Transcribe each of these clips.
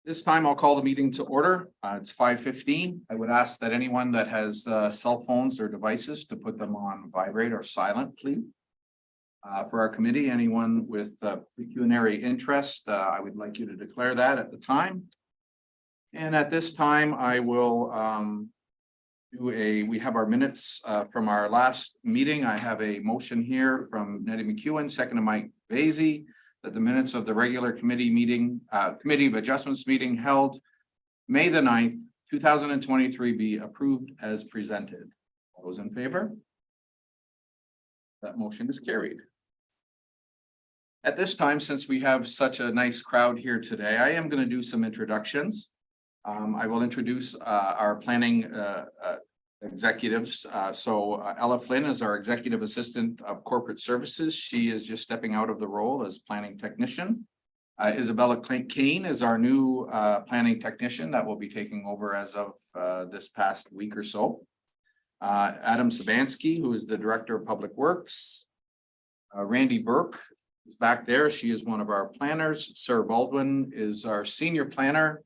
This time I'll call the meeting to order. It's 5:15. I would ask that anyone that has cell phones or devices to put them on vibrate or silent, please. For our committee, anyone with pecuniary interest, I would like you to declare that at the time. And at this time, I will we have our minutes from our last meeting. I have a motion here from Nettie McEwen, second to Mike Vasey, that the minutes of the regular committee meeting, Committee of Adjustments meeting held May the 9th, 2023 be approved as presented. All those in favor? That motion is carried. At this time, since we have such a nice crowd here today, I am going to do some introductions. I will introduce our planning executives. Ella Flynn is our Executive Assistant of Corporate Services. She is just stepping out of the role as planning technician. Isabella Kane is our new planning technician that will be taking over as of this past week or so. Adam Sabansky, who is the Director of Public Works. Randy Burke is back there. She is one of our planners. Sarah Baldwin is our senior planner,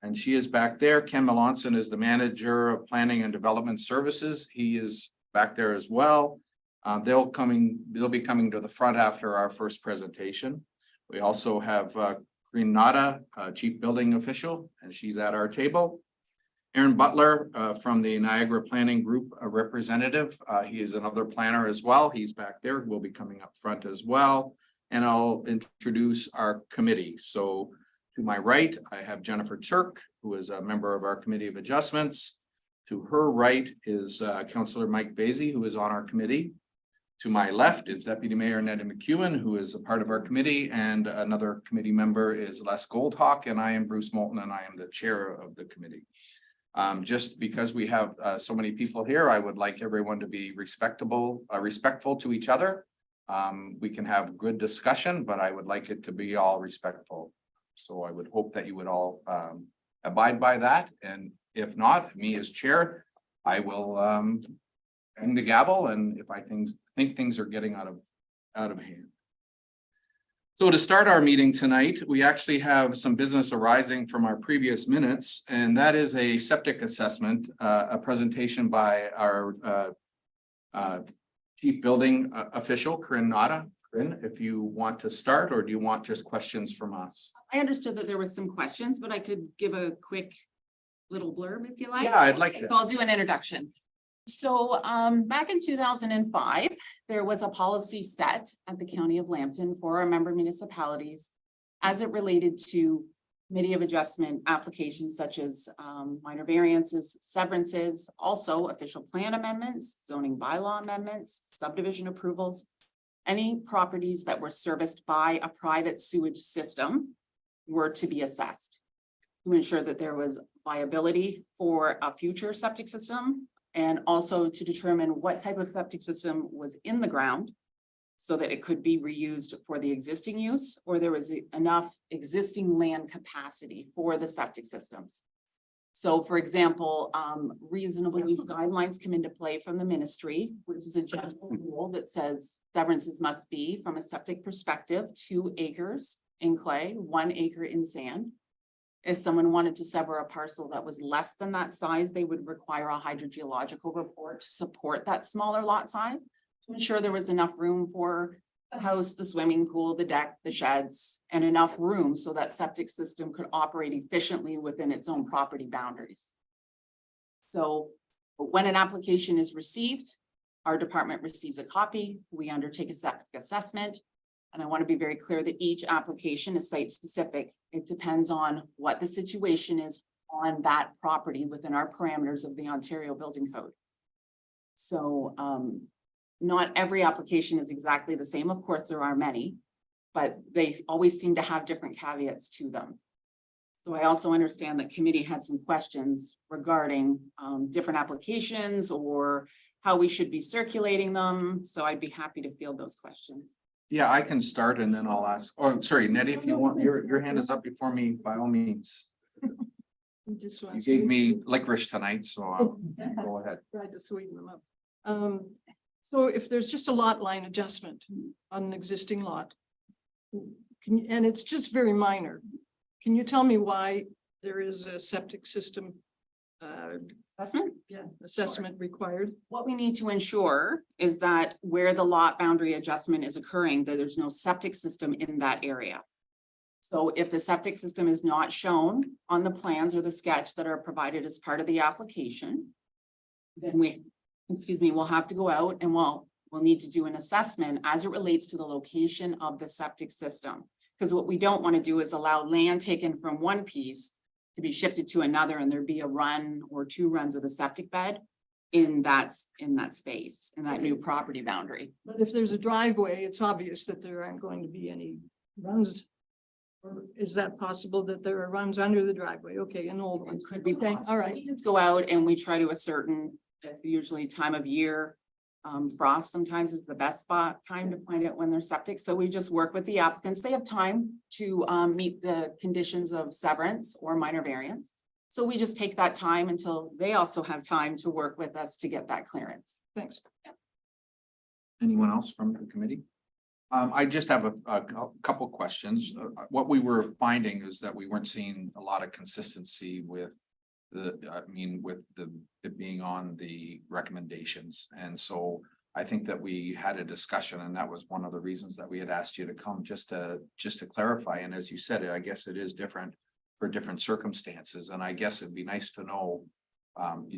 and she is back there. Ken Melanson is the Manager of Planning and Development Services. He is back there as well. They'll be coming to the front after our first presentation. We also have Corinne Nada, Chief Building Official, and she's at our table. Aaron Butler from the Niagara Planning Group, a representative. He is another planner as well. He's back there. We'll be coming up front as well. And I'll introduce our committee. So to my right, I have Jennifer Turk, who is a member of our Committee of Adjustments. To her right is Councillor Mike Vasey, who is on our committee. To my left is Deputy Mayor Nettie McEwen, who is a part of our committee, and another committee member is Les Goldhawk, and I am Bruce Moulton, and I am the chair of the committee. Just because we have so many people here, I would like everyone to be respectful to each other. We can have good discussion, but I would like it to be all respectful. So I would hope that you would all abide by that. And if not, me as chair, I will hang the gavel. And if I think things are getting out of hand. So to start our meeting tonight, we actually have some business arising from our previous minutes, and that is a septic assessment, a presentation by our Chief Building Official, Corinne Nada. Corinne, if you want to start, or do you want just questions from us? I understood that there was some questions, but I could give a quick little blurb if you like. Yeah, I'd like to. So I'll do an introduction. So back in 2005, there was a policy set at the County of Lambton for our member municipalities as it related to Committee of Adjustment applications such as minor variances, severances, also official plan amendments, zoning bylaw amendments, subdivision approvals. Any properties that were serviced by a private sewage system were to be assessed to ensure that there was viability for a future septic system, and also to determine what type of septic system was in the ground so that it could be reused for the existing use, or there was enough existing land capacity for the septic systems. So for example, reasonable use guidelines come into play from the ministry, which is a general rule that says severances must be, from a septic perspective, 2 acres in clay, 1 acre in sand. If someone wanted to sever a parcel that was less than that size, they would require a hydrogeological report to support that smaller lot size to ensure there was enough room for the house, the swimming pool, the deck, the sheds, and enough room so that septic system could operate efficiently within its own property boundaries. So when an application is received, our department receives a copy, we undertake a septic assessment. And I want to be very clear that each application is site specific. It depends on what the situation is on that property within our parameters of the Ontario Building Code. So not every application is exactly the same. Of course, there are many, but they always seem to have different caveats to them. So I also understand that committee had some questions regarding different applications or how we should be circulating them. So I'd be happy to field those questions. Yeah, I can start and then I'll ask. Oh, sorry, Nettie, if you want, your hand is up before me, by all means. You gave me licorice tonight, so go ahead. Tried to sweeten them up. So if there's just a lot line adjustment on an existing lot, and it's just very minor, can you tell me why there is a septic system? Assessment? Yeah, assessment required? What we need to ensure is that where the lot boundary adjustment is occurring, that there's no septic system in that area. So if the septic system is not shown on the plans or the sketch that are provided as part of the application, then we'll have to go out and we'll need to do an assessment as it relates to the location of the septic system. Because what we don't want to do is allow land taken from one piece to be shifted to another and there be a run or two runs of the septic bed in that space, in that new property boundary. But if there's a driveway, it's obvious that there aren't going to be any runs. Or is that possible that there are runs under the driveway? Okay, an old one. It could be. Okay, all right. We just go out and we try to ascertain, usually time of year. Frost sometimes is the best time to find out when they're septic. So we just work with the applicants. They have time to meet the conditions of severance or minor variance. So we just take that time until they also have time to work with us to get that clearance. Thanks. Anyone else from the committee? I just have a couple questions. What we were finding is that we weren't seeing a lot of consistency with it being on the recommendations. And so I think that we had a discussion and that was one of the reasons that we had asked you to come just to clarify. And as you said, I guess it is different for different circumstances. And I guess it'd be nice to know,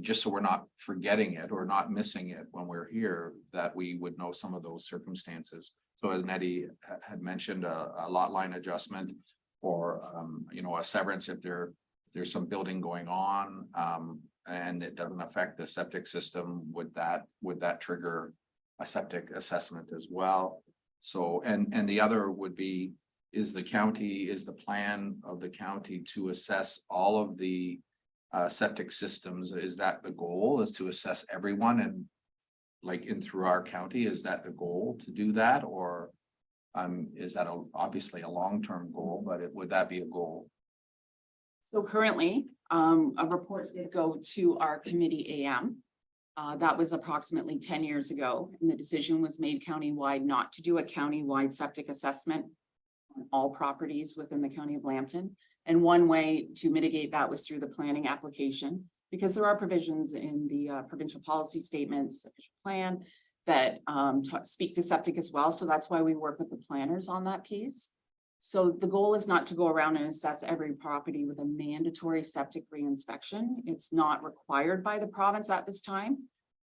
just so we're not forgetting it or not missing it when we're here, that we would know some of those circumstances. So as Nettie had mentioned, a lot line adjustment or, a severance if there's some building going on and it doesn't affect the septic system, would that trigger a septic assessment as well? So, and the other would be, is the plan of the county to assess all of the septic systems? Is that the goal, is to assess everyone and through our county? Is that the goal to do that? Or is that obviously a long-term goal, but would that be a goal? So currently, a report did go to our committee AM. That was approximately 10 years ago, and the decision was made countywide not to do a countywide septic assessment on all properties within the county of Lambton. And one way to mitigate that was through the planning application, because there are provisions in the provincial policy statements, official plan, that speak to septic as well. So that's why we work with the planners on that piece. So the goal is not to go around and assess every property with a mandatory septic reinspection. It's not required by the province at this time.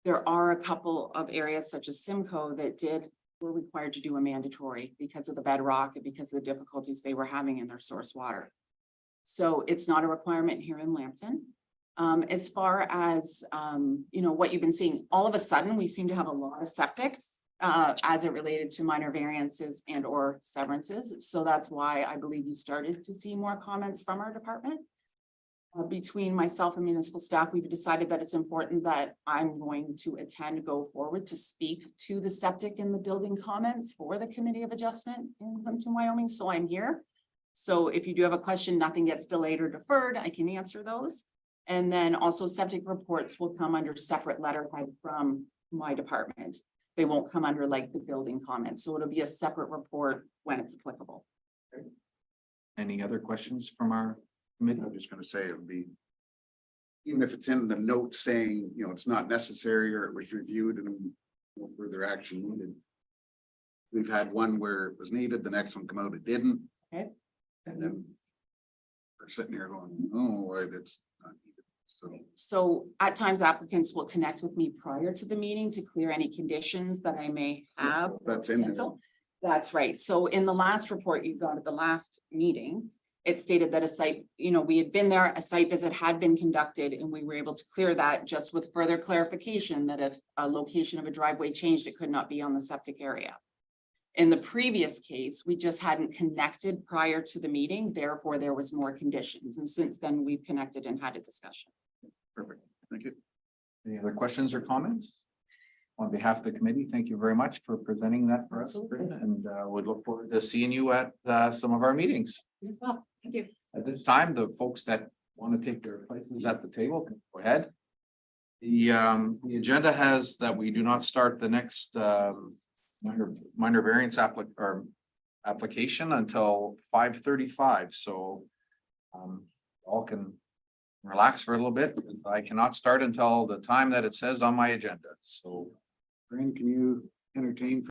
There are a couple of areas such as Simcoe that were required to do a mandatory because of the bedrock and because of the difficulties they were having in their source water. So it's not a requirement here in Lambton. As far as, what you've been seeing, all of a sudden, we seem to have a lot of septics as it related to minor variances and or severances. So that's why I believe you started to see more comments from our department. Between myself and municipal staff, we've decided that it's important that I'm going to go forward to speak to the septic and the building comments for the Committee of Adjustment in Plympton-Wyoming. So I'm here. So if you do have a question, nothing gets delayed or deferred, I can answer those. And then also septic reports will come under separate letterhead from my department. They won't come under the building comments. So it'll be a separate report when it's applicable. Okay. Any other questions from our committee? I'm just gonna say it would be, even if it's in the note saying, it's not necessary or it was reviewed and no further action needed. We've had one where it was needed, the next one come out, it didn't. Okay. And then we're sitting here going, oh, why that's not needed. So at times applicants will connect with me prior to the meeting to clear any conditions that I may have. That's in there. That's right. So in the last report you got at the last meeting, it stated that a site, we had been there, a site visit had been conducted, and we were able to clear that just with further clarification that if a location of a driveway changed, it could not be on the septic area. In the previous case, we just hadn't connected prior to the meeting, therefore there was more conditions. And since then we've connected and had a discussion. Perfect. Thank you. Any other questions or comments? On behalf of the committee, thank you very much for presenting that for us. Absolutely. And we look forward to seeing you at some of our meetings. Yes, well, thank you. At this time, the folks that want to take their places at the table, can go ahead. The agenda has that we do not start the next minor variance application until 5:35. So All can relax for a little bit. I cannot start until the time that it says on my agenda, so. Fran, can you entertain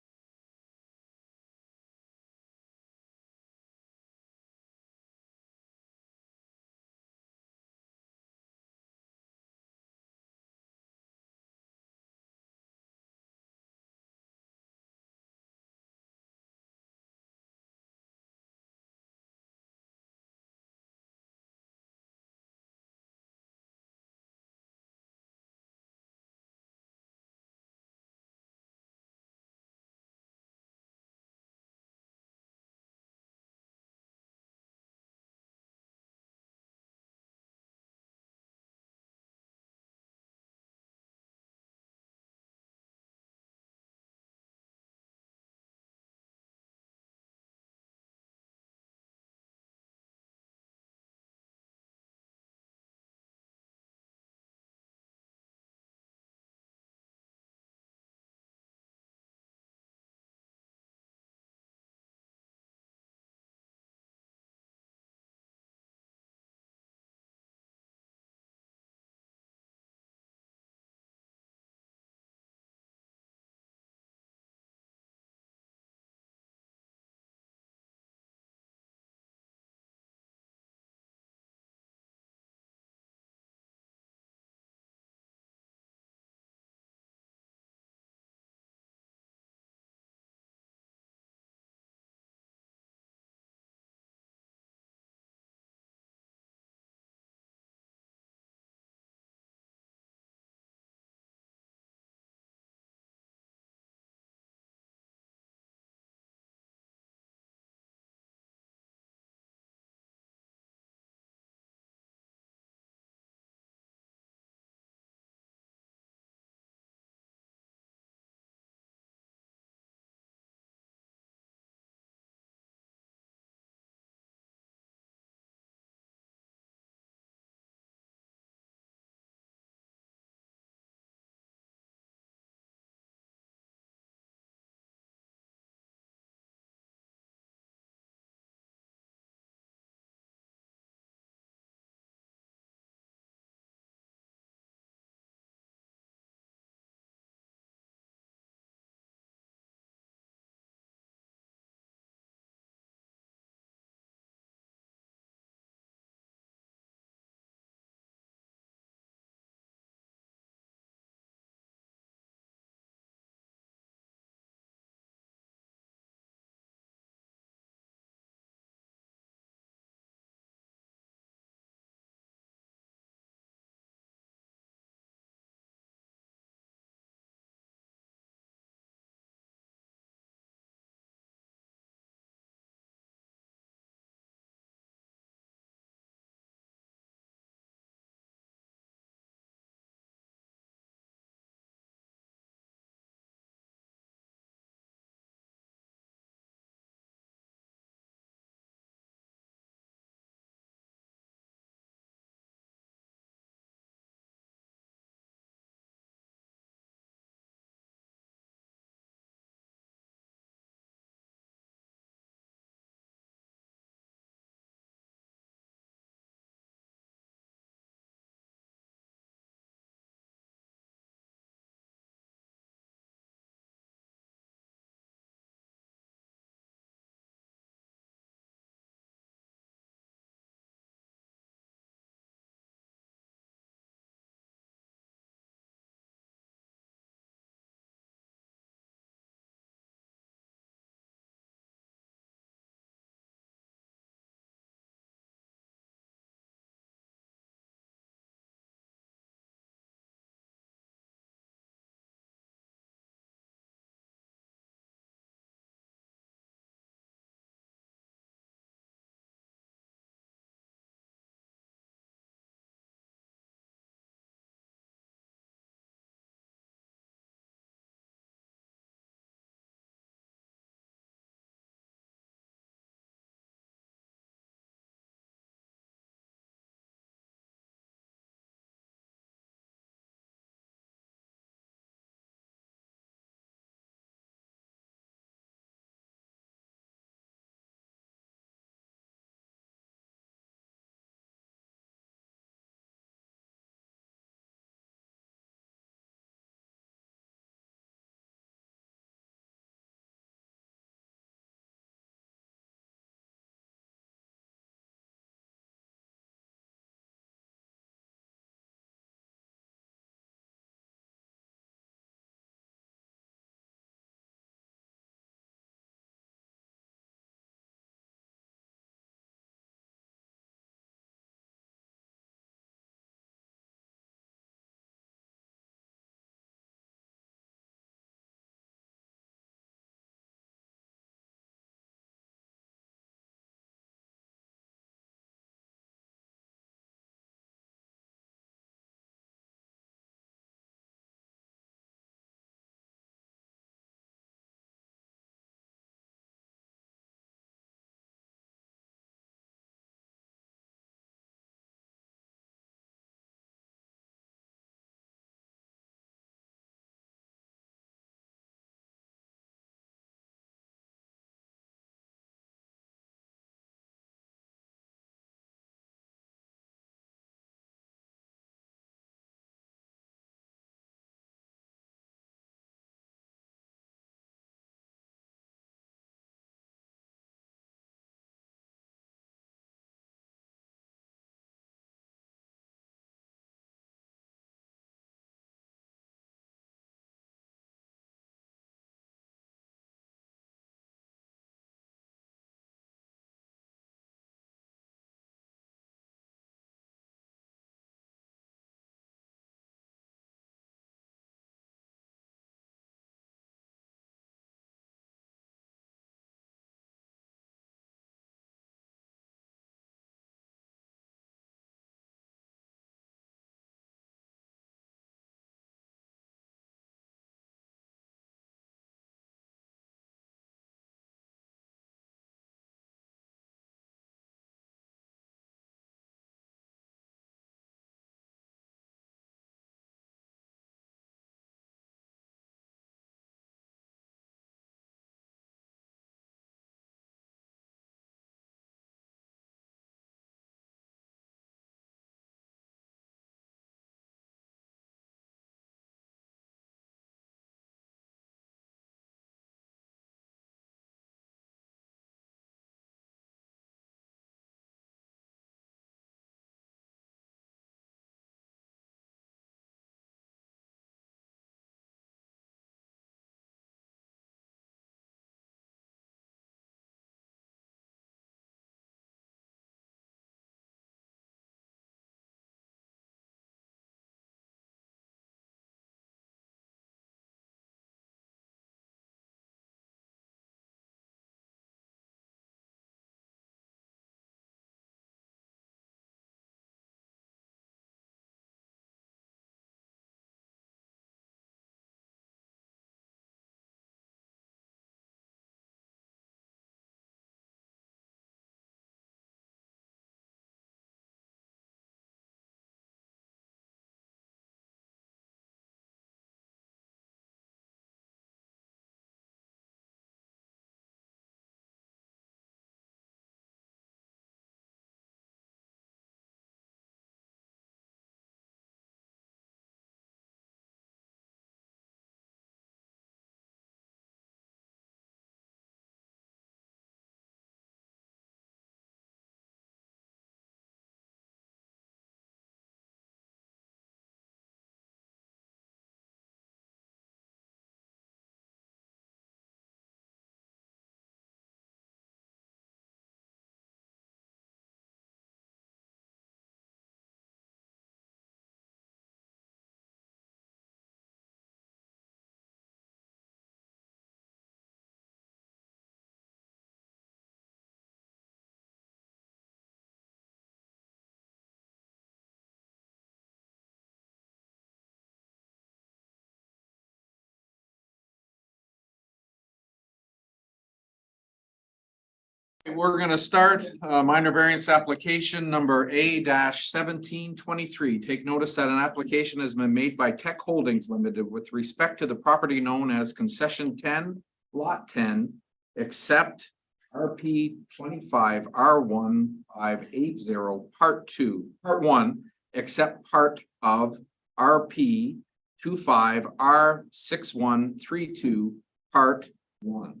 We're gonna start minor variance application number A-1723. Take notice that an application has been made by Tech Holdings Limited with respect to the property known as Concession 10, Lot 10, except RP 25 R1580 Part 2, Part 1, except part of RP 25 R6132 Part 1.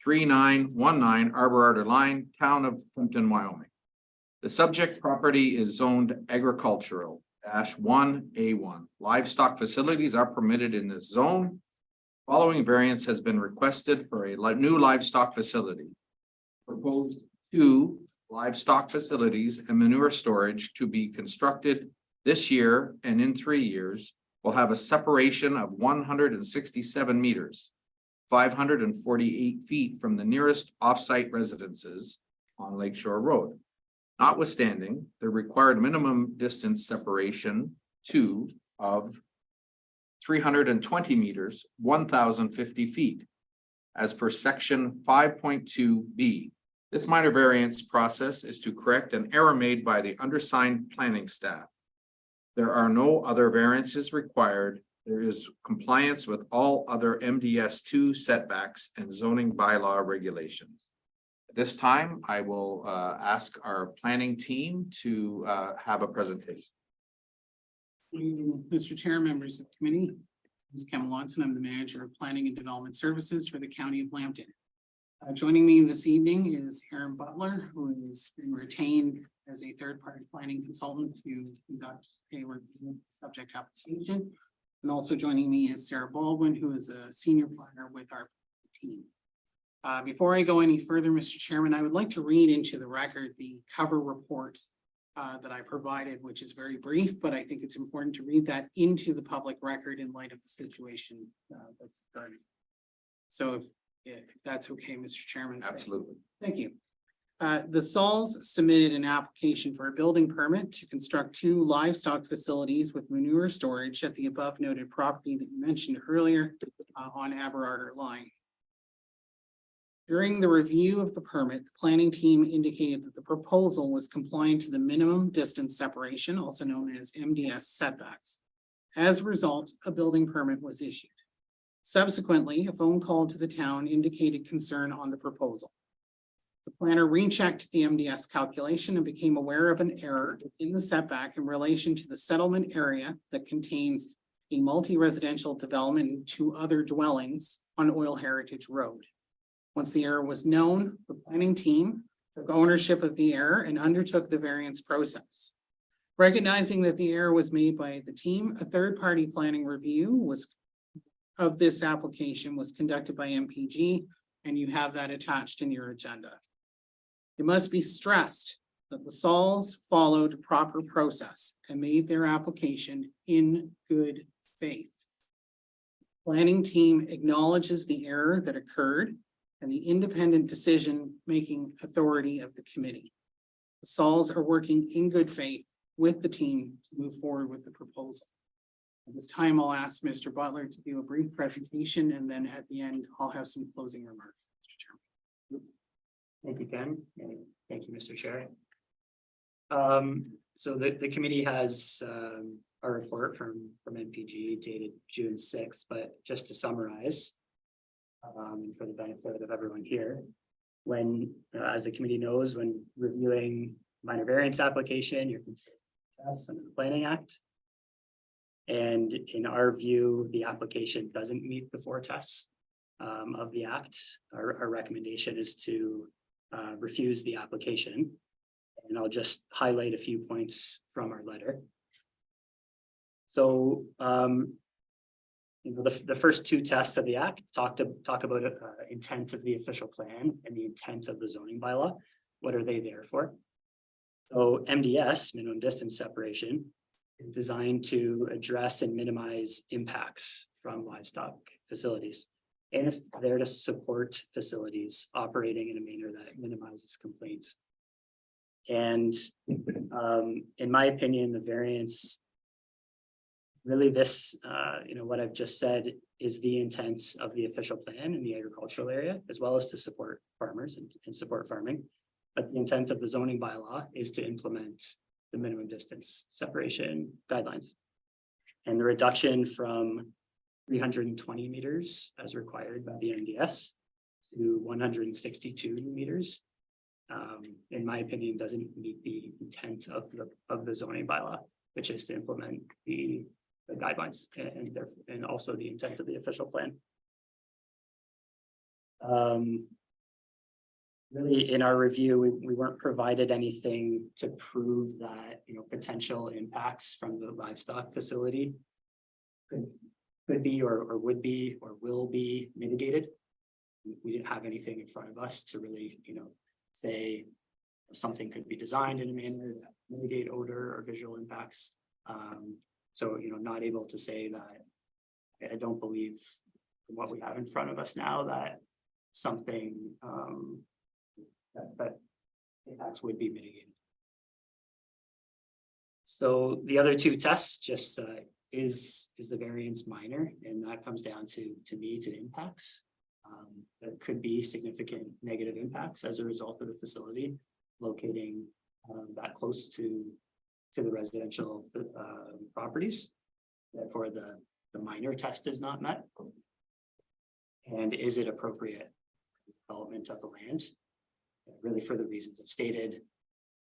3919 Arbor Ardor Line, Town of Plympton-Wyoming. The subject property is zoned agricultural -1A1. Livestock facilities are permitted in this zone. Following variance has been requested for a new livestock facility. Proposed 2 livestock facilities and manure storage to be constructed this year, and in 3 years will have a separation of 167 meters. 548 feet from the nearest off-site residences on Lakeshore Road. Notwithstanding the required minimum distance separation of 320 meters, 1,050 feet, as per section 5.2B. This minor variance process is to correct an error made by the undersigned planning staff. There are no other variances required. There is compliance with all other MDS2 setbacks and zoning bylaw regulations. At this time, I will ask our planning team to have a presentation. Mr. Chair, members of the committee, I'm Kim Watson. I'm the manager of planning and development services for the county of Lambton. Joining me this evening is Aaron Butler, who has been retained as a third-party planning consultant to conduct a review subject application. And also joining me is Sarah Baldwin, who is a senior planner with our team. Before I go any further, Mr. Chairman, I would like to read into the record the cover report that I provided, which is very brief, but I think it's important to read that into the public record in light of the situation that's occurring. So if that's okay, Mr. Chairman. Absolutely. Thank you. The Sauls submitted an application for a building permit to construct 2 livestock facilities with manure storage at the above noted property that you mentioned earlier on Arbor Ardor Line. During the review of the permit, the planning team indicated that the proposal was compliant to the minimum distance separation, also known as MDS setbacks. As a result, a building permit was issued. Subsequently, a phone call to the town indicated concern on the proposal. The planner rechecked the MDS calculation and became aware of an error in the setback in relation to the settlement area that contains a multi-residential development and 2 other dwellings on Oil Heritage Road. Once the error was known, the planning team took ownership of the error and undertook the variance process. Recognizing that the error was made by the team, a third-party planning review of this application was conducted by MPG, and you have that attached in your agenda. It must be stressed that the Sauls followed proper process and made their application in good faith. Planning team acknowledges the error that occurred and the independent decision-making authority of the committee. The Sauls are working in good faith with the team to move forward with the proposal. At this time, I'll ask Mr. Butler to do a brief presentation, and then at the end, I'll have some closing remarks, Mr. Chairman. Thank you, Ken, and thank you, Mr. Chair. So the committee has a report from MPG dated June 6th, but just to summarize, for the benefit of everyone here, when, as the committee knows, when reviewing minor variance application, you're considering tests under the Planning Act. And in our view, the application doesn't meet the 4 tests of the Act. Our recommendation is to refuse the application. And I'll just highlight a few points from our letter. So, the first 2 tests of the Act talk about intent of the official plan and the intent of the zoning bylaw. What are they there for? So MDS, minimum distance separation, is designed to address and minimize impacts from livestock facilities. And it's there to support facilities operating in a manner that minimizes complaints. And in my opinion, the variance, really this, what I've just said is the intent of the official plan in the agricultural area, as well as to support farmers. farmers and support farming. But the intent of the zoning bylaw is to implement the minimum distance separation guidelines. And the reduction from 320 meters as required by the NDS to 162 meters. In my opinion, doesn't meet the intent of the zoning bylaw, which is to implement the guidelines and also the intent of the official plan. Really, in our review, we weren't provided anything to prove that, potential impacts from the livestock facility could be or would be or will be mitigated. We didn't have anything in front of us to really, say something could be designed in a manner that mitigate odor or visual impacts. So, not able to say that I don't believe what we have in front of us now that something that impacts would be mitigated. So the other two tests just is the variance minor, and that comes down to impacts. There could be significant negative impacts as a result of the facility locating that close to the residential properties. Therefore, the minor test is not met. And is it appropriate development of the land? Really, for the reasons I've stated,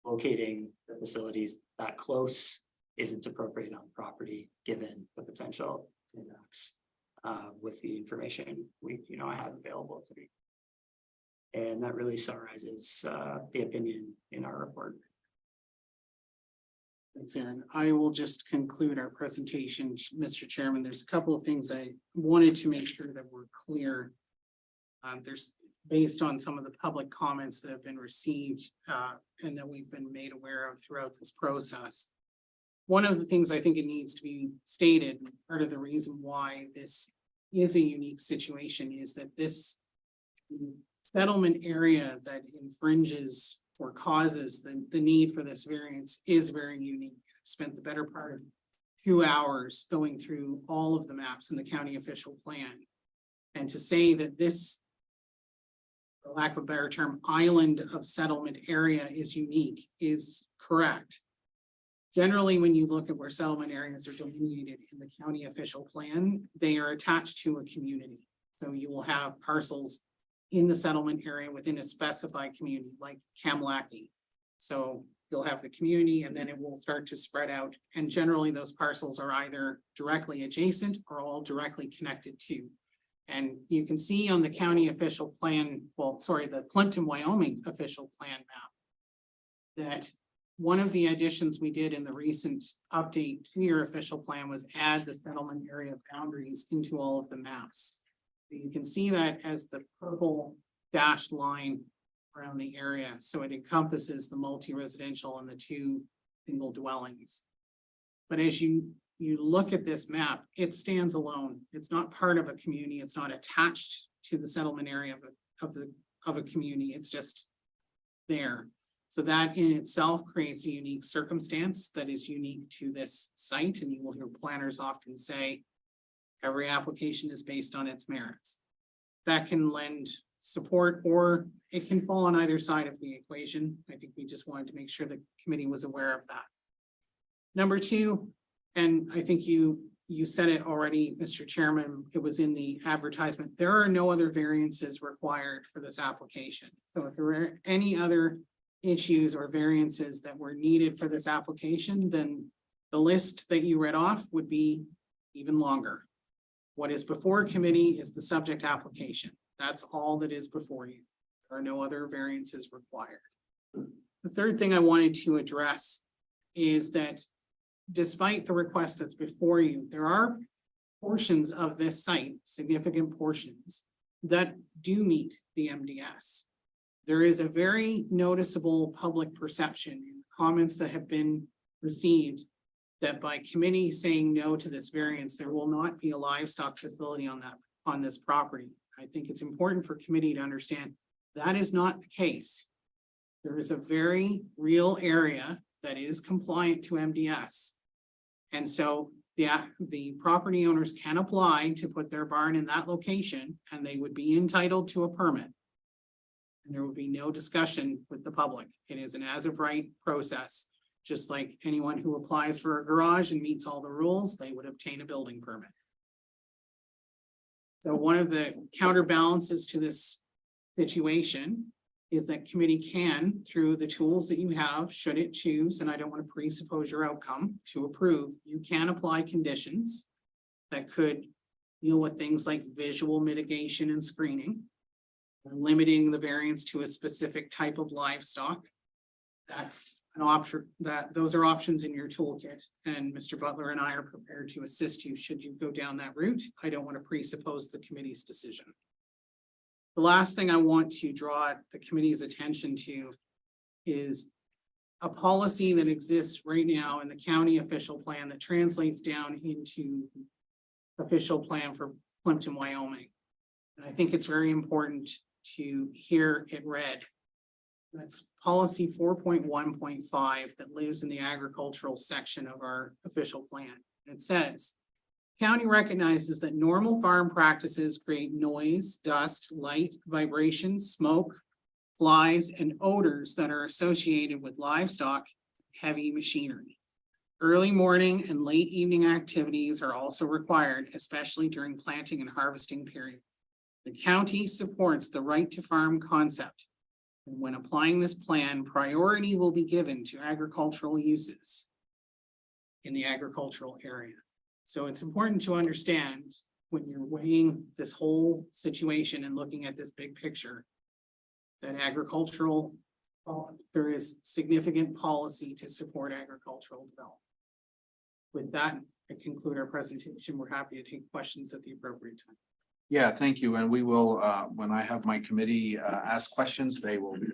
locating the facilities that close isn't appropriate on property, given the potential impacts with the information I have available to me. And that really summarizes the opinion in our report. Thanks, Aaron. I will just conclude our presentation, Mr. Chairman. There's a couple of things I wanted to make sure that were clear. There's based on some of the public comments that have been received and that we've been made aware of throughout this process. One of the things I think it needs to be stated, part of the reason why this is a unique situation is that this settlement area that infringes or causes the need for this variance is very unique. I've spent the better part of 2 hours going through all of the maps in the county official plan. And to say that this, for lack of a better term, island of settlement area is unique is correct. Generally, when you look at where settlement areas are delineated in the county official plan, they are attached to a community. So you will have parcels in the settlement area within a specified community like Kamlaki. So you'll have the community and then it will start to spread out. And generally those parcels are either directly adjacent or all directly connected to. And you can see on the county official plan, the Plympton-Wyoming official plan map, that one of the additions we did in the recent update to your official plan was add the settlement area boundaries into all of the maps. You can see that as the purple dashed line around the area. So it encompasses the multi-residential and the 2 single dwellings. But as you look at this map, it stands alone. It's not part of a community. It's not attached to the settlement area of a community. It's just there. So that in itself creates a unique circumstance that is unique to this site. And you will hear planners often say, every application is based on its merits. That can lend support or it can fall on either side of the equation. I think we just wanted to make sure the committee was aware of that. Number 2, and I think you said it already, Mr. Chairman, it was in the advertisement. There are no other variances required for this application. So if there were any other issues or variances that were needed for this application, then the list that you read off would be even longer. What is before committee is the subject application. That's all that is before you. There are no other variances required. The third thing I wanted to address is that despite the request that's before you, there are portions of this site, significant portions, that do meet the MDS. There is a very noticeable public perception in comments that have been received that by committee saying no to this variance, there will not be a livestock facility on this property. I think it's important for committee to understand that is not the case. There is a very real area that is compliant to MDS. And so the property owners can apply to put their barn in that location and they would be entitled to a permit. And there will be no discussion with the public. It is an as of right process. Just like anyone who applies for a garage and meets all the rules, they would obtain a building permit. So one of the counterbalances to this situation is that committee can, through the tools that you have, should it choose, and I don't want to presuppose your outcome, to approve, you can apply conditions that could deal with things like visual mitigation and screening, limiting the variance to a specific type of livestock. That's an option, those are options in your toolkit, and Mr. Butler and I are prepared to assist you should you go down that route. I don't want to presuppose the committee's decision. The last thing I want to draw the committee's attention to is a policy that exists right now in the county official plan that translates down into official plan for Plympton-Wyoming. And I think it's very important to hear it read. That's policy 4.1.5 that lives in the agricultural section of our official plan. It says, county recognizes that normal farm practices create noise, dust, light, vibration, smoke, flies, and odors that are associated with livestock, heavy machinery. Early morning and late evening activities are also required, especially during planting and harvesting periods. The county supports the right to farm concept. And when applying this plan, priority will be given to agricultural uses in the agricultural area. So it's important to understand when you're weighing this whole situation and looking at this big picture, that agricultural, there is significant policy to support agricultural development. With that, I conclude our presentation. We're happy to take questions at the appropriate time. Yeah, thank you. And we will, when I have my committee ask questions, they will be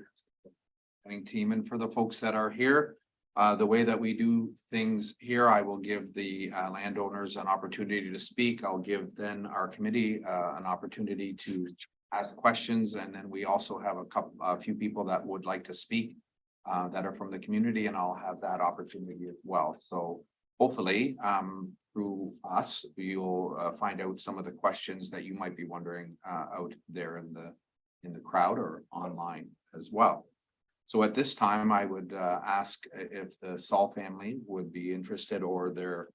planning team. And for the folks that are here, the way that we do things here, I will give the landowners an opportunity to speak. I'll give then our committee an opportunity to ask questions. And then we also have a few people that would like to speak that are from the community, and I'll have that opportunity as well. So hopefully, through us, you'll find out some of the questions that you might be wondering out there in the crowd or online as well. So at this time, I would ask if the Saul family would be interested, or their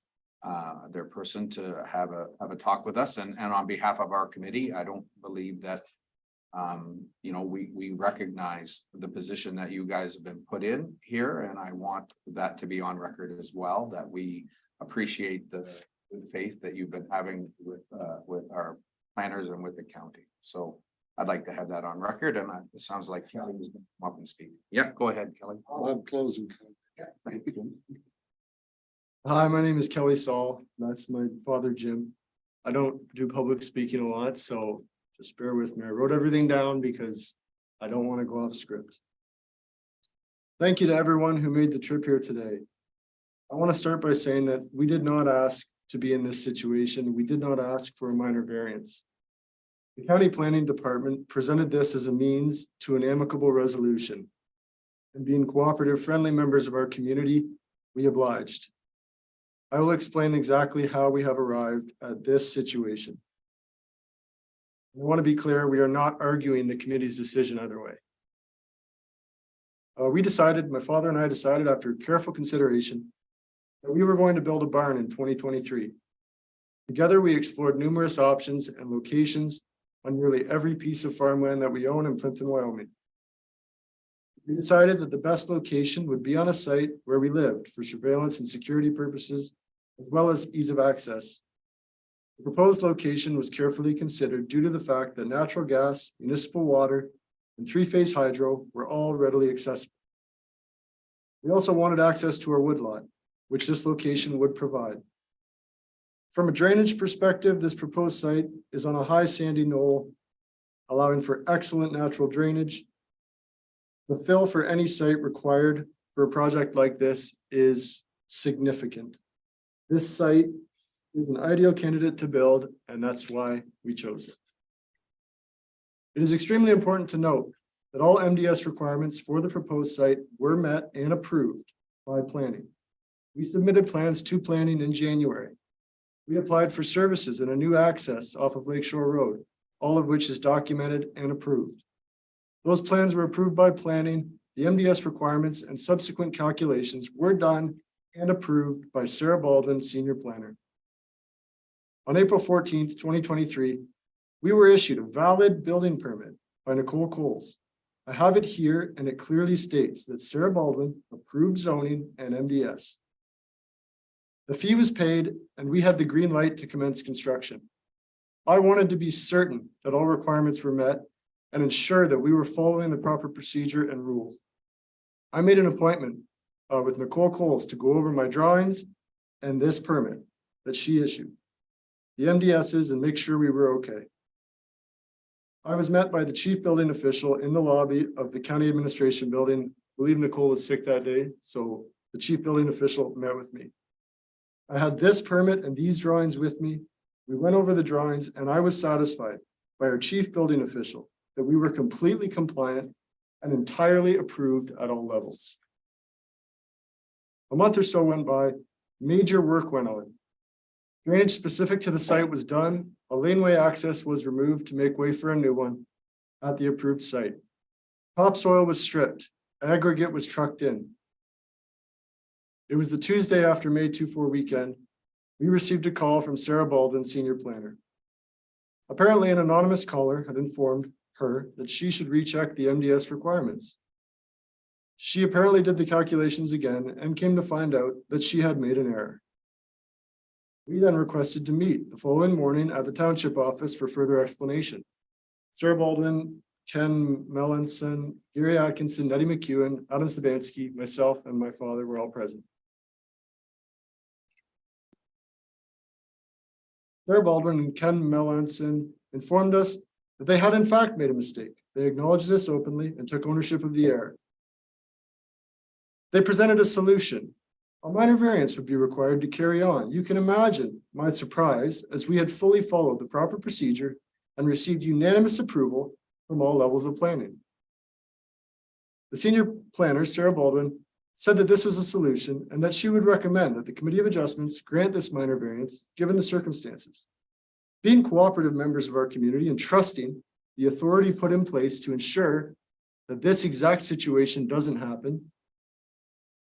person, to have a talk with us. And on behalf of our committee, I don't believe that you know, we recognize the position that you guys have been put in here, and I want that to be on record as well, that we appreciate the good faith that you've been having with our planners and with the county. So I'd like to have that on record, and it sounds like Kelly is going to come up and speak. Yeah, go ahead, Kelly. I'll have closing. Yeah, thank you. Hi, my name is Kelly Saul. That's my father, Jim. I don't do public speaking a lot, so just bear with me. I wrote everything down because I don't want to go off script. Thank you to everyone who made the trip here today. I want to start by saying that we did not ask to be in this situation. We did not ask for a minor variance. The county planning department presented this as a means to an amicable resolution. And being cooperative, friendly members of our community, we obliged. I will explain exactly how we have arrived at this situation. I want to be clear, we are not arguing the committee's decision either way. My father and I decided after careful consideration that we were going to build a barn in 2023. Together, we explored numerous options and locations on nearly every piece of farmland that we own in Plympton-Wyoming. We decided that the best location would be on a site where we lived for surveillance and security purposes, as well as ease of access. The proposed location was carefully considered due to the fact that natural gas, municipal water, and three-phase hydro were all readily accessible. We also wanted access to our woodlot, which this location would provide. From a drainage perspective, this proposed site is on a high sandy knoll, allowing for excellent natural drainage. The fill for any site required for a project like this is significant. This site is an ideal candidate to build, and that's why we chose it. It is extremely important to note that all MDS requirements for the proposed site were met and approved by planning. We submitted plans to planning in January. We applied for services and a new access off of Lakeshore Road, all of which is documented and approved. Those plans were approved by planning. The MDS requirements and subsequent calculations were done and approved by Sarah Baldwin, Senior Planner. On April 14th, 2023, we were issued a valid building permit by Nicole Coles. I have it here and it clearly states that Sarah Baldwin approved zoning and MDS. The fee was paid and we had the green light to commence construction. I wanted to be certain that all requirements were met and ensure that we were following the proper procedure and rules. I made an appointment with Nicole Coles to go over my drawings and this permit that she issued, the MDSs, and make sure we were okay. I was met by the chief building official in the lobby of the county administration building. I believe Nicole was sick that day, so the chief building official met with me. I had this permit and these drawings with me. We went over the drawings and I was satisfied by our chief building official that we were completely compliant and entirely approved at all levels. A month or so went by, major work went on. Drainage specific to the site was done. A laneway access was removed to make way for a new one at the approved site. Topsoil was stripped. Aggregate was trucked in. It was the Tuesday after May 24 weekend. We received a call from Sarah Baldwin, Senior Planner. Apparently, an anonymous caller had informed her that she should recheck the MDS requirements. She apparently did the calculations again and came to find out that she had made an error. We then requested to meet the following morning at the township office for further explanation. Sarah Baldwin, Ken Melanson, Gary Atkinson, Nettie McEwen, Adam Sabansky, myself, and my father were all present. Sarah Baldwin and Ken Melanson informed us that they had in fact made a mistake. They acknowledged this openly and took ownership of the error. They presented a solution. A minor variance would be required to carry on. You can imagine my surprise as we had fully followed the proper procedure and received unanimous approval from all levels of planning. The senior planner, Sarah Baldwin, said that this was a solution and that she would recommend that the Committee of Adjustments grant this minor variance given the circumstances. Being cooperative members of our community and trusting the authority put in place to ensure that this exact situation doesn't happen,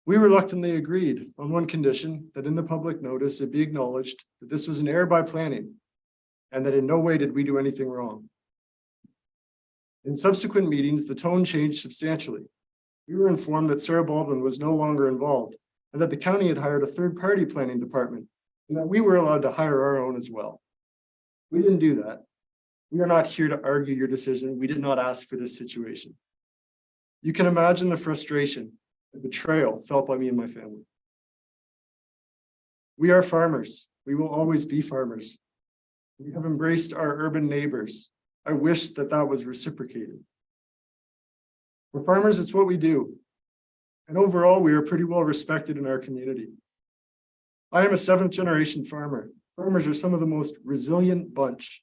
we reluctantly agreed on one condition, that in the public notice it be acknowledged that this was an error by planning and that in no way did we do anything wrong. In subsequent meetings, the tone changed substantially. We were informed that Sarah Baldwin was no longer involved and that the county had hired a third-party planning department and that we were allowed to hire our own as well. We didn't do that. We are not here to argue your decision. We did not ask for this situation. You can imagine the frustration, the betrayal felt by me and my family. We are farmers. We will always be farmers. We have embraced our urban neighbors. I wish that that was reciprocated. For farmers, it's what we do. And overall, we are pretty well respected in our community. I am a 7th generation farmer. Farmers are some of the most resilient bunch.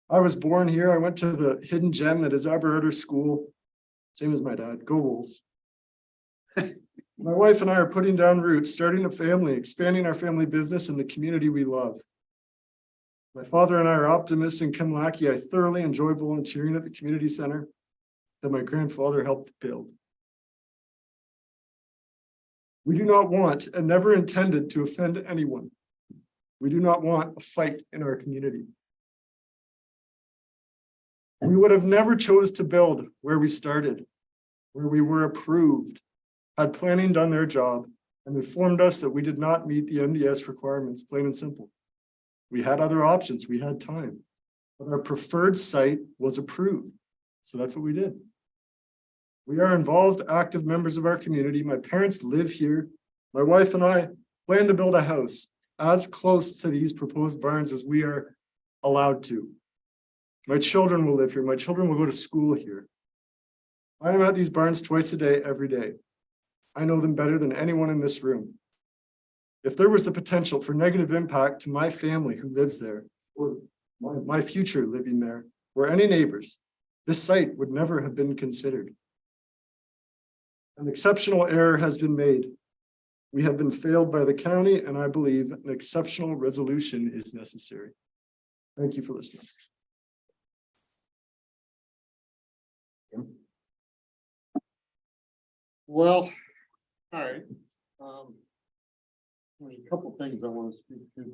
I was born here. I went to the hidden gem that is Alberta School. Same as my dad. Go Wolves. My wife and I are putting down roots, starting a family, expanding our family business in the community we love. My father and I are optimists and Ken Lackey. I thoroughly enjoy volunteering at the community center that my grandfather helped build. We do not want and never intended to offend anyone. We do not want a fight in our community. We would have never chose to build where we started, where we were approved, had planning done their job, and informed us that we did not meet the MDS requirements, plain and simple. We had other options, we had time, but our preferred site was approved. So that's what we did. We are involved, active members of our community. My parents live here. My wife and I plan to build a house as close to these proposed barns as we are allowed to. My children will live here. My children will go to school here. I am at these barns twice a day, every day. I know them better than anyone in this room. If there was the potential for negative impact to my family who lives there, or my future living there, or any neighbors, this site would never have been considered. An exceptional error has been made. We have been failed by the county, and I believe an exceptional resolution is necessary. Thank you for listening. Well, all right. A couple things I want to speak to.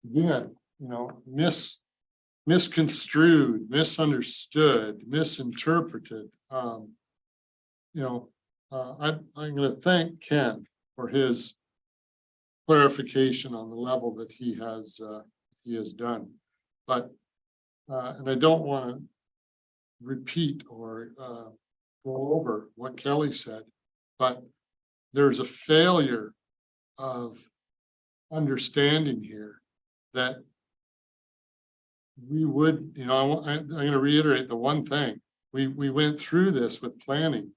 Again, misconstrued, misunderstood, misinterpreted. I'm going to thank Ken for his clarification on the level that he has done. But, and I don't want to repeat or go over what Kelly said, but there's a failure of understanding here that we would, I'm going to reiterate the one thing. We went through this with planning,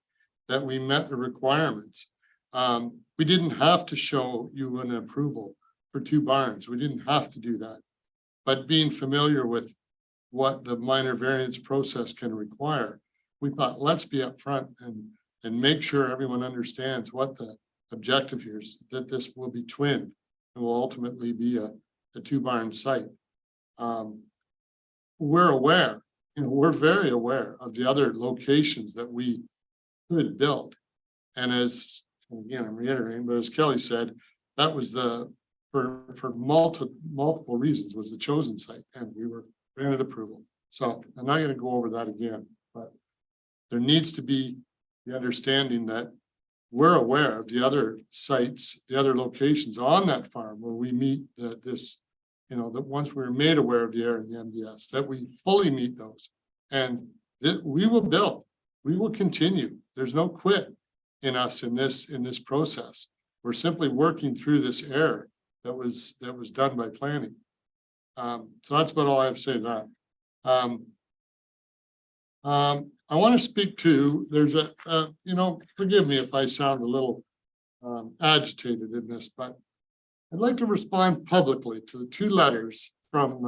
that we met the requirements. We didn't have to show you an approval for 2 barns. We didn't have to do that. But being familiar with what the minor variance process can require, we thought, let's be upfront and make sure everyone understands what the objective here is, that this will be twinned and will ultimately be a 2-barn site. We're aware, we're very aware of the other locations that we could build. And as, again, I'm reiterating, but as Kelly said, that was for multiple reasons was the chosen site, and we were granted approval. So I'm not going to go over that again, but there needs to be the understanding that we're aware of the other sites, the other locations on that farm where we meet that once we're made aware of the area and the MDS, that we fully meet those, and that we will build, we will continue. There's no quit in us in this process. We're simply working through this error that was done by planning. So that's about all I have to say to that. I want to speak to, there's forgive me if I sound a little agitated in this, but I'd like to respond publicly to the 2 letters from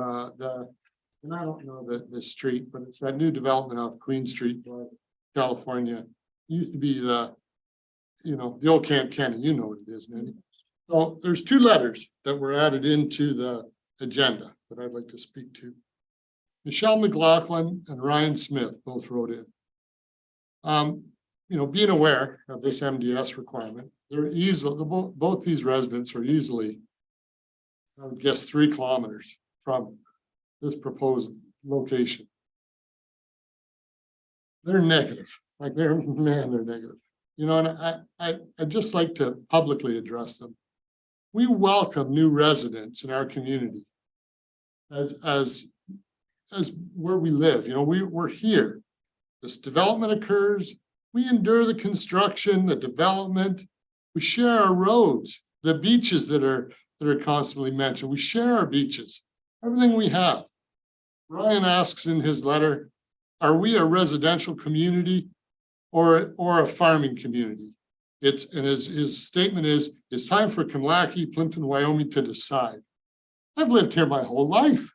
and I don't know the street, but it's that new development off Queen Street, California. It used to be the old Camp Kenny, what it is, Nanny. So there's 2 letters that were added into the agenda that I'd like to speak to. Michelle McLaughlin and Ryan Smith both wrote in. Being aware of this MDS requirement, they're easily, both these residents are easily, I would guess, 3 kilometers from this proposed location. They're negative, they're negative. And I'd just like to publicly address them. We welcome new residents in our community as where we live. We're here. This development occurs. We endure the construction, the development. We share our roads, the beaches that are constantly mentioned. We share our beaches, everything we have. Ryan asks in his letter, are we a residential community or a farming community? And his statement is, it's time for Kamlaki, Plympton-Wyoming to decide. I've lived here my whole life.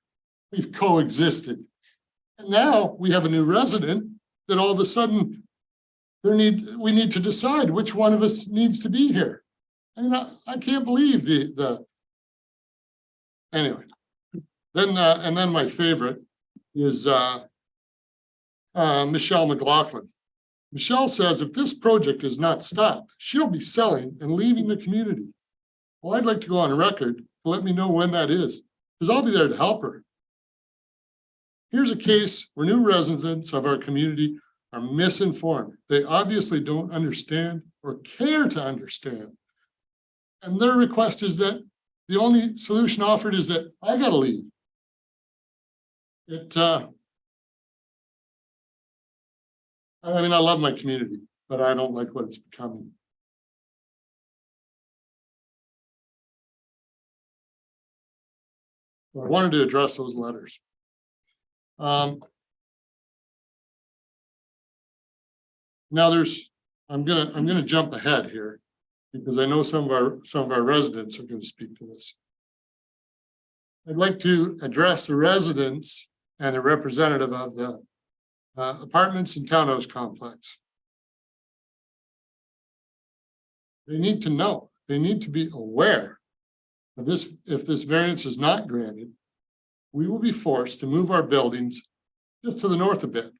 We've coexisted. And now we have a new resident that all of a sudden we need to decide which one of us needs to be here. And I can't believe anyway. Then my favorite is Michelle McLaughlin. Michelle says if this project is not stopped, she'll be selling and leaving the community. Well, I'd like to go on record to let me know when that is, because I'll be there to help her. Here's a case where new residents of our community are misinformed. They obviously don't understand or care to understand. And their request is that the only solution offered is that I gotta leave. I love my community, but I don't like what it's becoming. So I wanted to address those letters. Now I'm gonna jump ahead here because I know some of our residents are going to speak to this. I'd like to address the residents and the representative of the apartments and townhouse complex. They need to know, they need to be aware of this. If this variance is not granted, we will be forced to move our buildings just to the north a bit.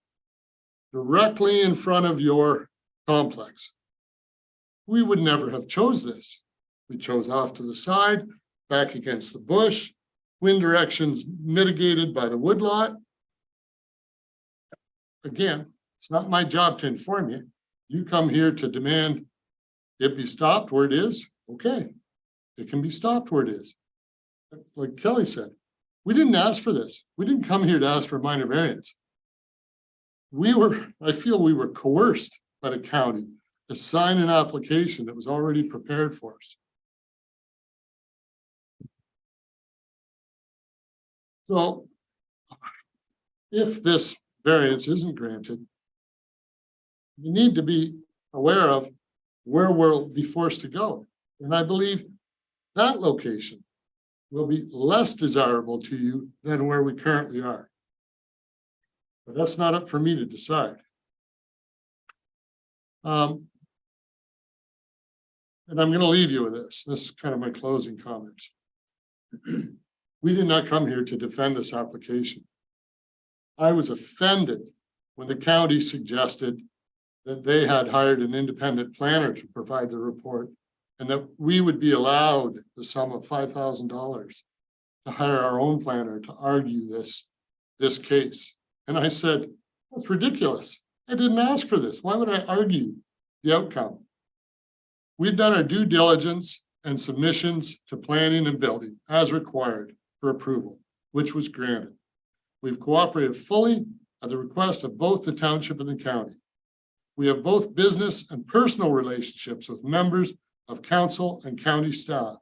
directly in front of your complex. We would never have chose this. We chose off to the side, back against the bush, wind directions mitigated by the woodlot. Again, it's not my job to inform you. You come here to demand it be stopped where it is, okay. It can be stopped where it is. Like Kelly said, we didn't ask for this. We didn't come here to ask for minor variance. I feel we were coerced by the county to sign an application that was already prepared for us. So if this variance isn't granted, you need to be aware of where we'll be forced to go. And I believe that location will be less desirable to you than where we currently are. But that's not up for me to decide. And I'm going to leave you with this. This is kind of my closing comments. We did not come here to defend this application. I was offended when the county suggested that they had hired an independent planner to provide the report and that we would be allowed the sum of $5,000 to hire our own planner to argue this case. And I said, that's ridiculous. I didn't ask for this. Why would I argue the outcome? We've done our due diligence and submissions to planning and building as required for approval, which was granted. We've cooperated fully at the request of both the township and the county. We have both business and personal relationships with members of council and county staff.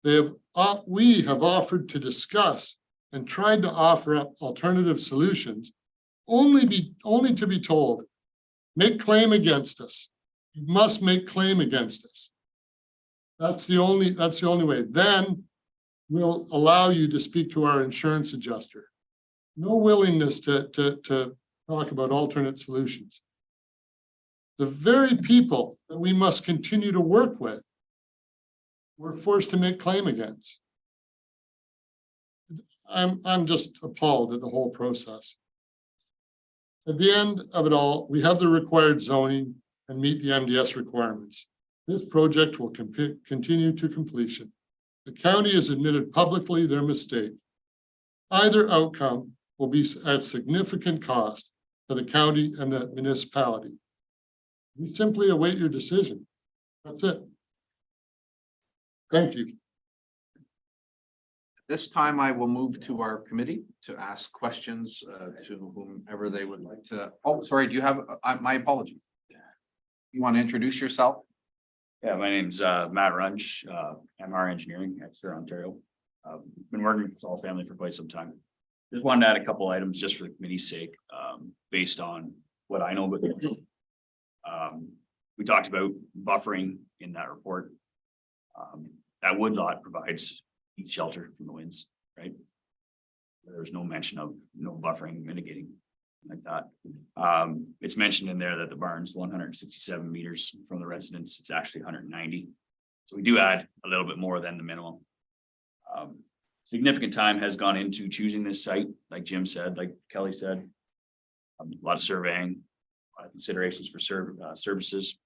We have offered to discuss and tried to offer up alternative solutions, only to be told, make claim against us. You must make claim against us. That's the only way. Then we'll allow you to speak to our insurance adjuster. No willingness to talk about alternate solutions. The very people that we must continue to work with, we're forced to make claim against. I'm just appalled at the whole process. At the end of it all, we have the required zoning and meet the MDS requirements. This project will continue to completion. The county has admitted publicly their mistake. Either outcome will be at significant cost to the county and the municipality. We simply await your decision. That's it. Thank you. This time I will move to our committee to ask questions to whomever they would like to. Oh, sorry, do you have, my apology. You want to introduce yourself? Yeah, my name's Matt Runch, MR Engineering, Exeter, Ontario. Been working with this whole family for quite some time. Just wanted to add a couple items just for the committee's sake, based on what I know about the we talked about buffering in that report. That woodlot provides heat shelter from the winds, right? There's no mention of no buffering, mitigating like that. It's mentioned in there that the barn's 167 meters from the residence. It's actually 190. So we do add a little bit more than the minimum. Significant time has gone into choosing this site, like Jim said, like Kelly said. A lot of surveying, a lot of considerations for services.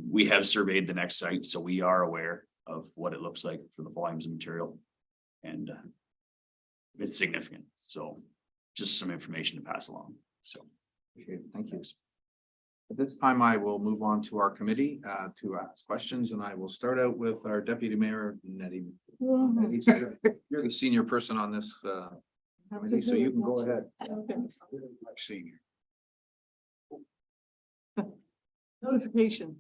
We have surveyed the next site, so we are aware of what it looks like for the volumes of material, and it's significant. So just some information to pass along. So Okay, thank you. At this time, I will move on to our committee to ask questions, and I will start out with our deputy mayor, Nettie. Nettie, you're the senior person on this committee, so you can go ahead. Much senior. Notification.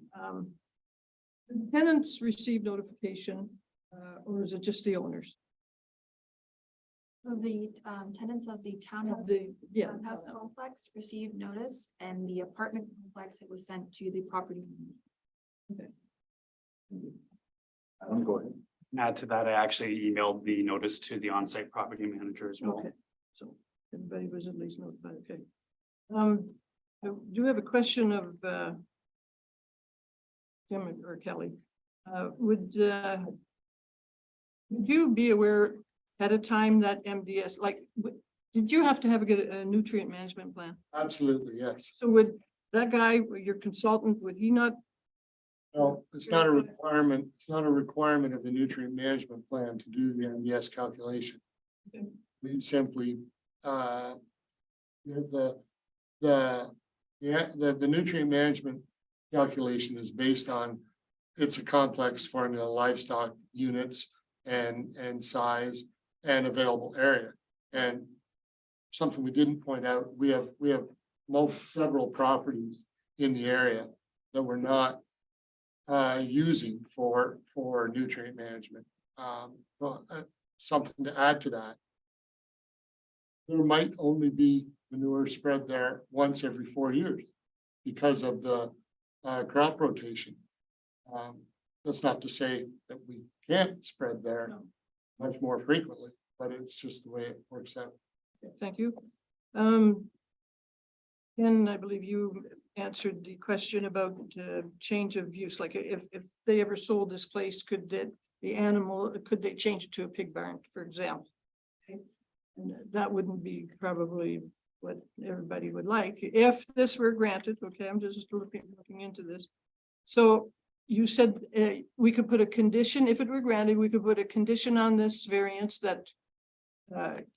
Tenants receive notification, or is it just the owners? So the tenants of the Of the, yeah. townhouse complex received notice, and the apartment complex, it was sent to the property. Adam, go ahead. Add to that, I actually emailed the notice to the on-site property manager as well. Okay. So everybody was at least notified, okay. I do have a question of Jim or Kelly. Would you be aware at a time that MDS, like, Did you have to have a nutrient management plan? Absolutely, yes. So would that guy, your consultant, would he not? No, it's not a requirement, it's not a requirement of the nutrient management plan to do the MDS calculation. Okay. We simply, the nutrient management calculation is based on, it's a complex formula, livestock units and size and available area. And something we didn't point out, we have several properties in the area that we're not using for nutrient management. Something to add to that. There might only be manure spread there once every 4 years because of the crop rotation. That's not to say that we can't spread there much more frequently, but it's just the way it works out. Thank you. Ken, I believe you answered the question about change of use, like if they ever sold this place, could they change it to a pig barn, for example? Okay. And that wouldn't be probably what everybody would like, if this were granted, okay, I'm just looking into this. So you said we could put a condition, if it were granted, we could put a condition on this variance that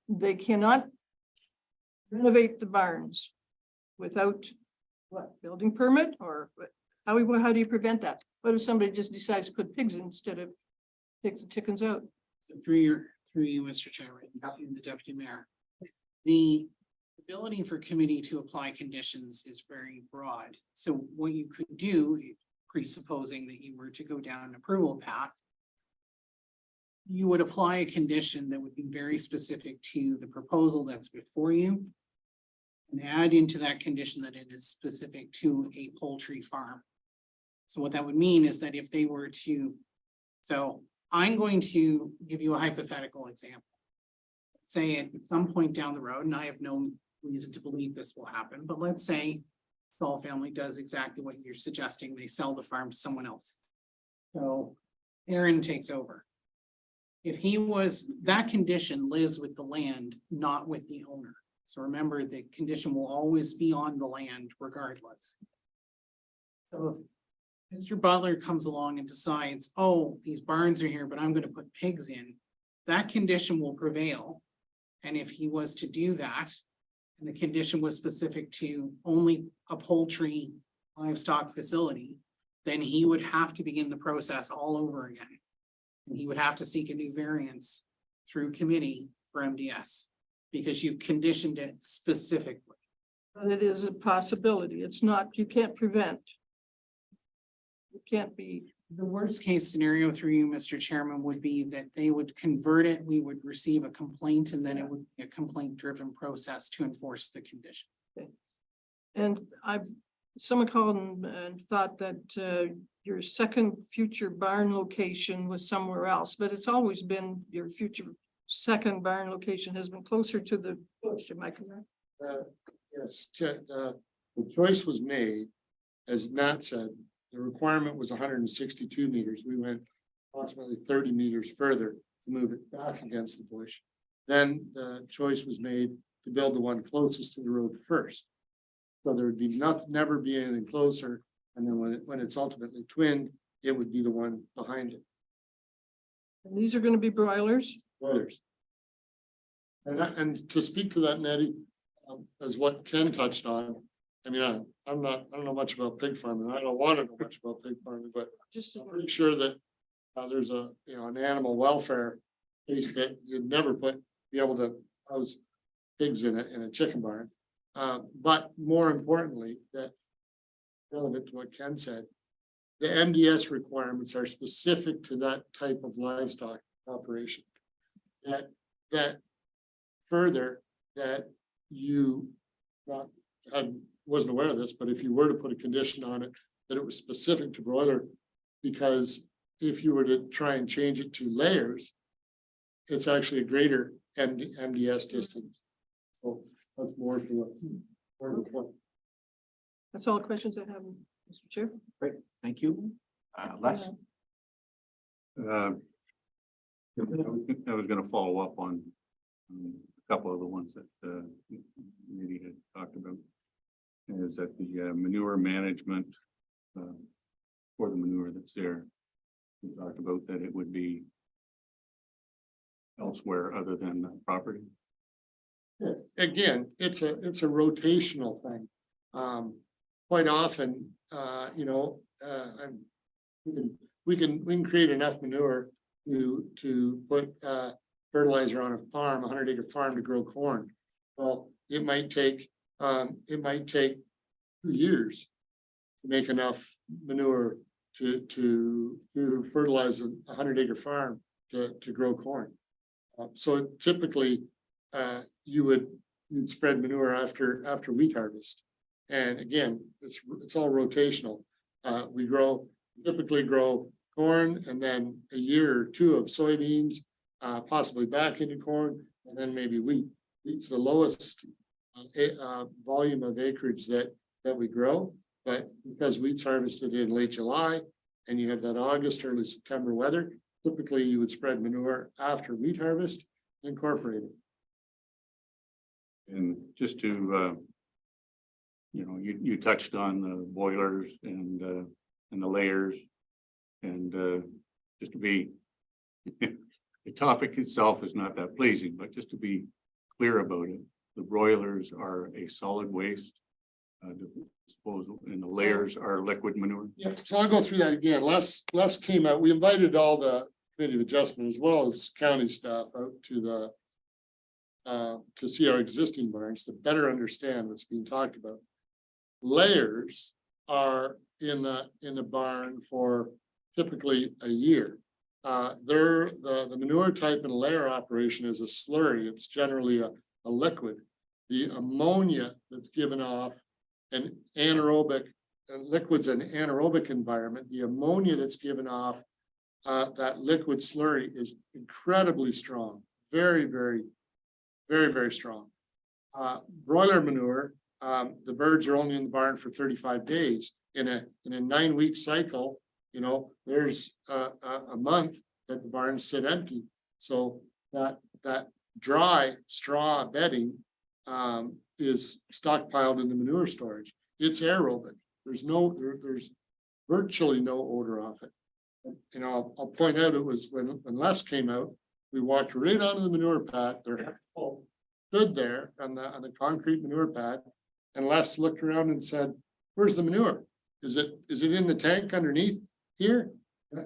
they cannot renovate the barns without what, building permit, or how do you prevent that? What if somebody just decides to put pigs in instead of take the chickens out? Through you, Mr. Chairman, and the deputy mayor. The ability for committee to apply conditions is very broad. So what you could do, presupposing that you were to go down an approval path, you would apply a condition that would be very specific to the proposal that's before you, and add into that condition that it is specific to a poultry farm. So what that would mean is that if they were to, so I'm going to give you a hypothetical example. Say at some point down the road, and I have no reason to believe this will happen, but let's say Saul family does exactly what you're suggesting. They sell the farm to someone else. So Aaron takes over. If he was, that condition lives with the land, not with the owner. So remember, the condition will always be on the land regardless. So if Mr. Butler comes along and decides, oh, these barns are here, but I'm going to put pigs in, that condition will prevail. And if he was to do that, and the condition was specific to only a poultry livestock facility, then he would have to begin the process all over again. And he would have to seek a new variance through committee for MDS, because you've conditioned it specifically. But it is a possibility. It's not, you can't prevent. It can't be. The worst case scenario through you, Mr. Chairman, would be that they would convert it, we would receive a complaint, and then it would be a complaint-driven process to enforce the condition. And someone called and thought that your second future barn location was somewhere else, but it's always been your future second barn location has been closer to the bush, am I correct? Yes, the choice was made, as Matt said, the requirement was 162 meters. We went approximately 30 meters further to move it back against the bush. Then the choice was made to build the one closest to the road first. So there would be never be anything closer. And then when it's ultimately twinned, it would be the one behind it. And these are going to be broilers. Broilers. And to speak to that, Nettie, as what Ken touched on, I mean, I don't know much about pig farming. I don't want to know much about pig farming, but Just I'm pretty sure that there's an animal welfare case that you'd never be able to house pigs in a chicken barn. But more importantly, that relevant to what Ken said, the MDS requirements are specific to that type of livestock operation. That further, that you wasn't aware of this, but if you were to put a condition on it, that it was specific to broiler, because if you were to try and change it to layers, it's actually a greater MDS distance. So that's more to the point. That's all the questions I have, Mr. Chair. Great, thank you. Les? I was gonna follow up on A couple of the ones that Rudy had talked about is that the manure management for the manure that's there. We talked about that it would be elsewhere other than the property. Again, it's a rotational thing. Quite often, we can create enough manure to put fertilizer on a farm, 100-acre farm to grow corn. Well, it might take 2 years to make enough manure to fertilize a 100-acre farm to grow corn. So typically, you'd spread manure after wheat harvest. And again, it's all rotational. We typically grow corn and then a year or two of soybeans, possibly back into corn, and then maybe wheat. Wheat's the lowest volume of acreage that we grow, but because wheat's harvested in late July and you have that August, early September weather, typically you would spread manure after wheat harvest, incorporate it. And just to, you touched on the boilers and the layers. And just to be, the topic itself is not that pleasing, but just to be clear about it, the broilers are a solid waste disposal and the layers are liquid manure. Yeah, so I'll go through that again. Les came out, we invited all the committee of adjustment as well as county staff out to see our existing barns to better understand what's being talked about. Layers are in the barn for typically a year. The manure type in a layer operation is a slurry. It's generally a liquid. The ammonia that's given off an anaerobic liquids an anaerobic environment, the ammonia that's given off that liquid slurry is incredibly strong, very, very, very, very strong. Broiler manure, the birds are only in the barn for 35 days. In a 9-week cycle, there's a month that the barns sit empty. So that dry straw bedding is stockpiled in the manure storage. It's aerobic. There's virtually no odor off it. I'll point out it was when Les came out, we walked right onto the manure pad. They're stood there on the concrete manure pad, and Les looked around and said, "Where's the manure? Is it in the tank underneath here?"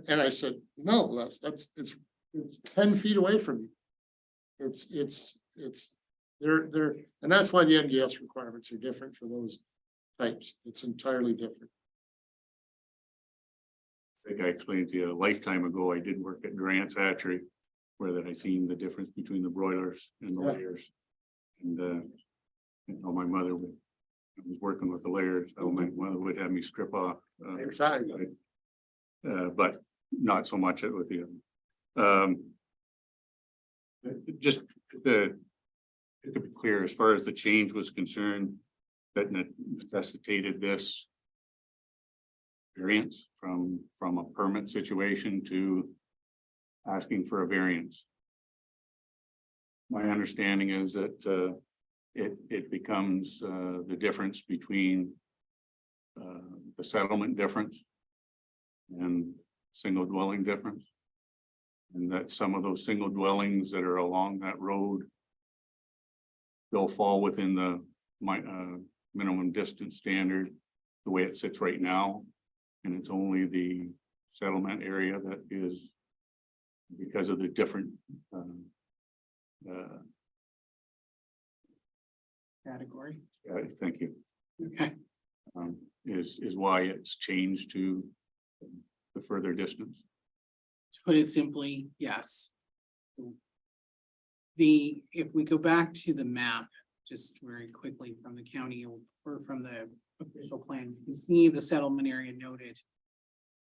And I said, "No, Les, it's 10 feet away from you. They're and that's why the NDS requirements are different for those types. It's entirely different." I think I explained to you a lifetime ago, I did work at Grant's Hatchery, where I seen the difference between the broilers and the layers. And my mother was working with the layers. My mother would have me strip off. Exactly. But not so much with the just to be clear, as far as the change was concerned, that necessitated this variance from a permit situation to asking for a variance. My understanding is that it becomes the difference between the settlement difference and single dwelling difference. And that some of those single dwellings that are along that road, they'll fall within the minimum distance standard, the way it sits right now. And it's only the settlement area that is, because of the different Category. thank you. Okay. Is why it's changed to the further distance. To put it simply, yes. If we go back to the map, just very quickly from the county or from the official plan, you can see the settlement area noted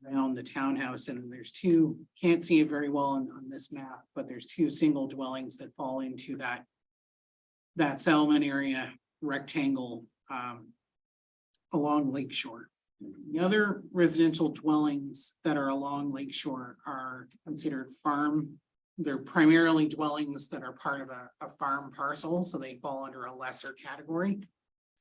around the townhouse, and there's two, can't see it very well on this map, but there's two single dwellings that fall into that settlement area rectangle along Lake Shore. The other residential dwellings that are along Lake Shore are considered farm they're primarily dwellings that are part of a farm parcel, so they fall under a lesser category.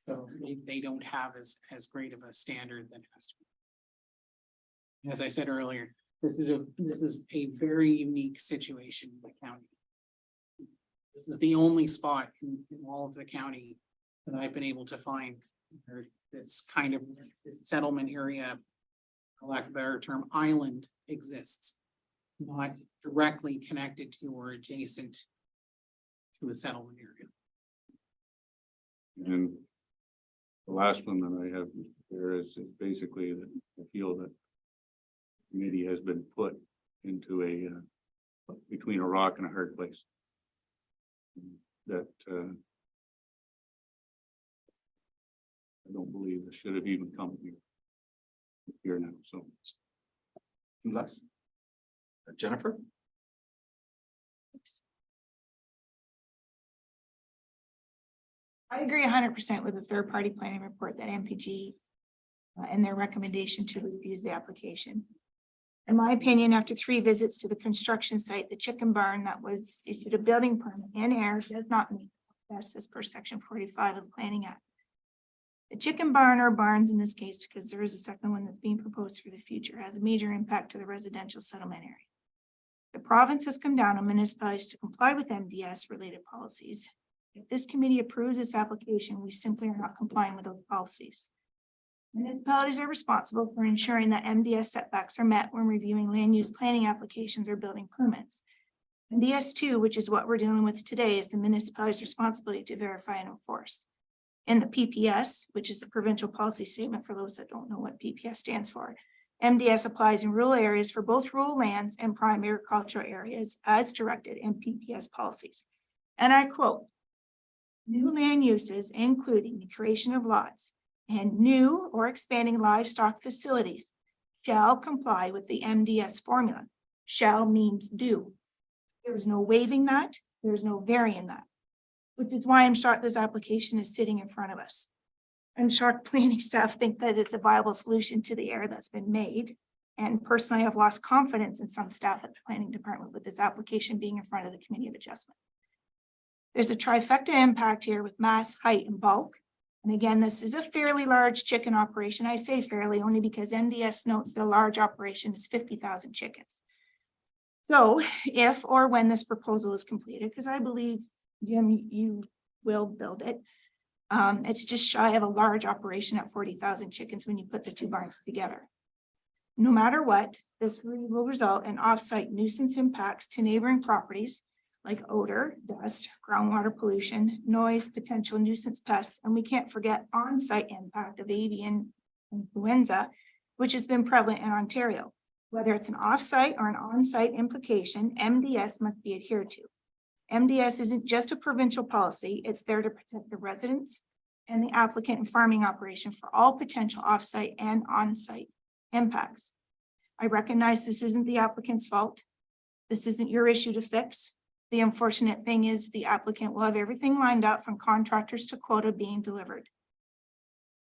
So they don't have as great of a standard that has to be. As I said earlier, this is a very unique situation in the county. This is the only spot in all of the county that I've been able to find where this kind of this settlement area, for lack of a better term, island exists, not directly connected to or adjacent to a settlement area. And the last one that I have there is basically that I feel that the committee has been put into between a rock and a hard place. That I don't believe it should have even come here now, so. Les? Jennifer? I agree 100% with the third-party planning report that MPG and their recommendation to refuse the application. In my opinion, after 3 visits to the construction site, the chicken barn that was issued a building permit in air does not meet the tests as per section 45 of the Planning Act. The chicken barn or barns in this case, because there is a second one that's being proposed for the future, has a major impact to the residential settlement area. The province has come down on municipalities to comply with MDS related policies. If this committee approves this application, we simply are not complying with those policies. Municipalities are responsible for ensuring that MDS setbacks are met when reviewing land use planning applications or building permits. MDS 2, which is what we're dealing with today, is the municipality's responsibility to verify and enforce. In the PPS, which is the provincial policy statement for those that don't know what PPS stands for, MDS applies in rural areas for both rural lands and prime agricultural areas as directed in PPS policies. And I quote, "New land uses, including the creation of lots and new or expanding livestock facilities, shall comply with the MDS formula." Shall means do. There is no waiving that. There is no varying that, which is why I'm shocked this application is sitting in front of us. I'm shocked planning staff think that it's a viable solution to the error that's been made. And personally, I've lost confidence in some staff at the planning department with this application being in front of the Committee of Adjustment. There's a trifecta impact here with mass, height, and bulk. And again, this is a fairly large chicken operation. I say fairly only because MDS notes that a large operation is 50,000 chickens. So if or when this proposal is completed, because I believe, Jim, you will build it. It's just shy of a large operation at 40,000 chickens when you put the 2 barns together. No matter what, this will result in off-site nuisance impacts to neighboring properties like odor, dust, groundwater pollution, noise, potential nuisance pests, and we can't forget on-site impact of avian influenza, which has been prevalent in Ontario. Whether it's an off-site or an on-site implication, MDS must be adhered to. MDS isn't just a provincial policy, it's there to protect the residents and the applicant and farming operation for all potential off-site and on-site impacts. I recognize this isn't the applicant's fault. This isn't your issue to fix. The unfortunate thing is the applicant will have everything lined up from contractors to quota being delivered.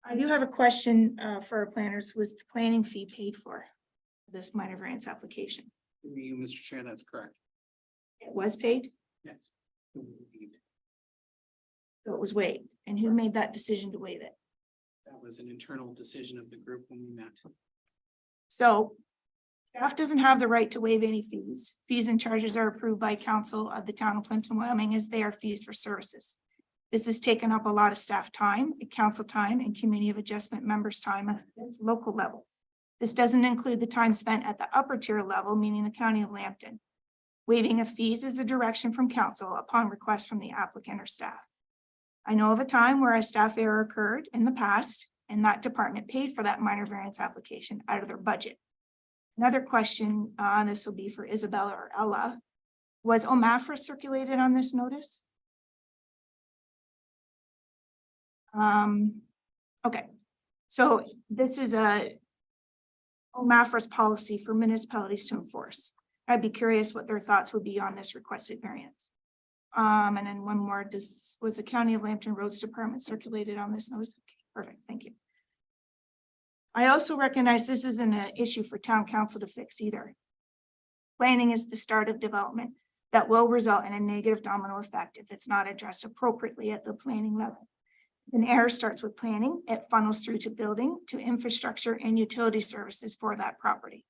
I do have a question for our planners. Was the planning fee paid for this minor variance application? You, Mr. Chair, that's correct. It was paid, Yes. so it was waived. And who made that decision to waive it? That was an internal decision of the group when we met. So staff doesn't have the right to waive any fees. Fees and charges are approved by council of the town of Plympton-Wyoming as they are fees for services. This has taken up a lot of staff time, council time, and Committee of Adjustment members' time at this local level. This doesn't include the time spent at the upper tier level, meaning the County of Lambton. Waiving of fees is a direction from council upon request from the applicant or staff. I know of a time where a staff error occurred in the past, and that department paid for that minor variance application out of their budget. Another question, this will be for Isabella or Ella. Was OMAFRA circulated on this notice? Okay, so this is a OMAFRA's policy for municipalities to enforce. I'd be curious what their thoughts would be on this requested variance. And then one more, was the County of Lambton Roads Department circulated on this notice? Okay, perfect, thank you. I also recognize this isn't an issue for town council to fix either. Planning is the start of development. that will result in a negative domino effect if it's not addressed appropriately at the planning level. An error starts with planning, it funnels through to building, to infrastructure and utility services for that property.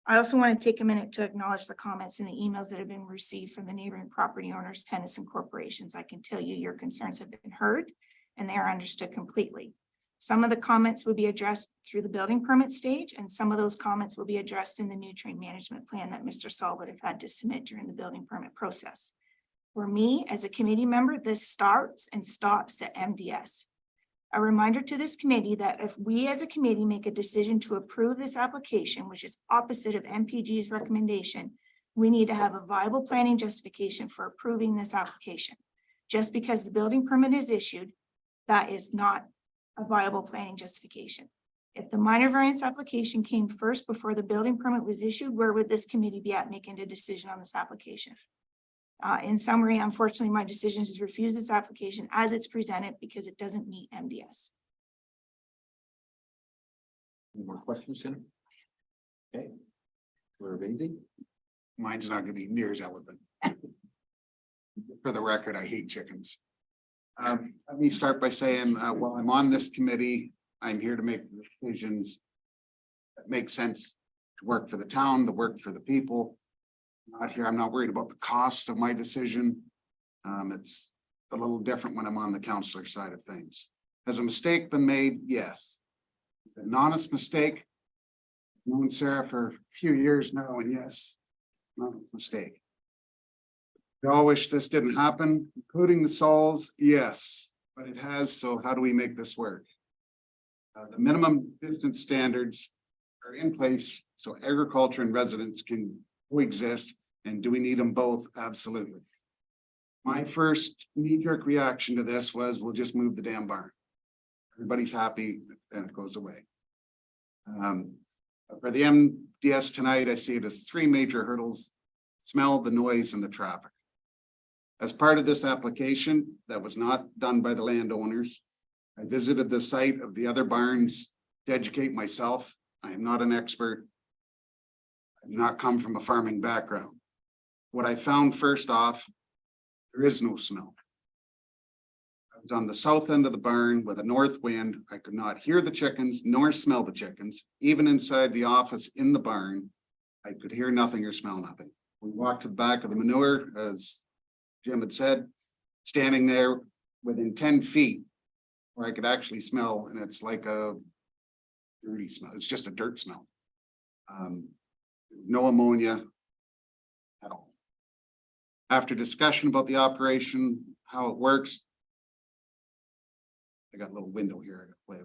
I also want to take a minute to acknowledge the comments and the emails that have been received from the neighboring property owners, tenants, and corporations. I can tell you your concerns have been heard and they are understood completely. Some of the comments will be addressed through the building permit stage, and some of those comments will be addressed in the new train management plan that Mr. Saul would have had to submit during the building permit process. For me, as a committee member, this starts and stops at MDS. A reminder to this committee that if we as a committee make a decision to approve this application, which is opposite of MPG's recommendation, we need to have a viable planning justification for approving this application. Just because the building permit is issued, that is not a viable planning justification. If the minor variance application came first before the building permit was issued, where would this committee be at making a decision on this application? In summary, unfortunately, my decision is to refuse this application as it's presented because it doesn't meet MDS. Any more questions, Jennifer? Okay. We're busy. Mine's not gonna be near as elegant. For the record, I hate chickens. Let me start by saying, while I'm on this committee, I'm here to make decisions that make sense to work for the town, to work for the people. Not here, I'm not worried about the cost of my decision. It's a little different when I'm on the counselor side of things. Has a mistake been made? Yes. An honest mistake. I've known Sarah for a few years now, and yes, not a mistake. We all wish this didn't happen, including the Sauls, yes, but it has, so how do we make this work? The minimum distance standards are in place, so agriculture and residents can coexist, and do we need them both? Absolutely. My first knee-jerk reaction to this was, we'll just move the damn barn. Everybody's happy, and it goes away. For the MDS tonight, I see it as three major hurdles: smell, the noise, and the traffic. As part of this application that was not done by the landowners, I visited the site of the other barns to educate myself. I am not an expert. I do not come from a farming background. What I found first off, there is no smell. I was on the south end of the barn with a north wind. I could not hear the chickens nor smell the chickens. Even inside the office in the barn, I could hear nothing or smell nothing. We walked to the back of the manure, as Jim had said, standing there within 10 feet where I could actually smell, and it's like a dirty smell. It's just a dirt smell. No ammonia at all. After discussion about the operation, how it works, I got a little window here I got to play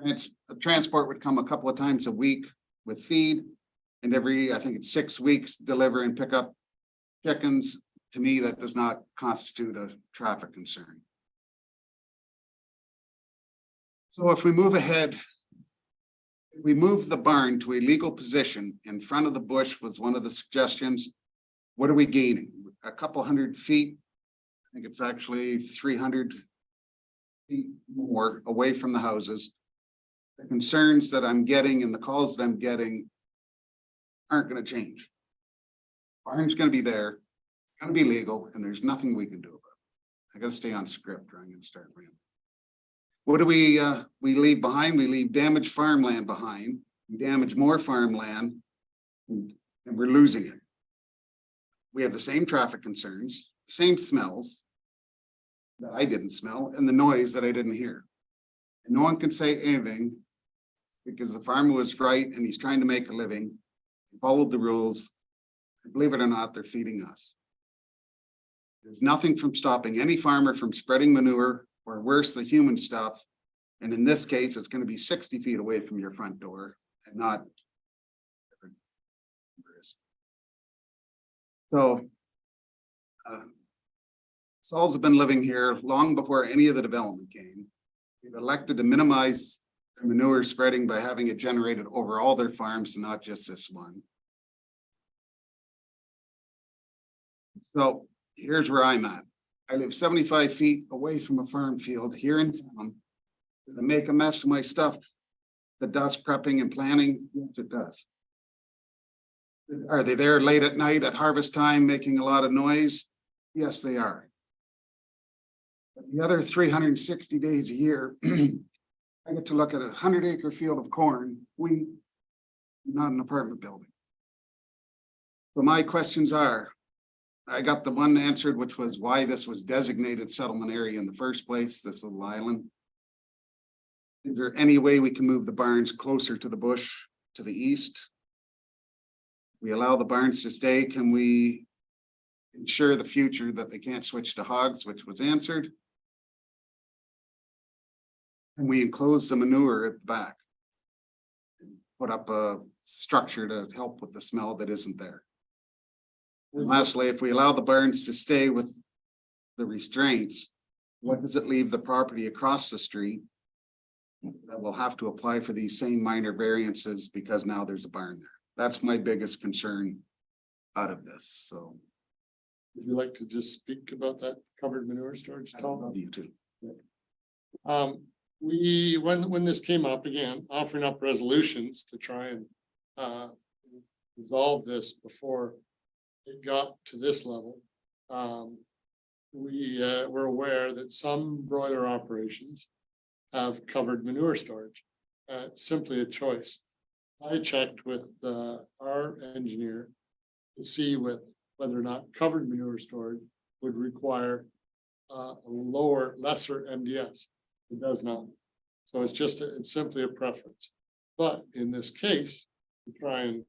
with. The transport would come a couple of times a week with feed, and every, I think it's 6 weeks, deliver and pick up chickens. To me, that does not constitute a traffic concern. So if we move ahead, we move the barn to a legal position in front of the bush was one of the suggestions. What are we gaining? A couple hundred feet. I think it's actually 300 feet more away from the houses. The concerns that I'm getting and the calls that I'm getting aren't going to change. Barn's going to be there, going to be legal, and there's nothing we can do about it. I got to stay on script or I'm going to start rambling. What do we leave behind? We leave damaged farmland behind. We damage more farmland and we're losing it. We have the same traffic concerns, the same smells that I didn't smell, and the noise that I didn't hear. And no one can say anything because the farmer was right and he's trying to make a living. He followed the rules. Believe it or not, they're feeding us. There's nothing from stopping any farmer from spreading manure or worse, the human stuff. And in this case, it's going to be 60 feet away from your front door and not. So Sauls have been living here long before any of the development came. We've elected to minimize their manure spreading by having it generated over all their farms and not just this one. So here's where I'm at. I live 75 feet away from a farm field here in town. Does it make a mess of my stuff? The dust prepping and planning? Yes, it does. Are they there late at night at harvest time, making a lot of noise? Yes, they are. But the other 360 days a year, I get to look at a 100-acre field of corn, not an apartment building. So my questions are, I got the one answered, which was why this was designated settlement area in the first place, this little island. Is there any way we can move the barns closer to the bush to the east? We allow the barns to stay, can we ensure the future that they can't switch to hogs, which was answered? And we enclose the manure at the back. Put up a structure to help with the smell that isn't there. And lastly, if we allow the barns to stay with the restraints, what does it leave the property across the street? That will have to apply for these same minor variances because now there's a barn there. That's my biggest concern out of this, so. Would you like to just speak about that covered manure storage, I Tom? love you too. We, when this came up again, offering up resolutions to try and resolve this before it got to this level. We were aware that some broiler operations have covered manure storage, simply a choice. I checked with our engineer to see whether or not covered manure storage would require a lesser MDS. It does not. So it's simply a preference. But in this case, to try and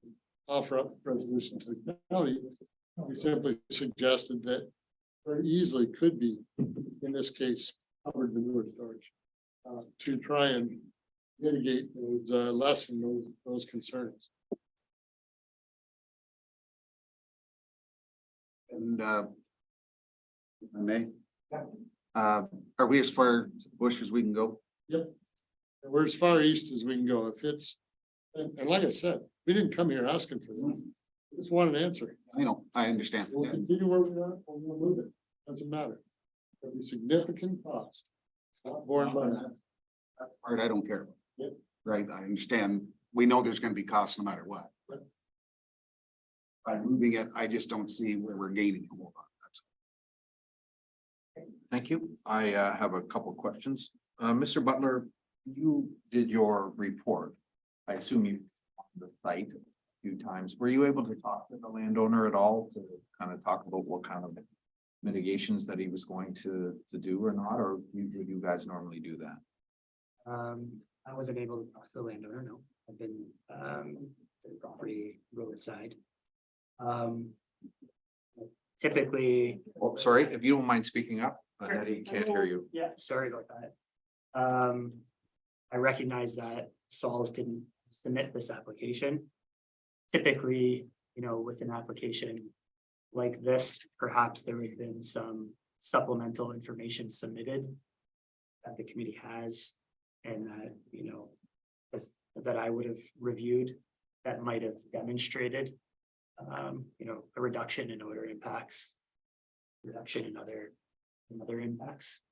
offer up a resolution to the county, we simply suggested that very easily could be, in this case, covered manure storage, to try and mitigate those, lessen those concerns. And if I may. Are we as far bush as we can go? Yep. And we're as far east as we can go. If it's, and like I said, we didn't come here asking for this. We just want an answer. I know, I understand. We'll continue where we are, or we'll move it. Doesn't matter. There'll be significant cost. Not borne by that. That part I don't care about. Yep. Right, I understand. We know there's gonna be costs no matter what. Yep. By moving it, I just don't see where we're gaining a whole lot. Thank you. I have a couple questions. Mr. Butler, you did your report. I assume you on the site a few times. Were you able to talk to the landowner at all to kind of talk about what kind of mitigations that he was going to do or not, or do you guys normally do that? I wasn't able to talk to the landowner, no. I've been to the property roadside. Typically. Oh, sorry, if you don't mind speaking up, Sure. he can't hear you. Yeah, sorry about that. I recognize that Sauls didn't submit this application. Typically, with an application like this, perhaps there would have been some supplemental information submitted that the committee has and that, that I would have reviewed that might have demonstrated, a reduction in odor impacts, reduction in other impacts.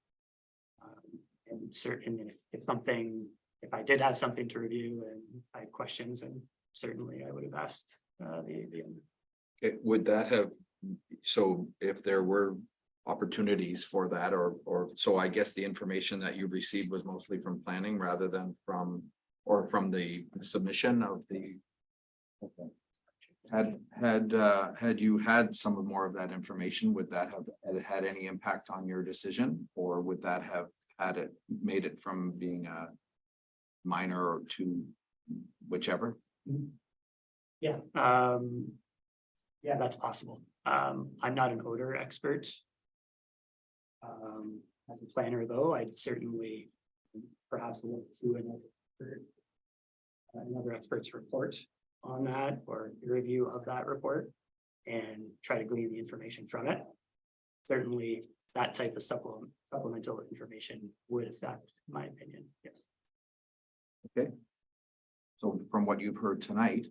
And certain, if I did have something to review and I had questions, and certainly I would have asked the. Okay, would that have, so if there were opportunities for that, or so I guess the information that you received was mostly from planning rather than from the submission of the. Okay. Had you had some more of that information, would that have had any impact on your decision, or would that have made it from being a minor or to whichever? Yeah, yeah, that's possible. I'm not an odor expert. As a planner, though, I'd certainly perhaps look to another expert's report on that, or review of that report, and try to glean the information from it. Certainly, that type of supplemental information would affect my opinion, yes. Okay. So from what you've heard tonight,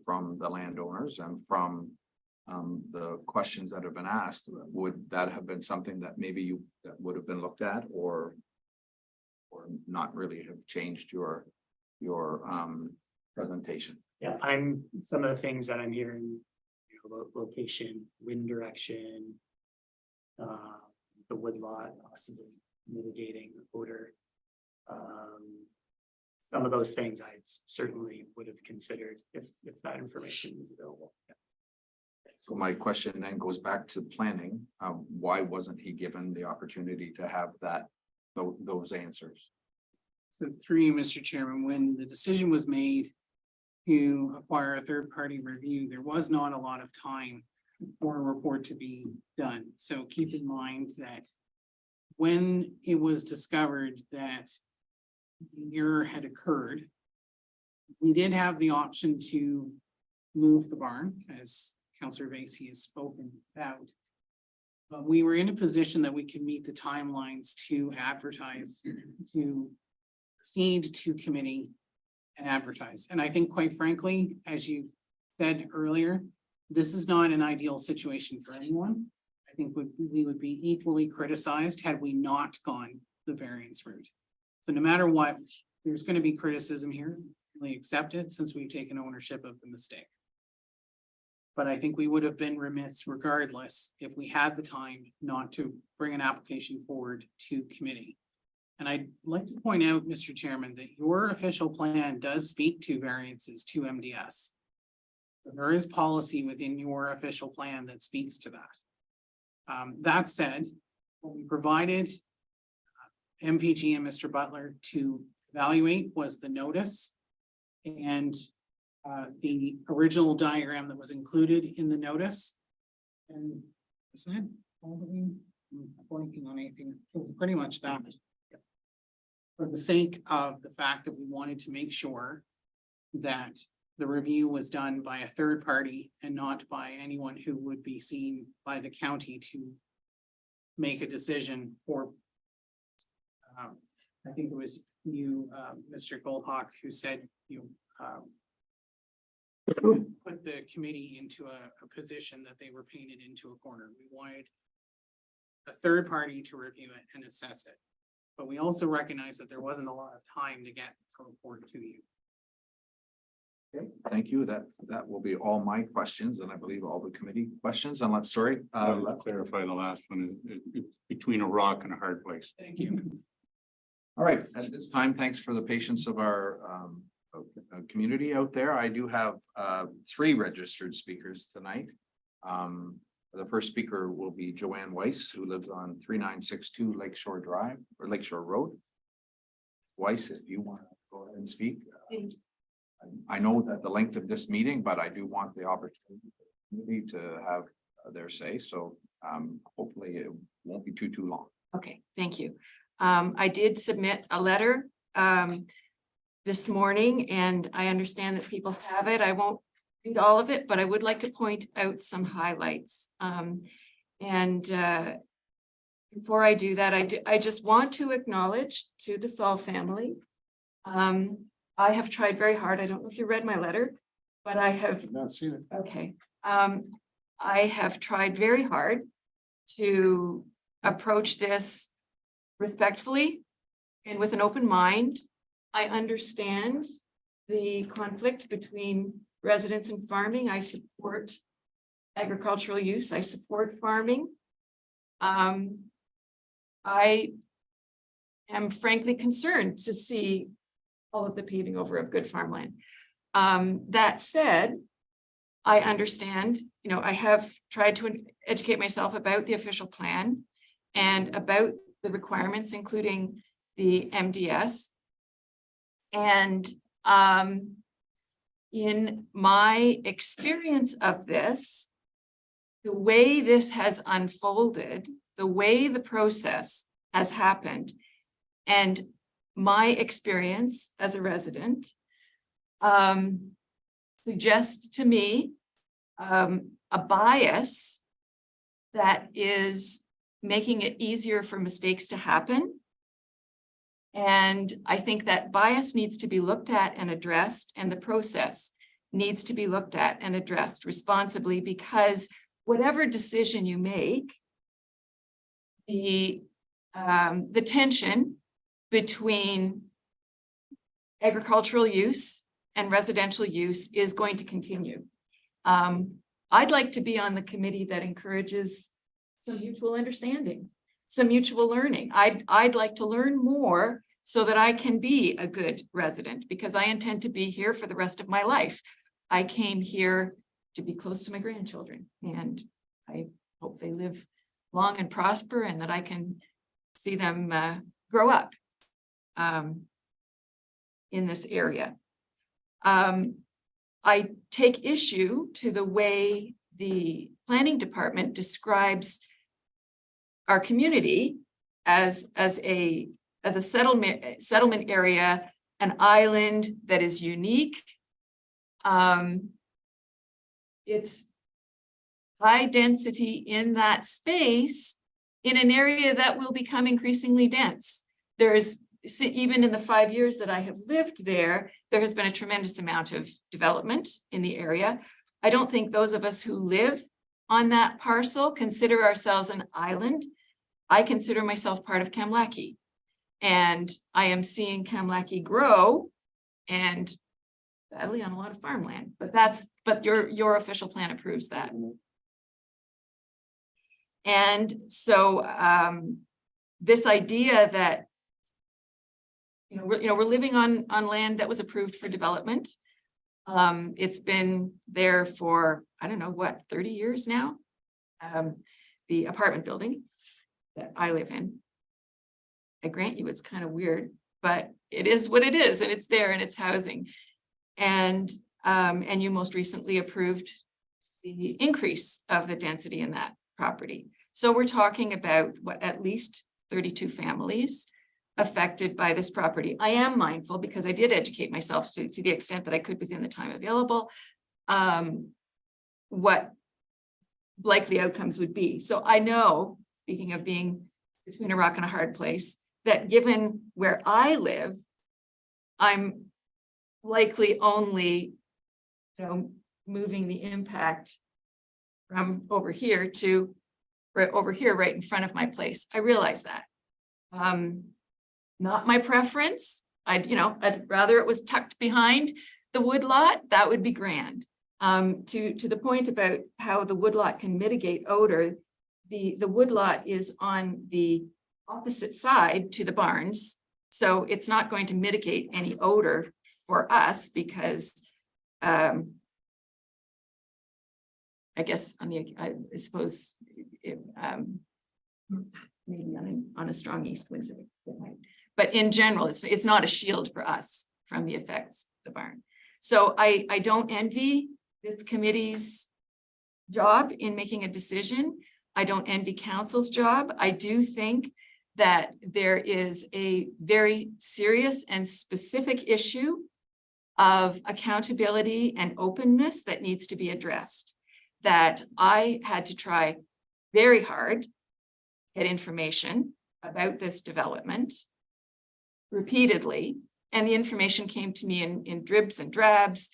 from the landowners and from the questions that have been asked, would that have been something that maybe that would have been looked at, or not really have changed your presentation? Yeah, some of the things that I'm hearing, about location, wind direction. The woodlot possibly mitigating odor. Some of those things I certainly would have considered if that information was available. So my question then goes back to planning. Why wasn't he given the opportunity to have those answers? So through you, Mr. Chairman, when the decision was made to acquire a third-party review, there was not a lot of time for a report to be done. So keep in mind that when it was discovered that the error had occurred, we did have the option to move the barn, as Councillor Vacy has spoken about. But we were in a position that we could meet the timelines to advertise, to feed to committee and advertise. And I think quite frankly, as you said earlier, this is not an ideal situation for anyone. I think we would be equally criticized had we not gone the variance route. So no matter what, there's going to be criticism here. We accept it since we've taken ownership of the mistake. But I think we would have been remiss regardless if we had the time not to bring an application forward to committee. And I'd like to point out, Mr. Chairman, that your official plan does speak to variances to MDS. There is policy within your official plan that speaks to that. That said, what we provided MPG and Mr. Butler to evaluate was the notice and the original diagram that was included in the notice. And is that all that I'm blanking on anything? It was pretty much that. For the sake of the fact that we wanted to make sure that the review was done by a third party and not by anyone who would be seen by the county to make a decision or I think it was you, Mr. Goldhawk, who said put the committee into a position that they were painted into a corner. We wanted a third party to review it and assess it. But we also recognize that there wasn't a lot of time to get a report to you. Okay, thank you. That will be all my questions, and I believe all the committee questions, unless, sorry. I'll clarify the last one. It's between a rock and a hard place. Thank you. All right, at this time, thanks for the patience of our community out there. I do have 3 registered speakers tonight. The first speaker will be Joanne Weiss, who lives on 3962 Lakeshore Drive or Lakeshore Road. Weiss, if you want to go ahead and speak. I know that the length of this meeting, but I do want the opportunity to have their say. So hopefully it won't be too long. Okay, thank you. I did submit a letter this morning, and I understand that people have it. I won't read all of it, but I would like to point out some highlights. Before I do that, I just want to acknowledge to the Saul family. I have tried very hard. I don't know if you read my letter, but I have Not seen it. Okay. I have tried very hard to approach this respectfully and with an open mind. I understand the conflict between residents and farming. I support agricultural use. I support farming. I am frankly concerned to see all of the paving over of good farmland. That said, I understand, I have tried to educate myself about the official plan and about the requirements, including the MDS. And in my experience of this, the way this has unfolded, the way the process has happened, and my experience as a resident suggests to me a bias that is making it easier for mistakes to happen. And I think that bias needs to be looked at and addressed, and the process needs to be looked at and addressed responsibly, because whatever decision you make, the tension between agricultural use and residential use is going to continue. I'd like to be on the committee that encourages some mutual understanding, some mutual learning. I'd like to learn more so that I can be a good resident, because I intend to be here for the rest of my life. I came here to be close to my grandchildren, and I hope they live long and prosper, and that I can see them grow up in this area. I take issue to the way the planning department describes our community as a settlement area, an island that is unique. It's high density in that space in an area that will become increasingly dense. Even in the 5 years that I have lived there, there has been a tremendous amount of development in the area. I don't think those of us who live on that parcel consider ourselves an island. I consider myself part of Kamlaki, and I am seeing Kamlaki grow, and sadly on a lot of farmland, but your official plan approves that. And so this idea that we're living on land that was approved for development. It's been there for, I don't know what, 30 years now. The apartment building that I live in, I grant you it's kind of weird, but it is what it is, and it's there, and it's housing. And you most recently approved the increase of the density in that property. So we're talking about what, at least 32 families affected by this property. I am mindful, because I did educate myself to the extent that I could within the time available, what likely outcomes would be. So I know, speaking of being between a rock and a hard place, that given where I live, I'm likely only, moving the impact from over here to right over here, right in front of my place. I realize that. Not my preference. I'd rather it was tucked behind the woodlot. That would be grand. To the point about how the woodlot can mitigate odor, the woodlot is on the opposite side to the barns. So it's not going to mitigate any odor for us, because I guess I suppose maybe on a strong east wind, but in general, it's not a shield for us from the effects of the barn. So I don't envy this committee's job in making a decision. I don't envy council's job. I do think that there is a very serious and specific issue of accountability and openness that needs to be addressed. That I had to try very hard to get information about this development repeatedly, and the information came to me in dribs and drabs,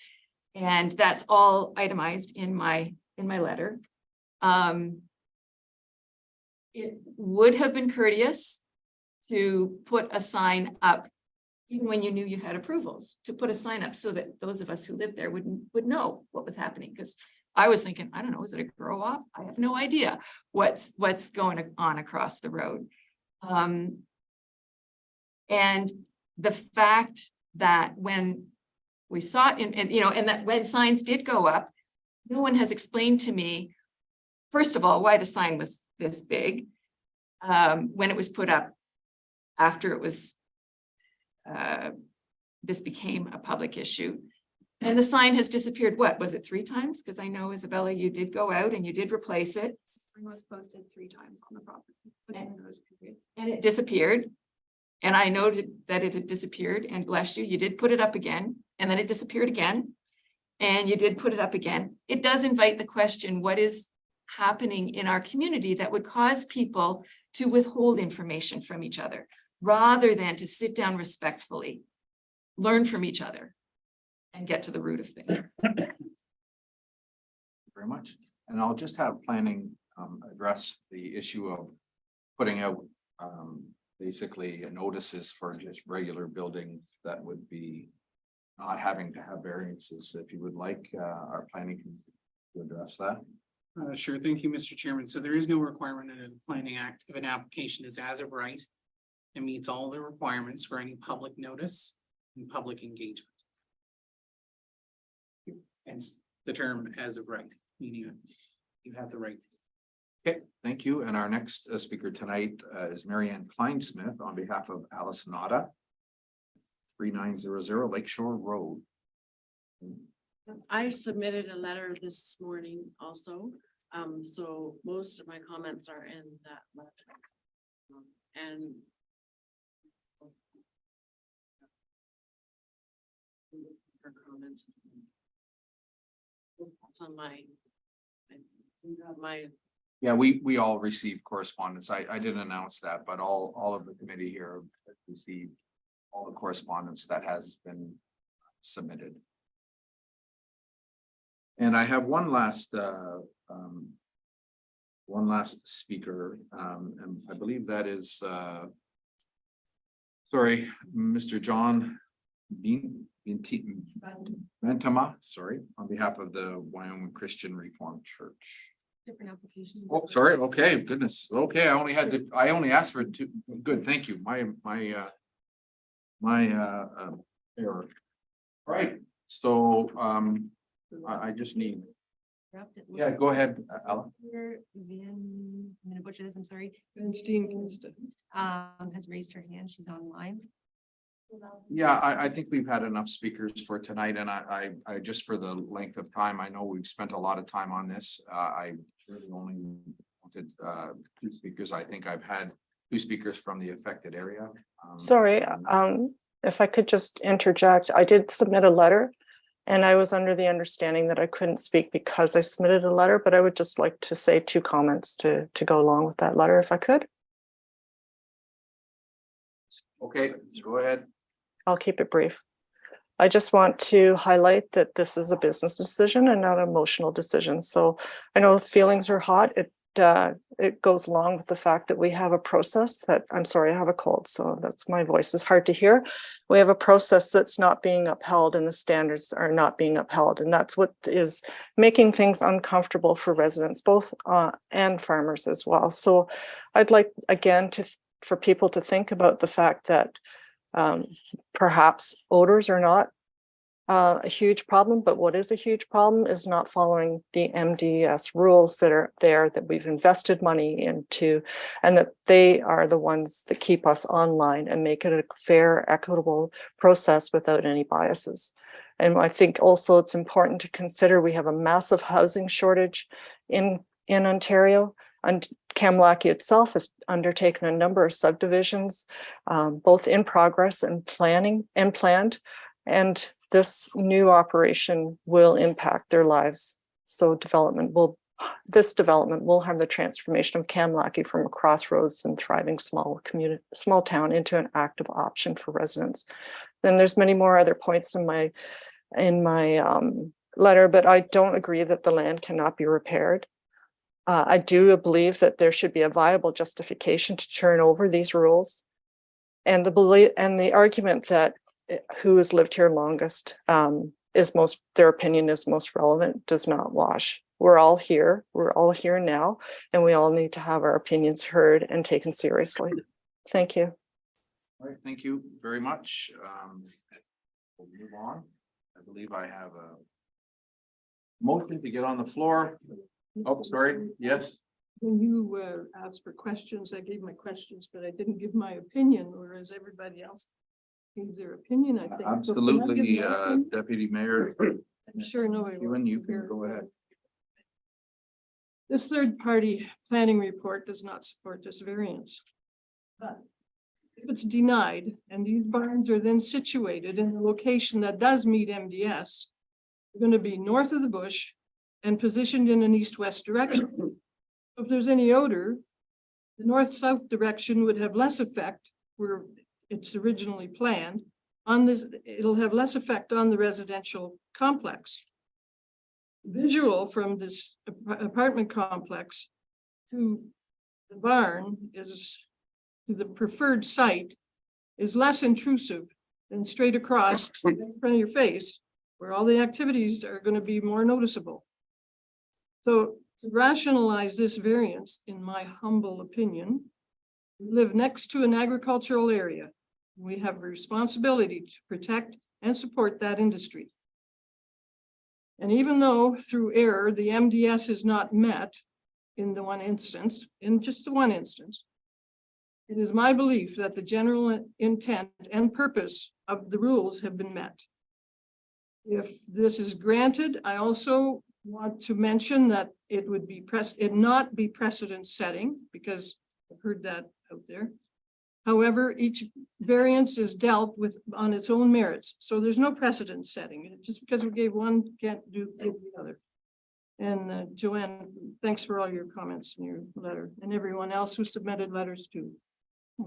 and that's all itemized in my letter. It would have been courteous to put a sign up, even when you knew you had approvals, to put a sign up so that those of us who lived there would know what was happening. Because I was thinking, I don't know, is it a grow up? I have no idea what's going on across the road. And the fact that when we saw it, and that when signs did go up, no one has explained to me, first of all, why the sign was this big when it was put up after it was, this became a public issue. And the sign has disappeared, what, was it 3 times? Because I know, Isabella, you did go out and you did replace it. The sign was posted 3 times on the property. And it disappeared. And I noted that it had disappeared, and bless you, you did put it up again, and then it disappeared again. And you did put it up again. It does invite the question, what is happening in our community that would cause people to withhold information from each other, rather than to sit down respectfully, learn from each other, and get to the root of things. Very much. And I'll just have planning address the issue of putting out basically notices for just regular buildings that would be not having to have variances. If you would like, our planning can to address that. Sure, thank you, Mr. Chairman. So there is no requirement under the Planning Act if an application is as of right and meets all the requirements for any public notice and public engagement. Hence the term as of right, meaning you have the right. Okay, thank you. And our next speaker tonight is Mary Ann Kleinsmith on behalf of Alice Nada. 3900 Lakeshore Road. I submitted a letter this morning also, so most of my comments are in that letter. And her comments. It's on my Yeah, we all received correspondence. I didn't announce that, but all of the committee here have received all the correspondence that has been submitted. And I have one last speaker, and I believe that is sorry, Mr. John Bentama, sorry, on behalf of the Wyoming Christian Reformed Church. Different application. Oh, sorry, okay, goodness, okay, I only asked for two, good, thank you, my error. All right, so, I just need, yeah, go ahead, Alan. I'm gonna butcher this, I'm sorry. Steen Has raised her hand, she's online. Yeah, I think we've had enough speakers for tonight, and I just for the length of time, I know we've spent a lot of time on this. I really only wanted two speakers. I think I've had two speakers from the affected area. Sorry, if I could just interject, I did submit a letter and I was under the understanding that I couldn't speak because I submitted a letter, but I would just like to say two comments to go along with that letter if I could. Okay, go ahead. I'll keep it brief. I just want to highlight that this is a business decision and not an emotional decision. So I know feelings are hot. It goes along with the fact that we have a process that, I'm sorry, I have a cold, so that's my voice is hard to hear. We have a process that's not being upheld and the standards are not being upheld. And that's what is making things uncomfortable for residents, both and farmers as well. So I'd like, again, for people to think about the fact that perhaps odors are not a huge problem, but what is a huge problem is not following the MDS rules that are there that we've invested money into, and that they are the ones that keep us online and make it a fair, equitable process without any biases. And I think also it's important to consider we have a massive housing shortage in Ontario, and Kamlaki itself has undertaken a number of subdivisions, both in progress and planned. And this new operation will impact their lives. So this development will have the transformation of Kamlaki from a crossroads and thriving small town into an active option for residents. Then there's many more other points in my letter, but I don't agree that the land cannot be repaired. I do believe that there should be a viable justification to turn over these rules. And the argument that who has lived here longest their opinion is most relevant does not wash. We're all here now, and we all need to have our opinions heard and taken seriously. Thank you. All right, thank you very much. We'll move on. I believe I have a motion to get on the floor. Oh, sorry, yes. When you asked for questions, I gave my questions, but I didn't give my opinion, whereas everybody else gave their opinion, I think. So can I give Absolutely, my opinion? Deputy Mayor. I'm sure nobody. You wants to hear can go ahead. This third-party planning report does not support this variance. But if it's denied and these barns are then situated in a location that does meet MDS, they're going to be north of the bush and positioned in an east-west direction. If there's any odor, the north-south direction would have less effect where it's originally planned on this. It'll have less effect on the residential complex. Visual from this apartment complex to the barn is to the preferred site is less intrusive and straight across in front of your face, where all the activities are gonna be more noticeable. So to rationalize this variance, in my humble opinion, we live next to an agricultural area. We have a responsibility to protect and support that industry. And even though through error, the MDS is not met in the one instance, in just the one instance, it is my belief that the general intent and purpose of the rules have been met. If this is granted, I also want to mention that it would be not be precedent setting, because I've heard that out there. However, each variance is dealt with on its own merits, so there's no precedent setting. Just because we gave one, can't give the other. And Joanne, thanks for all your comments in your letter, and everyone else who submitted letters too.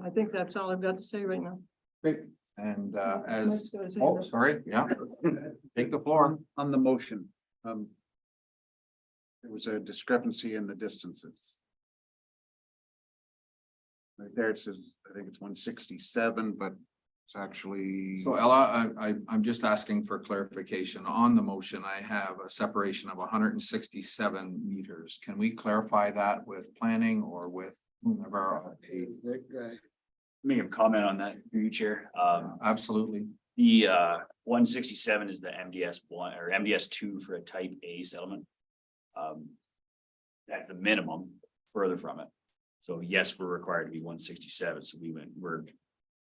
I think that's all I've got to say right now. Great. And as, Mike's gotta say oh, that. sorry, yeah, take the floor. On the motion, there was a discrepancy in the distances. Right there, it says, I think it's 167, but it's actually. So Ella, I'm just asking for clarification. On the motion, I have a separation of 167 meters. Can we clarify that with planning or with whomever? That guy. Make a comment on that, through you, Chair. Absolutely. The 167 is the MDS 1 or MDS 2 for a type A settlement. That's the minimum, further from it. So yes, we're required to be 167. So we're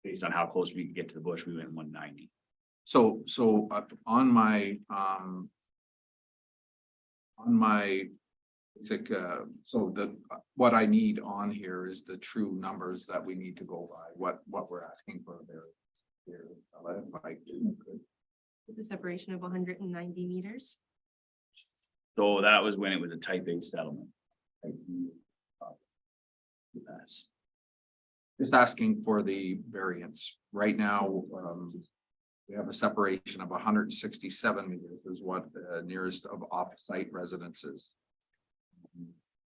based on how close we can get to the bush, we went 190. So on my basic, so what I need on here is the true numbers that we need to go by, what we're asking for there. Here, With a separation of 190 meters. So that was when it was a type A settlement. That's Just asking for the variance. Right now, we have a separation of 167 meters is what the nearest of off-site residences.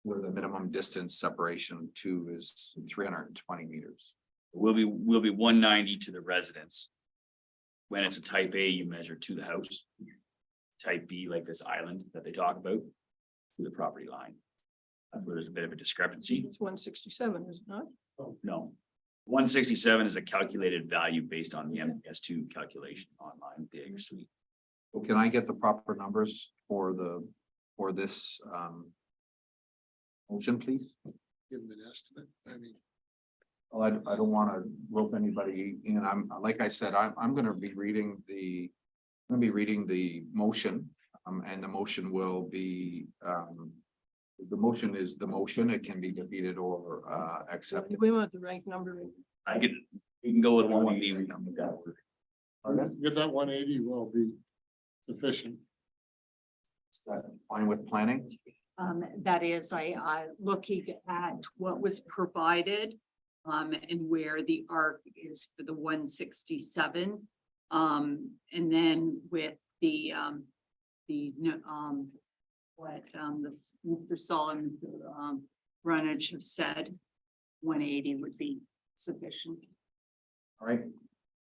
Where the minimum distance separation to is 320 meters. will be 190 to the residence. When it's a type A, you measure to the house. Type B, like this island that they talk about, to the property line. That's where there's a bit of a discrepancy. It's 167, is it not? No. 167 is a calculated value based on the MDS2 calculation online, the Agri Suite. Well, can I get the proper numbers for this motion, please? Give them an estimate. I mean, Well, I don't want to rope anybody in. Like I said, I'm gonna be reading the motion. And the motion will be, the motion is the motion. It can be defeated or accepted. We want the right number. We can go with 180. get that 180 will be sufficient. Is that fine with planning? That is, I looking at what was provided, and where the arc is for the 167. And then with the what, Mr. Solomon, Runnage have said, 180 would be sufficient. All right.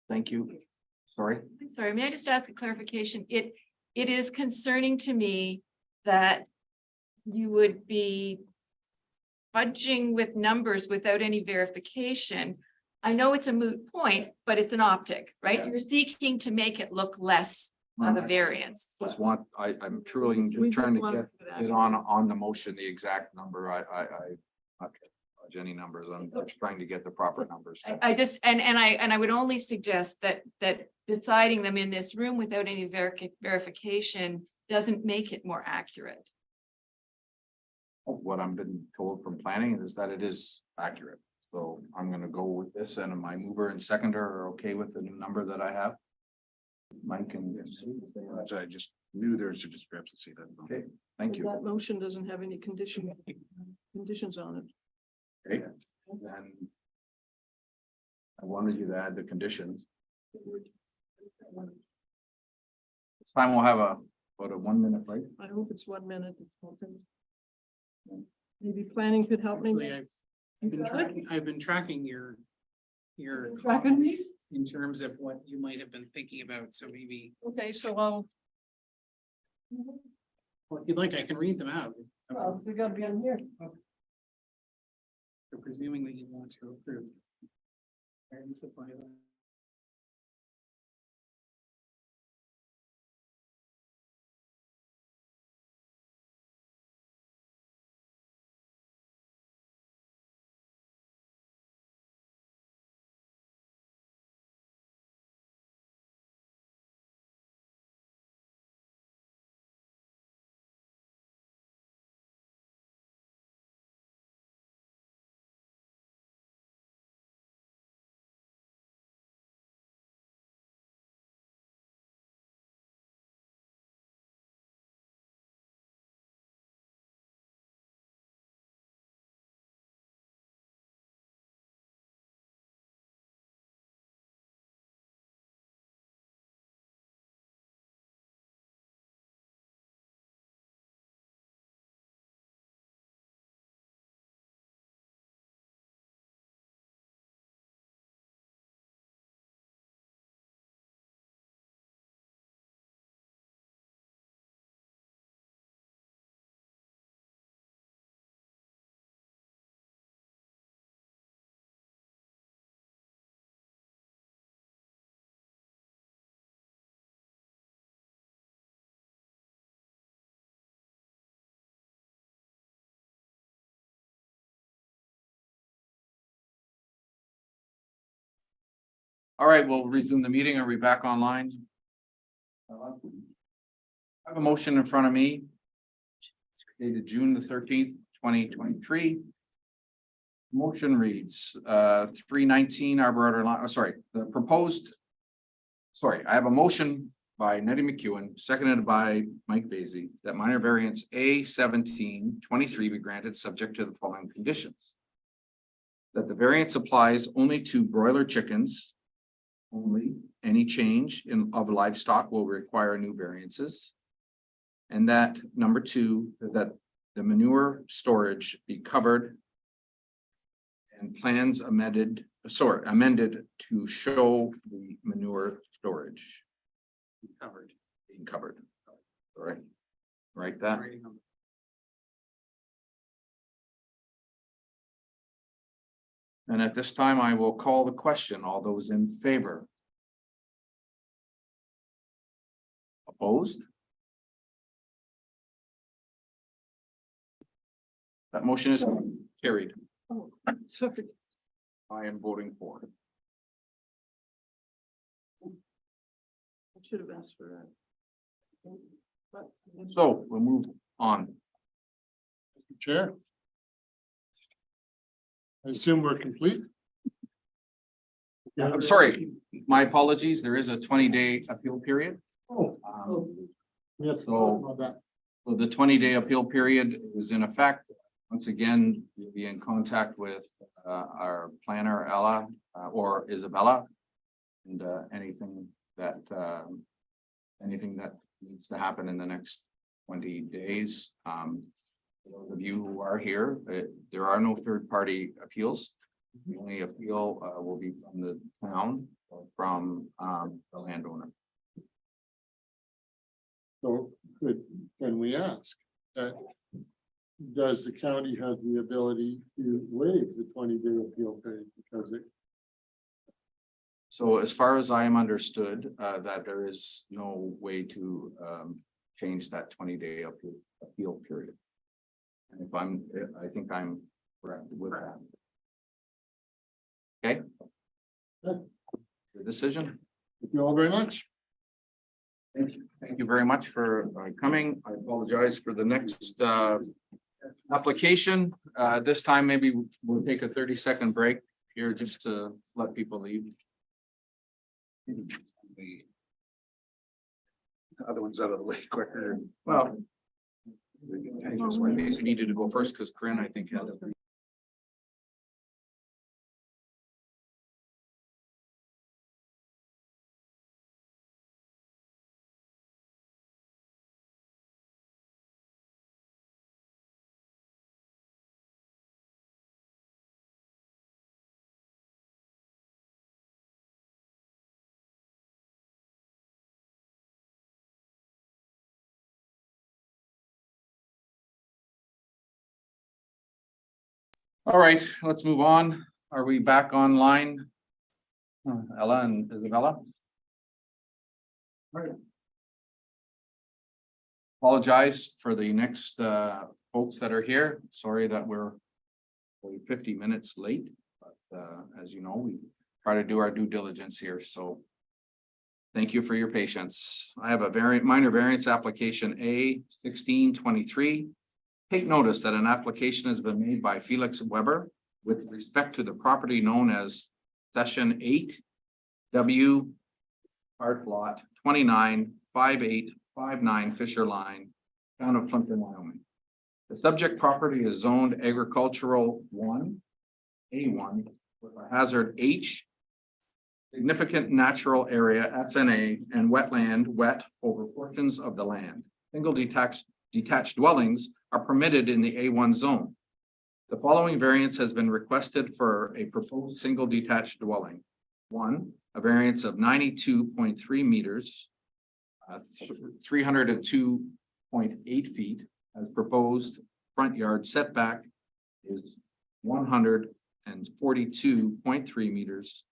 Thank you. Sorry. I'm sorry, may I just ask a clarification? It is concerning to me that you would be fudging with numbers without any verification. I know it's a moot point, but it's an optic, right? You're seeking to make it look less of a variance. Just want, I'm truly We trying to want get that. it on the motion, the exact number. I not fudge any numbers. I'm just trying to get the proper numbers. I just, and I would only suggest that deciding them in this room without any verification doesn't make it more accurate. What I'm been told from planning is that it is accurate. So I'm gonna go with this, and my mover and seconder are okay with the new number that I have. Mike and. I just knew there's a discrepancy then. Okay, thank you. That motion doesn't have any conditions on it. Okay, then. I wanted you to add the conditions. This time we'll have about a 1 minute break. I hope it's 1 minute. Maybe planning could help me. Actually, I've been tracking your. Tracking me? in terms of what you might have been thinking about, so maybe, Okay, so I'll, well, if you'd like, I can read them out. we gotta be on here. So presuming that you want to approve. Guidance of bylaw. All right, we'll resume the meeting. Are we back online? I have a motion in front of me. Dated June the 13th, 2023. Motion reads, 319 Arbor line, the proposed. Sorry, I have a motion by Nettie McEwen, seconded by Mike Basie, that minor variance A 1723 be granted subject to the following conditions. That the variance applies only to broiler chickens. Only any change of livestock will require new variances. And that number two, that the manure storage be covered. And plans amended to show the manure storage. Being covered. All right. Right, that. And at this time, I will call the question. All those in favor? Opposed? That motion is carried. Oh, sorry. I am voting for. I should have asked for that. But- So we'll move on. Chair. I assume we're complete. I'm sorry, my apologies. There is a 20-day appeal period. Oh. We have to talk about that. So the 20-day appeal period is in effect. Once again, you'll be in contact with our planner, Ella, or Isabella. And anything that needs to happen in the next 20 days. For those of you who are here, there are no third-party appeals. The only appeal will be from the town or from the landowner. So can we ask that? Does the county have the ability to waive the 20-day appeal period because it? So as far as I am understood, that there is no way to change that 20-day appeal period. And I think I'm correct with that. Okay. The decision. Thank you all very much. Thank you very much for coming. I apologize for the next application. This time, maybe we'll take a 30-second break here just to let people leave. The other one's out of the way quicker. Well, we needed to go first because Corinne, I think, had a All right, let's move on. Are we back online? Ella and Isabella? All right. Apologize for the next folks that are here. Sorry that we're only 50 minutes late, but as you know, we try to do our due diligence here, so thank you for your patience. I have a minor variance application A 1623. Take notice that an application has been made by Felix Weber with respect to the property known as Session 8 W Part Lot 295859 Fisher Line, town of Plympton-Wyoming. The subject property is zoned agricultural 1 A1 with a hazard H, significant natural area SNA, and wetland wet over portions of the land. Single detached dwellings are permitted in the A1 zone. The following variance has been requested for a proposed single detached dwelling. 1, a variance of 92.3 meters, 302.8 feet, as proposed. Front yard setback is 142.3 meters,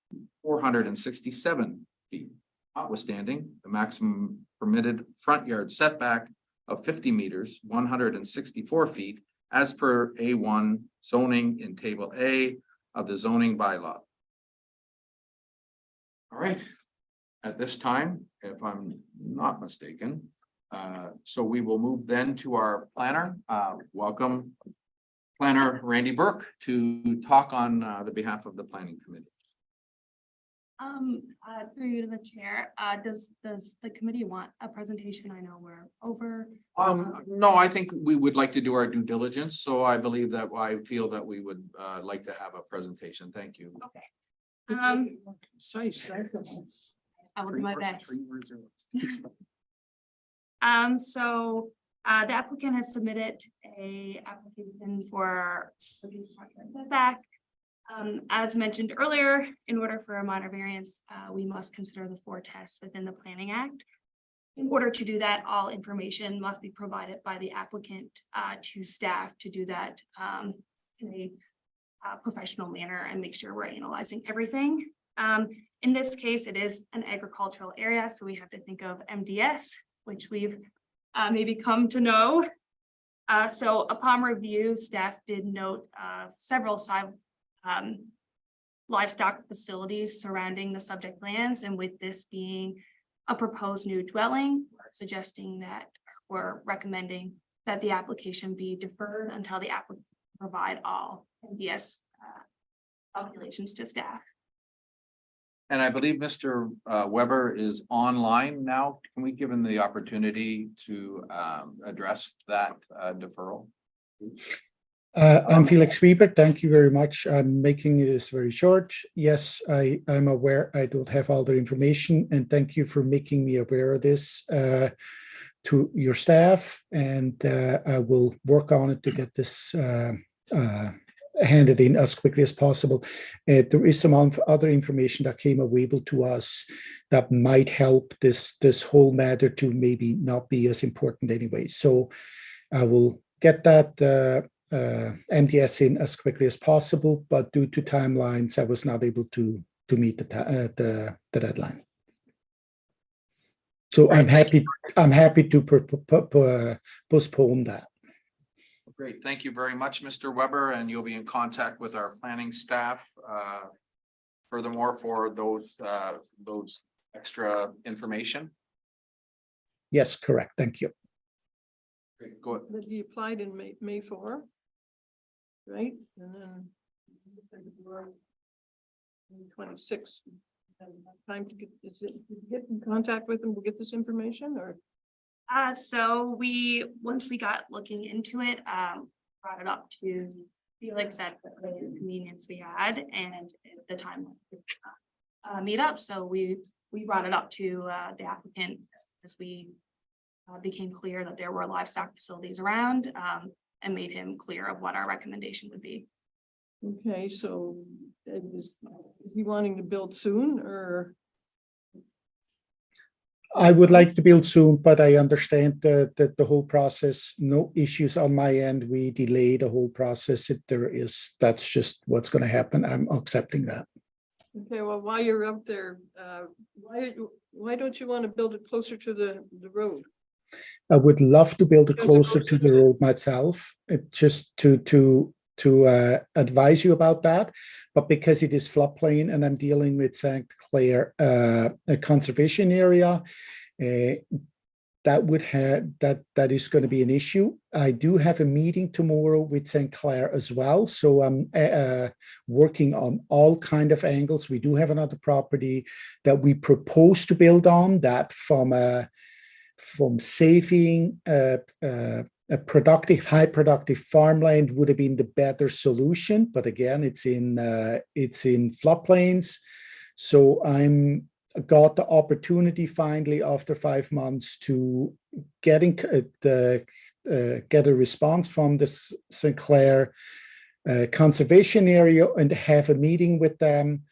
467 feet. Notwithstanding, the maximum permitted front yard setback of 50 meters, 164 feet, as per A1 zoning in Table A of the zoning bylaw. All right, at this time, if I'm not mistaken, so we will move then to our planner. Welcome, Planner Randy Burke, to talk on the behalf of the Planning Committee. Through you to the chair, does the committee want a presentation? I know we're over. No, I think we would like to do our due diligence, so I believe that I feel that we would like to have a presentation. Thank you. Okay. Concise, right? I will do my best. 3 words or less. So the applicant has submitted a application for setback. As mentioned earlier, in order for a minor variance, we must consider the 4 tests within the Planning Act. In order to do that, all information must be provided by the applicant to staff to do that in a professional manner and make sure we're analyzing everything. In this case, it is an agricultural area, so we have to think of MDS, which we've maybe come to know. So upon review, staff did note several livestock facilities surrounding the subject lands, and with this being a proposed new dwelling, we're recommending that the application be deferred until the applicant provide all MDS calculations to staff. And I believe Mr. Weber is online now. Can we give him the opportunity to address that deferral? I'm Felix Weber. Thank you very much. I'm making this very short. Yes, I'm aware I don't have all the information, and thank you for making me aware of this to your staff. And I will work on it to get this handed in as quickly as possible. There is some other information that came available to us that might help this whole matter to maybe not be as important anyway. So I will get that MDS in as quickly as possible, but due to timelines, I was not able to meet the deadline. So I'm happy to postpone that. Great, thank you very much, Mr. Weber, and you'll be in contact with our planning staff. Furthermore, for those extra information. Yes, correct. Thank you. Great, go ahead. That he applied in May 4. Right, and then 26. Time to get in contact with them, we'll get this information, or? So once we got looking into it, brought it up to Felix at the convenience we had and the time meet up. So we brought it up to the applicant as we became clear that there were livestock facilities around and made him clear of what our recommendation would be. Okay, so is he wanting to build soon, or? I would like to build soon, but I understand the whole process, no issues on my end. We delay the whole process. If there is, that's just what's going to happen. I'm accepting that. Okay, well, while you're up there, why don't you want to build it closer to the road? I would love to build it Build it closer to the road myself, just to advise you about that. But because it is floodplain and I'm dealing with St. Clair a conservation area, that would have that is going to be an issue. I do have a meeting tomorrow with St. Clair as well, so I'm working on all kind of angles. We do have another property that we propose to build on that from saving a high productive farmland would have been the better solution. But again, it's in floodplains. So I'm got the opportunity finally after 5 months to get a response from the St. Clair conservation area and have a meeting with them.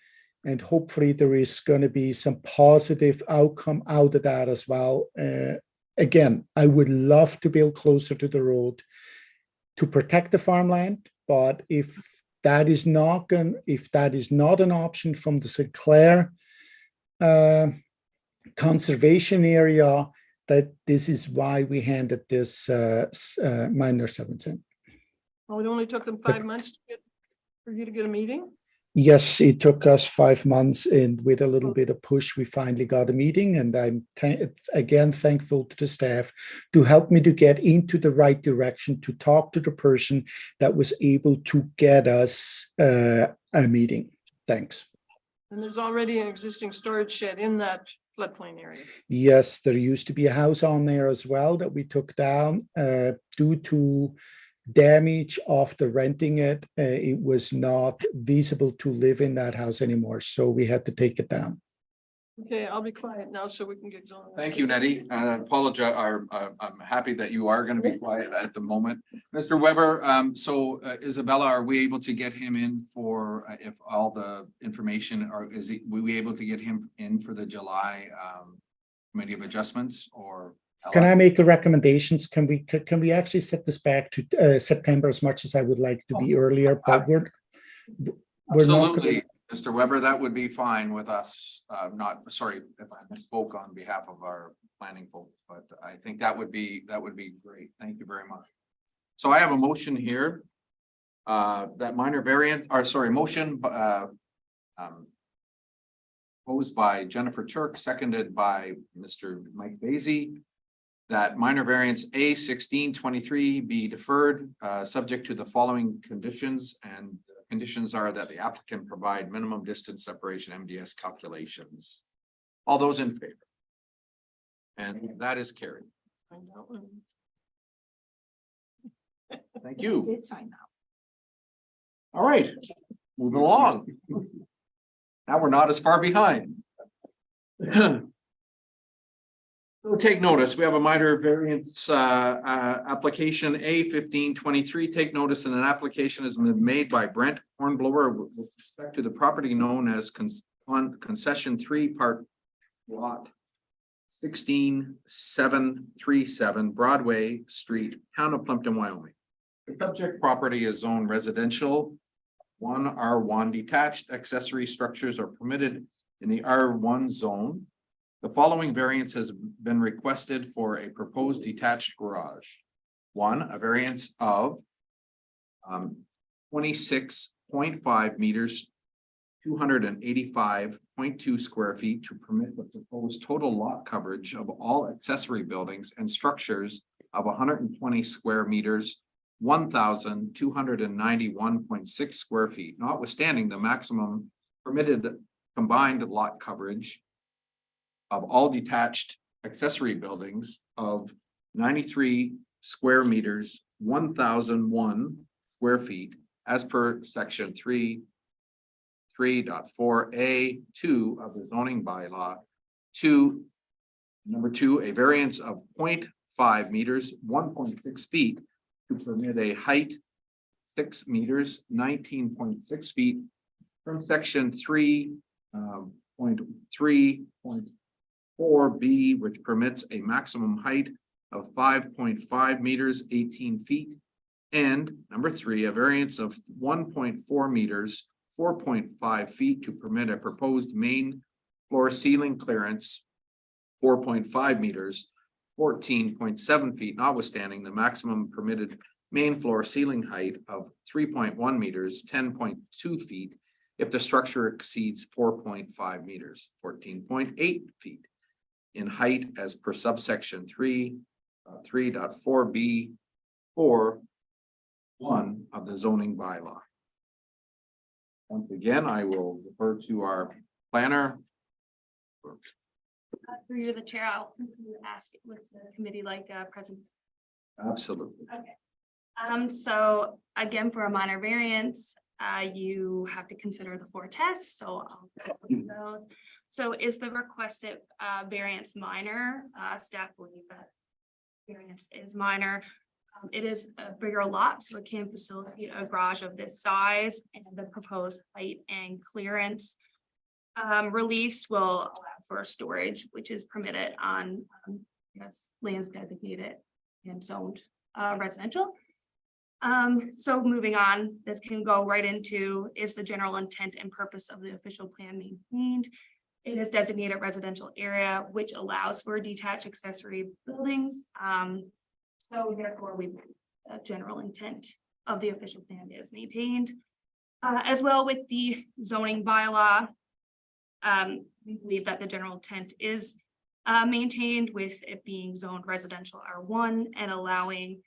And hopefully there is going to be some positive outcome out of that as well. Again, I would love to build closer to the road to protect the farmland, but if that is not an option from the St. Clair conservation area, that this is why we handed this minor 7 cent. Oh, it only took them 5 months for you to get a meeting? Yes, it took us 5 months, and with a little bit of push, we finally got a meeting. And I'm again thankful to the staff to help me to get into the right direction, to talk to the person that was able to get us a meeting. Thanks. And there's already an existing storage shed in that floodplain area. Yes, there used to be a house on there as well that we took down due to damage after renting it. It was not feasible to live in that house anymore, so we had to take it down. Okay, I'll be quiet now so we can get going. Thank you, Nettie. I apologize. I'm happy that you are going to be quiet at the moment. Mr. Weber, so Isabella, are we able to get him in for if all the information, or were we able to get him in for the July committee of adjustments, or? Can I make the recommendations? Can we actually set this back to September, as much as I would like to be earlier? But we're absolutely, not Mr. Weber, that would be fine with us. Not sorry if I misspoke on behalf of our planning folks, but I think that would be great. Thank you very much. So I have a motion here that minor variance, or sorry, motion posed by Jennifer Turk, seconded by Mr. Mike Basie, that minor variance A1623 be deferred, subject to the following conditions, and conditions are that the applicant provide minimum distance separation MDS calculations. All those in favor? And that is carried. Thank you. Did sign that. All right, moving along. Now we're not as far behind. So take notice, we have a minor variance application A1523. Take notice that an application has been made by Brent Hornblower with respect to the property known as concession 3 part lot 16737 Broadway Street, town of Plympton-Wyoming. The subject property is zoned residential 1R1. Detached accessory structures are permitted in the R1 zone. The following variance has been requested for a proposed detached garage. 1, a variance of 26.5 meters, 285.2 square feet to permit the proposed total lot coverage of all accessory buildings and structures of 120 square meters, 1,291.6 square feet, notwithstanding the maximum permitted combined lot coverage of all detached accessory buildings of 93 square meters, 1,001 square feet, as per section 3.4A2 of the zoning bylaw. Number 2, a variance of 0.5 meters, 1.6 feet to permit a height 6 meters, 19.6 feet from section 3.3. 4B, which permits a maximum height of 5.5 meters, 18 feet. And number 3, a variance of 1.4 meters, 4.5 feet to permit a proposed main floor ceiling clearance 4.5 meters, 14.7 feet, notwithstanding the maximum permitted main floor ceiling height of 3.1 meters, 10.2 feet, if the structure exceeds 4.5 meters, 14.8 feet in height as per subsection 3.4B or 1 of the zoning bylaw. Once again, I will refer to our planner. Through the chair, I'll ask with the committee like present. Absolutely. So again, for a minor variance, you have to consider the 4 tests, so I'll go through those. So is the requested variance minor? Staff believe that variance is minor. It is a bigger lot, so it can facilitate a garage of this size, and the proposed height and clearance reliefs will allow for storage, which is permitted on lands designated and zoned residential. So moving on, this can go right into, is the general intent and purpose of the official plan maintained? It is designated residential area, which allows for detached accessory buildings. So therefore, the general intent of the official plan is maintained. As well with the zoning bylaw, we believe that the general intent is maintained, with it being zoned residential R1 and allowing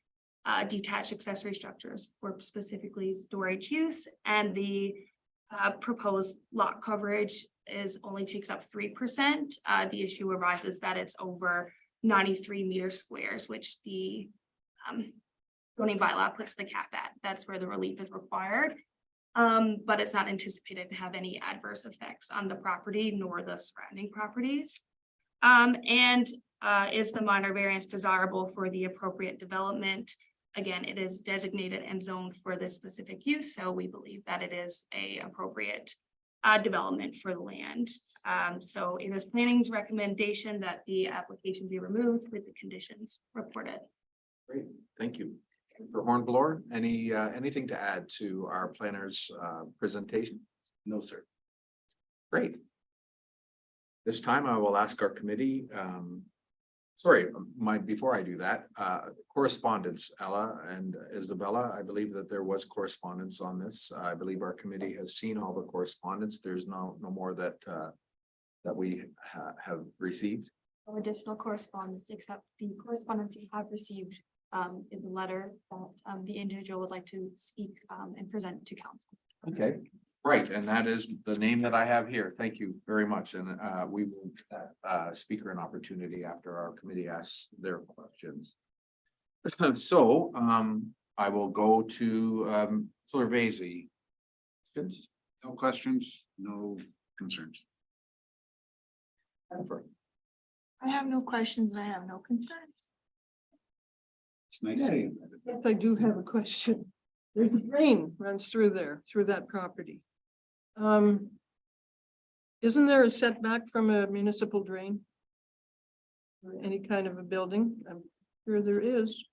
detached accessory structures for specifically storage use, and the proposed lot coverage only takes up 3%. The issue arises that it's over 93 meter squares, which the zoning bylaw puts the cap at. That's where the relief is required. But it's not anticipated to have any adverse effects on the property nor the surrounding properties. Is the minor variance desirable for the appropriate development? Again, it is designated and zoned for this specific use, so we believe that it is a appropriate development for the land. So it is planning's recommendation that the application be removed with the conditions reported. Great, thank you. For Hornblower, anything to add to our planner's presentation? No, sir. Great. This time I will ask our committee, before I do that, correspondence, Ella and Isabella, I believe that there was correspondence on this. I believe our committee has seen all the correspondence. There's no more that we have received. No additional correspondence, except the correspondence you have received is a letter that the individual would like to speak and present to council. Okay, right, and that is the name that I have here. Thank you very much, and we will speaker an opportunity after our committee asks their questions. So I will go to Vazy. Questions? No questions, no concerns. Jennifer? I have no questions and I have no concerns. It's nice seeing that. Yes, I do have a question. There's a drain runs through there, through that property. Isn't there a setback from a municipal drain? Or any kind of a building? I'm sure there is.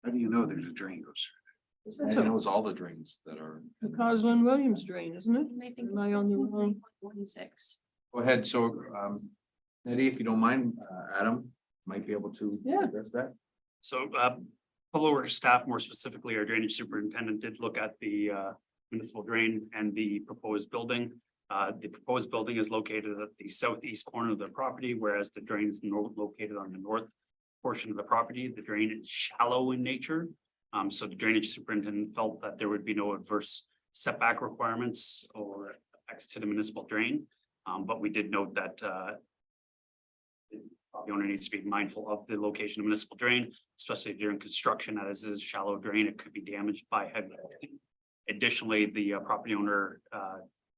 How do you know there's a drain goes That's He knows all the drains that are. the Coslin Williams drain, isn't it? I think Am I on the wrong? 16. Go ahead, so Eddie, if you don't mind, Adam might be able to Yeah. address that. So Public Works staff, more specifically our drainage superintendent, did look at the municipal drain and the proposed building. The proposed building is located at the southeast corner of the property, whereas the drain is located on the north portion of the property. The drain is shallow in nature. So the drainage superintendent felt that there would be no adverse setback requirements or effects to the municipal drain. But we did note that the owner needs to be mindful of the location of municipal drain, especially during construction, as this is a shallow drain, it could be damaged by heavy lifting. Additionally, the property owner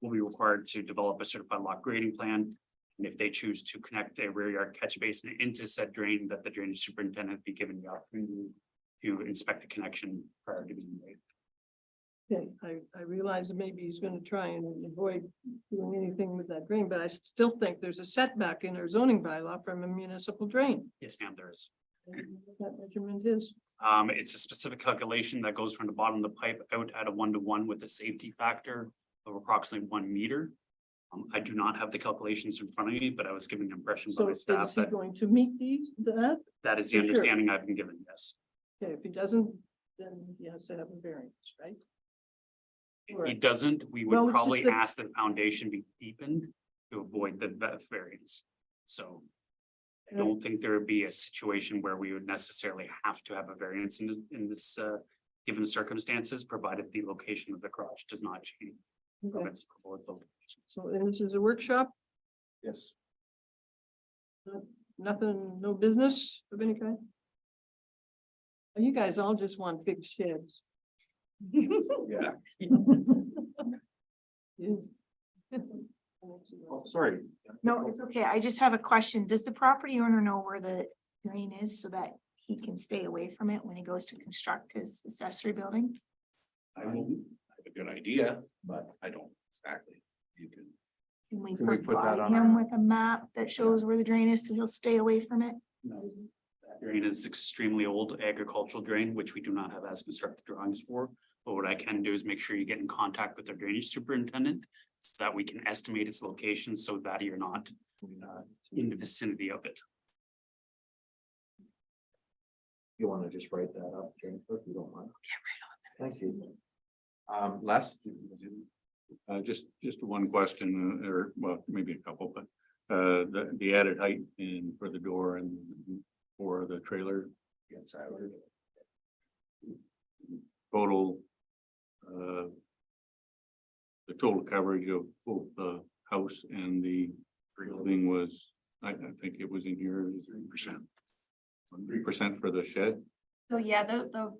will be required to develop a certified lot grading plan. And if they choose to connect a rear yard catch basin into said drain, that the drainage superintendent be given the opportunity to inspect the connection prior to being made. Okay, I realize that maybe he's gonna try and avoid doing anything with that drain, but I still think there's a setback in our zoning bylaw from a municipal drain. Yes, ma'am, there is. That measurement is, It's a specific calculation that goes from the bottom of the pipe out at a 1-to-1 with a safety factor of approximately 1 meter. I do not have the calculations in front of me, but I was given the impression by so my is staff he that going to meet that? that is the Sure. understanding I've been given, yes. Okay, if he doesn't, then he has to have a variance, right? If he doesn't, we Well, would it's just probably that- ask that the foundation be deepened to avoid the variance. So I don't think there would be a situation where we would necessarily have to have a variance in this given the circumstances, provided the location of the garage does not change. from Okay, its proposed location. so and this is a workshop, Yes. nothing, no business of any kind? You guys all just want big sheds. Yeah. Oh, sorry. No, it's okay. I just have a question. Does the property owner know where the drain is so that he can stay away from it when he goes to construct his accessory building? I have a good idea, but I don't exactly. You can. Can we Can we put that provide on him our- with a map that shows where the drain is so he'll stay away from it? No. That drain is extremely old agricultural drain, which we do not have as constructed drawings for. But what I can do is make sure you get in contact with the drainage superintendent so that we can estimate its location so that you're not in the vicinity of it. You want to just write that up, Jennifer, if you don't mind? Yeah, right on. Thank you. Les? Just one question, or well, maybe a couple, but the added height in for the door and for the trailer. Yes, I would. Total. The total coverage of both the house and the building was, I think it was in here, 3%. 3% for the shed. So yeah, the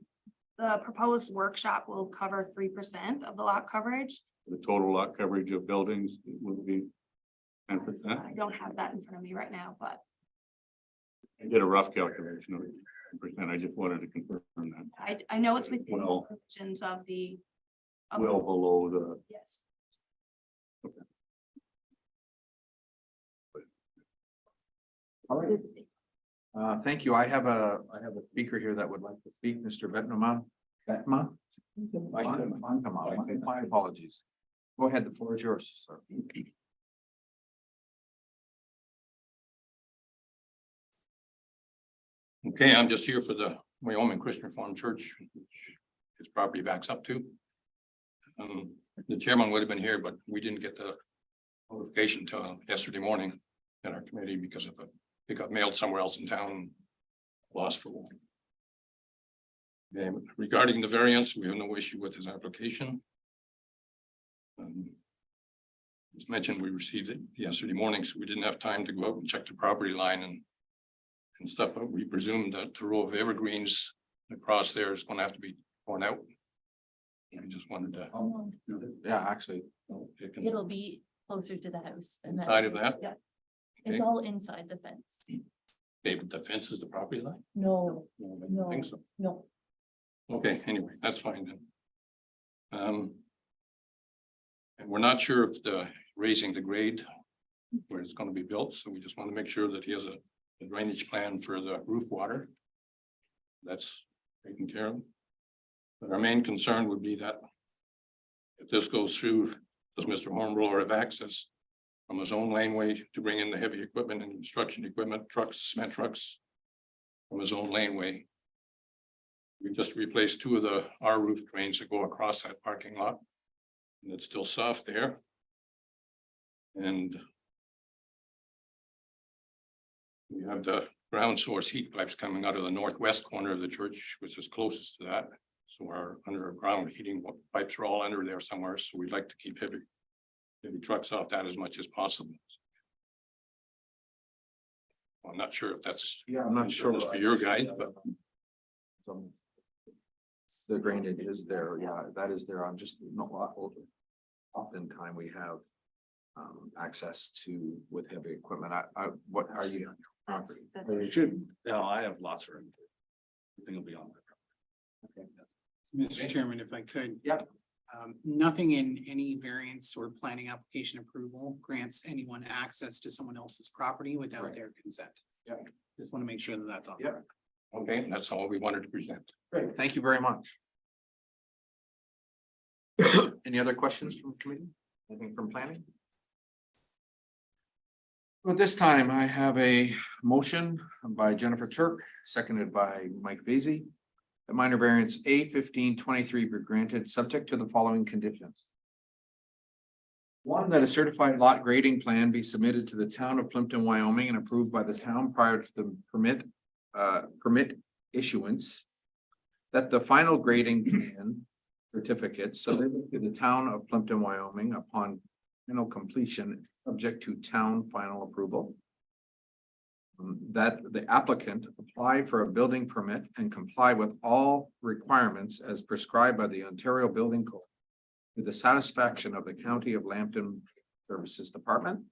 proposed workshop will cover 3% of the lot coverage. The total lot coverage of buildings would be 10%. I don't have that in front of me right now, but I did a rough calculation of 10%. I just wanted to confirm that. I know it's within the Well- provisions of the. Well below the. Yes. All right. Thank you. I have a speaker here that would like to speak, Mr. Vetma. My apologies. Go ahead, the floor is yours, sir. Okay, I'm just here for the Wyoming Christian Reformed Church, which his property backs up to. The chairman would have been here, but we didn't get the notification till yesterday morning at our committee because of it got mailed somewhere else in town. Lost for a while. Regarding the variance, we have no issue with his application. As mentioned, we received it yesterday morning, so we didn't have time to go out and check the property line and stuff, but we presume that the row of evergreens across there is gonna have to be torn out. I just wanted to. Yeah, actually. It'll be closer to the house and Side of that? Yeah, Okay. it's all inside the fence. David, the fence is the property line? No, No, I don't think so. no. Okay, anyway, that's fine then. And we're not sure if raising the grade where it's gonna be built, so we just want to make sure that he has a drainage plan for the roof water. That's taken care of. But our main concern would be that if this goes through, does Mr. Hornblower have access from his own laneway to bring in the heavy equipment and construction equipment, trucks, cement trucks from his own laneway? We just replaced two of our roof drains that go across that parking lot. And it's still soft there. And we have the ground source heat pipes coming out of the northwest corner of the church, which is closest to that. So our underground heating pipes are all under there somewhere, so we'd like to keep heavy trucks off that as much as possible. I'm not sure if that's. Yeah, I'm not sure. For your guide, but. The drainage is there, yeah, that is there. I'm just not oftentimes we have access to with heavy equipment. What are you? That's It should, no, I have lots of room. Everything will be on. Mr. Chairman, if I could. Yep. Nothing in any variance or planning application approval grants anyone access to someone else's property without Right. their consent. Yeah. Just want to make sure that that's on. Yeah. Okay, that's all we wanted to present. Great, thank you very much. Any other questions from the committee? Anything from planning? Well, this time I have a motion by Jennifer Turk, seconded by Mike Vasey. The minor variance A1523 be granted, subject to the following conditions. One, that a certified lot grading plan be submitted to the town of Plympton-Wyoming and approved by the town prior to the permit issuance. That the final grading plan certificate submitted to the town of Plympton-Wyoming upon final completion, subject to town final approval. That the applicant apply for a building permit and comply with all requirements as prescribed by the Ontario Building Code to the satisfaction of the County of Lambton Services Department.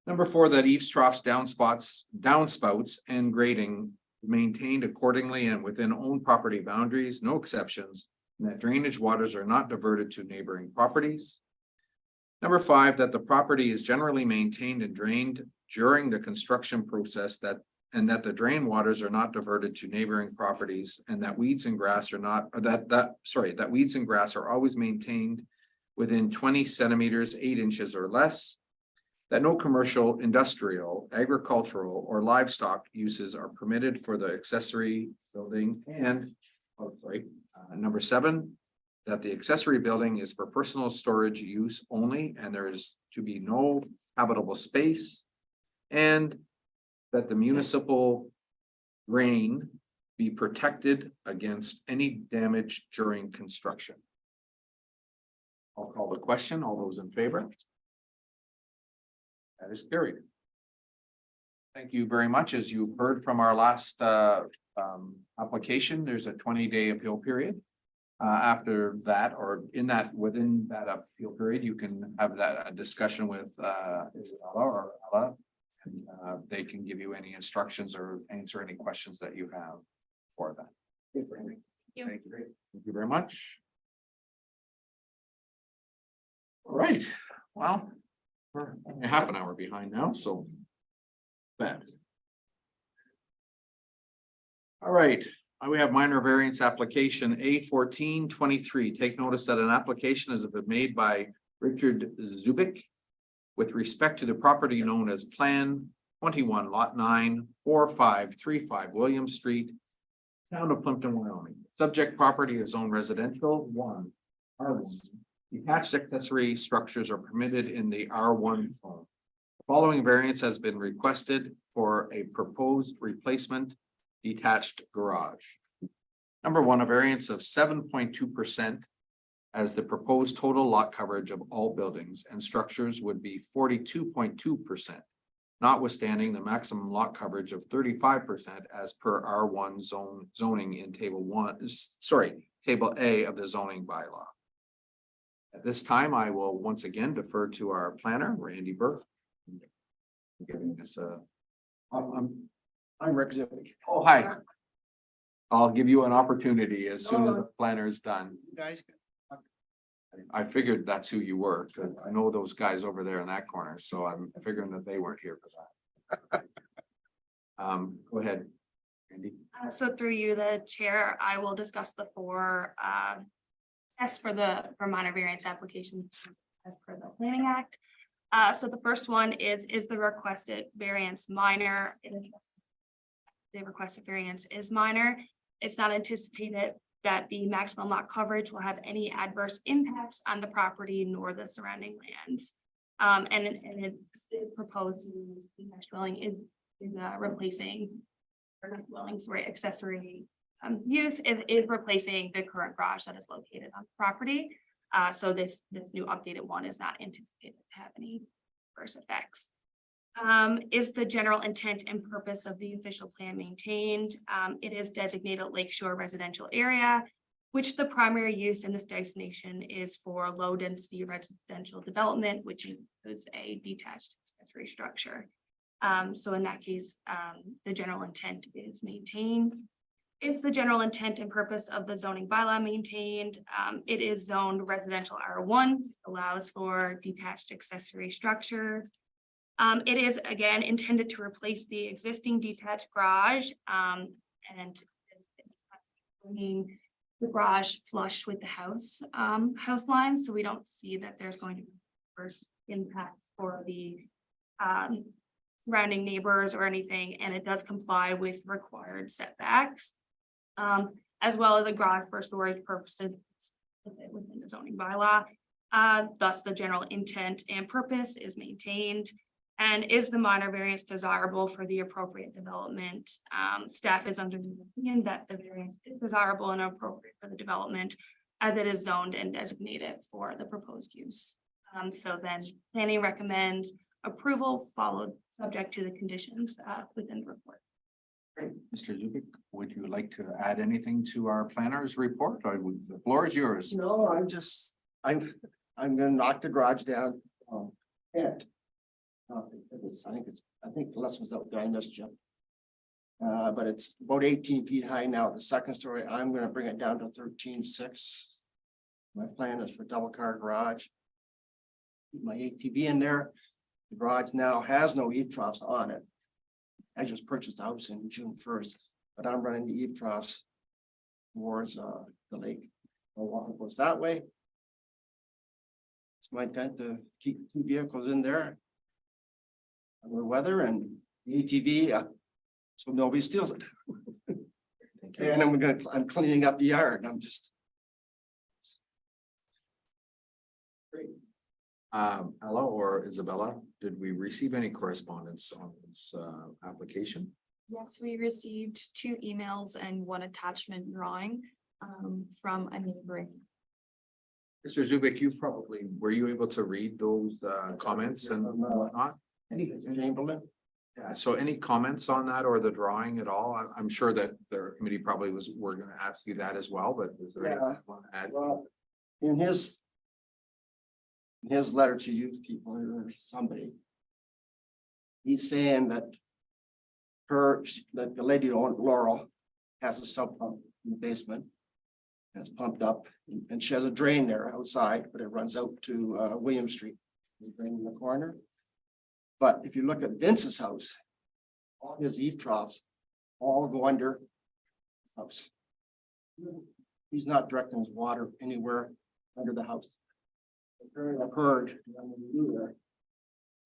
Number 4, that eaves troughs, downspouts and grading maintained accordingly and within own property boundaries, no exceptions, and that drainage waters are not diverted to neighboring properties. Number 5, that the property is generally maintained and drained during the construction process that the drain waters are not diverted to neighboring properties and that weeds and grass are not, that weeds and grass are always maintained within 20 centimeters, 8 inches or less. That no commercial, industrial, agricultural or livestock uses are permitted for the accessory building and, number 7, that the accessory building is for personal storage use only and there is to be no habitable space. And that the municipal drain be protected against any damage during construction. I'll call the question. All those in favor? That is carried. Thank you very much. As you heard from our last application, there's a 20-day appeal period. After that, or within that appeal period, you can have that discussion with Isabella or Ella. And they can give you any instructions or answer any questions that you have for that. Thank you. Thank you very much. All right, well, we're only half an hour behind now, so bad. All right, we have minor variance application A1423. Take notice that an application has been made by Richard Zubik with respect to the property known as Plan 21 Lot 9 4535 William Street, town of Plympton-Wyoming. Subject property is zoned residential 1 R1. Detached accessory structures are permitted in the R1 zone. The following variance has been requested for a proposed replacement detached garage. Number 1, a variance of 7.2% as the proposed total lot coverage of all buildings and structures would be 42.2%, notwithstanding the maximum lot coverage of 35% as per R1 zoning in table A of the zoning bylaw. At this time, I will once again defer to our planner, Randy Burke. Giving us I'm Rick Zippick. Oh, hi. I'll give you an opportunity as soon as the planner is done. Guys. I figured that's who you were, because I know those guys over there in that corner, so I'm figuring that they weren't here for that. Go ahead, Randy. So through you, the chair, I will discuss the 4 tests for minor variance applications as per the Planning Act. So the first one is the requested variance minor? The requested variance is minor. It's not anticipated that the maximum lot coverage will have any adverse impacts on the property nor the surrounding lands. And it is proposed the next dwelling is replacing, or not dwelling, sorry, accessory use is replacing the current garage that is located on the property. So this new updated one is not anticipated to have any adverse effects. Is the general intent and purpose of the official plan maintained? It is designated Lakeshore residential area, which the primary use in this designation is for low density residential development, which includes a detached accessory structure. So in that case, the general intent is maintained. is the general intent and purpose of the zoning bylaw maintained? It is zoned residential R1, allows for detached accessory structures. It is again intended to replace the existing detached garage, and bringing the garage flush with the house line, so we don't see that there's going to be adverse impact for the surrounding neighbors or anything, and it does comply with required setbacks. As well as a garage for storage purposes within the zoning bylaw. Thus, the general intent and purpose is maintained. And is the minor variance desirable for the appropriate development? Staff is under the opinion that the variance is desirable and appropriate for the development as it is zoned and designated for the proposed use. So then planning recommends approval followed subject to the conditions within the report. Great. Mr. Zubik, would you like to add anything to our planner's report? Or the floor is yours. No, I'm gonna knock the garage down. I think Les was out there, I missed you. But it's about 18 feet high now, the second story, I'm gonna bring it down to 13.6. My plan is for double car garage. Keep my ATV in there. The garage now has no eave troughs on it. I just purchased a house in June 1st, but I'm running the eave troughs towards the lake. The water goes that way. It's my intent to keep 2 vehicles in there. The weather and the ATV, so nobody steals it. And I'm cleaning up the yard. I'm just. Great. Ella or Isabella, did we receive any correspondence on this application? Yes, we received 2 emails and 1 attachment drawing from a neighboring. Mr. Zubik, were you able to read those comments and whatnot? Yeah, so any comments on that or the drawing at all? I'm sure that the committee probably we're gonna ask you that as well, but is there anything you want to add? Well, in his letter to you people or somebody, he's saying that the lady on Laurel has a sub pump in the basement. And it's pumped up and she has a drain there outside, but it runs out to William Street. The drain in the corner. But if you look at Vince's house, all his eave troughs all go under the house. He's not directing his water anywhere under the house. Apparently, I've heard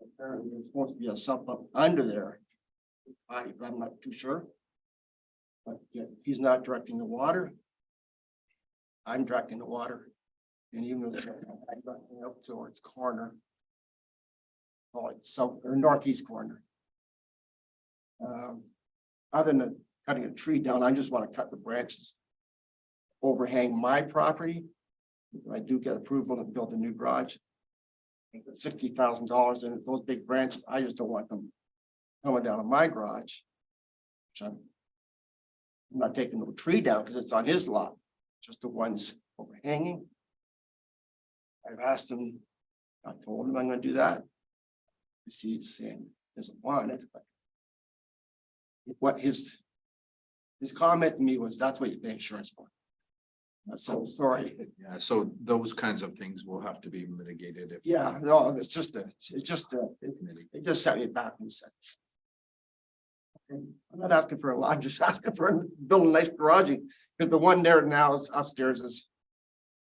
apparently there's supposed to be a sump pump under there. I'm not too sure. But yeah, he's not directing the water. I'm directing the water. And even though I'm directing up towards corner. Oh, it's south or northeast corner. Other than cutting a tree down, I just want to cut the branches. Overhang my property. If I do get approval to build a new garage. $60,000 in it, those big branches, I just don't want them coming down on my garage. Which I'm not taking the tree down because it's on his lot, just the ones overhanging. I've asked him, I told him I'm gonna do that. He's saying he doesn't want it, but what his comment to me was, that's what you pay insurance for. So sorry. Yeah, so those kinds of things will have to be mitigated if. Yeah, no, it just set me back and said. I'm not asking for a lot, I'm just asking for build a nice garage, because the one there now is upstairs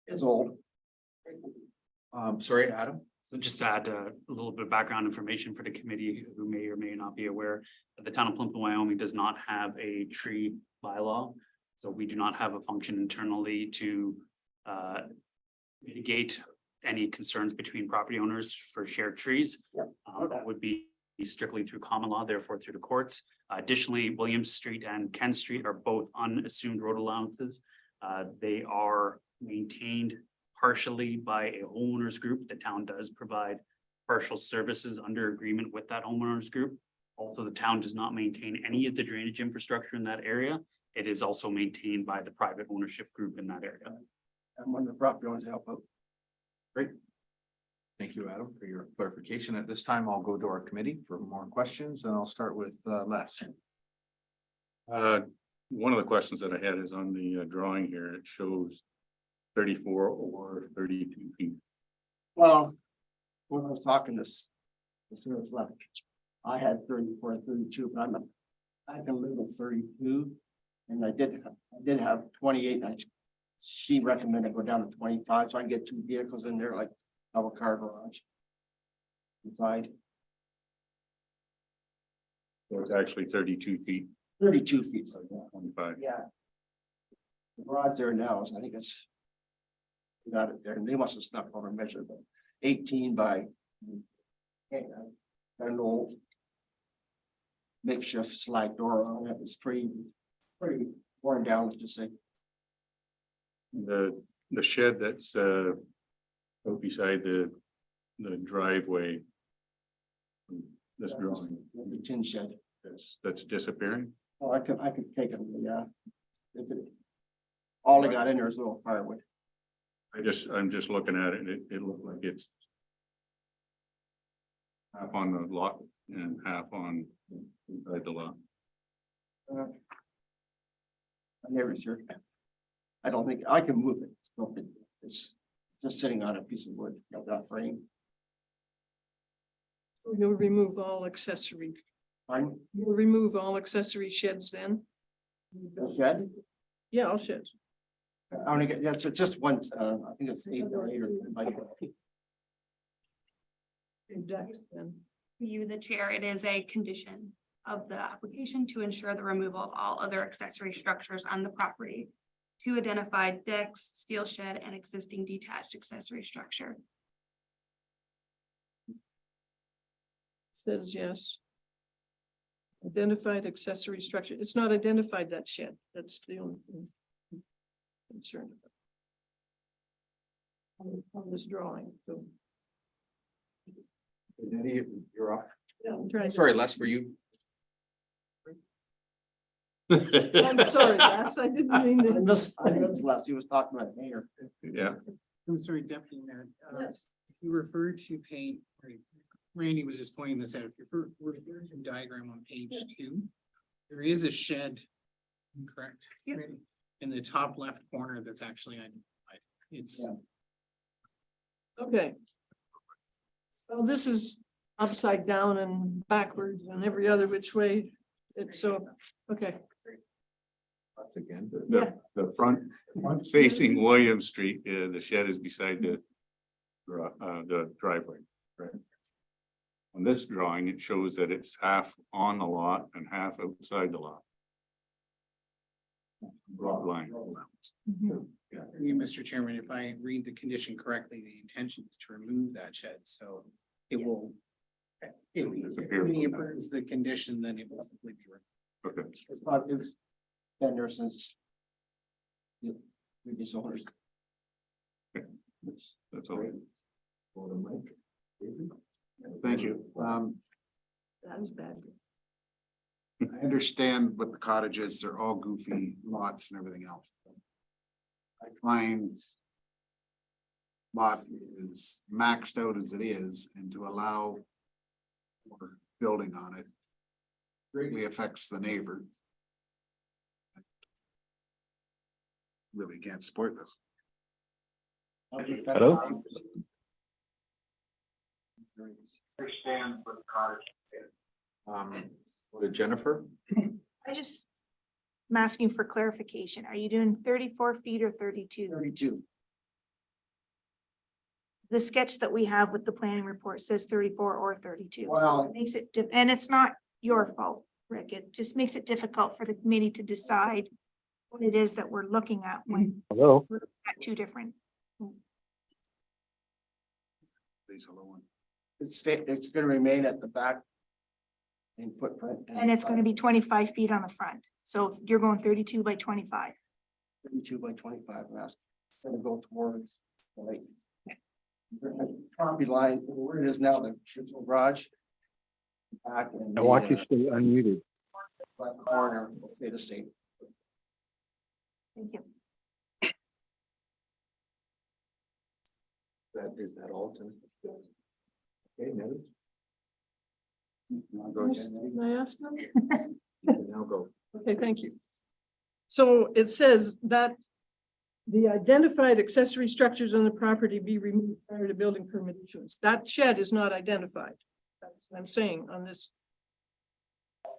is old. Sorry, Adam. So just to add a little bit of background information for the committee who may or may not be aware, the town of Plympton-Wyoming does not have a tree bylaw. So we do not have a function internally to mitigate any concerns between property owners for shared trees. That would be strictly through common law, therefore through the courts. Additionally, Williams Street and Ken Street are both unassumed road allowances. They are maintained partially by a homeowners group. The town does provide partial services under agreement with that homeowners group. Also, the town does not maintain any of the drainage infrastructure in that area. It is also maintained by the private ownership group in that area. I'm one of the property owners to help out. Great. Thank you, Adam, for your clarification. At this time, I'll go to our committee for more questions and I'll start with Les. one of the questions that I had is on the drawing here, it shows 34 or 32 feet. Well, when I was talking this left, I had 34, 32, but I can live with 32. And I did have 28, and she recommended go down to 25, so I can get 2 vehicles in there, like have a car garage. Inside, So it's actually 32 feet. 32 feet. 25. Yeah. The garage there now, I think it's. Got it there, and they must have snuck over and measured, but 18 by. I don't know. Makeshift slide door on it, it's pretty worn down, let's just say. The shed that's out beside the driveway. This drawing, The tin shed. that's disappearing. Oh, I could take it, yeah. If it. All I got in there is a little firewood. I'm just looking at it, and it looked like it's half on the lot and half on inside the lot. I'm never sure. I don't think I can move it. It's just sitting on a piece of wood, that frame. You'll remove all accessory. Fine. You'll remove all accessory sheds then? The shed? Yeah, all sheds. I only get, yeah, so just one, I think it's 8 or 10 by. Decks then. For you, the chair, it is a condition of the application to ensure the removal of all other accessory structures on the property. To identify decks, steel shed, and existing detached accessory structure. Says yes. Identified accessory structure. It's not identified, that shed. That's the only thing I'm concerned about. On this drawing, so. You're up. Yeah, I'm trying to- Sorry, Les, were you? I'm sorry, Les, I didn't mean I to. missed last, he was talking about mayor. Yeah, I'm sorry, Deputy Mayor. Yes. You referred to page, right, Randy was just pointing this out. If you refer to the diagram on page 2, there is a shed, correct? Yep. Randy? In the top left corner that's actually identified. It's, Okay. So this is upside down and backwards and every other which way. It's so, okay. That's again. the front facing William Street, the shed is beside the driveway, right? On this drawing, it shows that it's half on the lot and half outside the lot. Broad line. Mr. Chairman, if I read the condition correctly, the intention is to remove that shed, so it will. If he approves the condition, then it will simply be removed. Okay. It's not, it was been there since. The previous owners. That's all. Thank you. That was bad. I understand what the cottages, they're all goofy lots and everything else. I find lot is maxed out as it is, and to allow more building on it greatly affects the neighbor. Really can't support this. Hello? Understand what the cottage. What did Jennifer? I'm asking for clarification. Are you doing 34 feet or 32? 32. The sketch that we have with the planning report says 34 or 32. So Well- it makes it, and it's not your fault, Rick. It just makes it difficult for the committee to decide what it is that we're looking at when Hello? we're at 2 different. Please, hello one. It's gonna remain at the back. In footprint. And it's going to be 25 feet on the front. So you're going 32 by 25. 32 by 25, and that's gonna go towards the lake. Property line, where it is now, the original garage. Back and. I want you to stay unmuted. Left corner, will stay the same. Thank you. Is that all? Okay, noted. Can I ask them? You can now go. Okay, thank you. So it says that the identified accessory structures on the property be removed prior to building permit issuance. That shed is not identified. That's what I'm saying on this.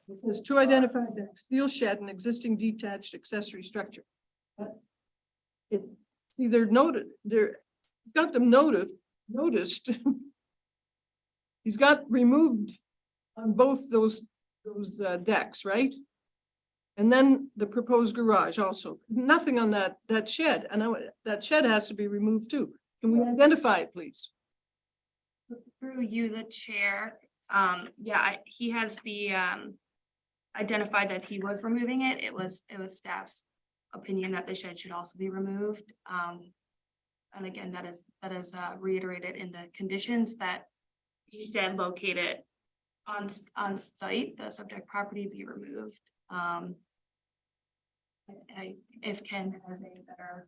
It says to identify the steel shed and existing detached accessory structure. See, they're noted, he's got them noticed. He's got removed on both those decks, right? And then the proposed garage also, nothing on that shed, and that shed has to be removed too. Can we identify it, please? Through you, the chair, he has the, identified that he was removing it. It was staff's opinion that the shed should also be removed. And again, that is reiterated in the conditions that the shed located on site, the subject property be removed. If Ken has a better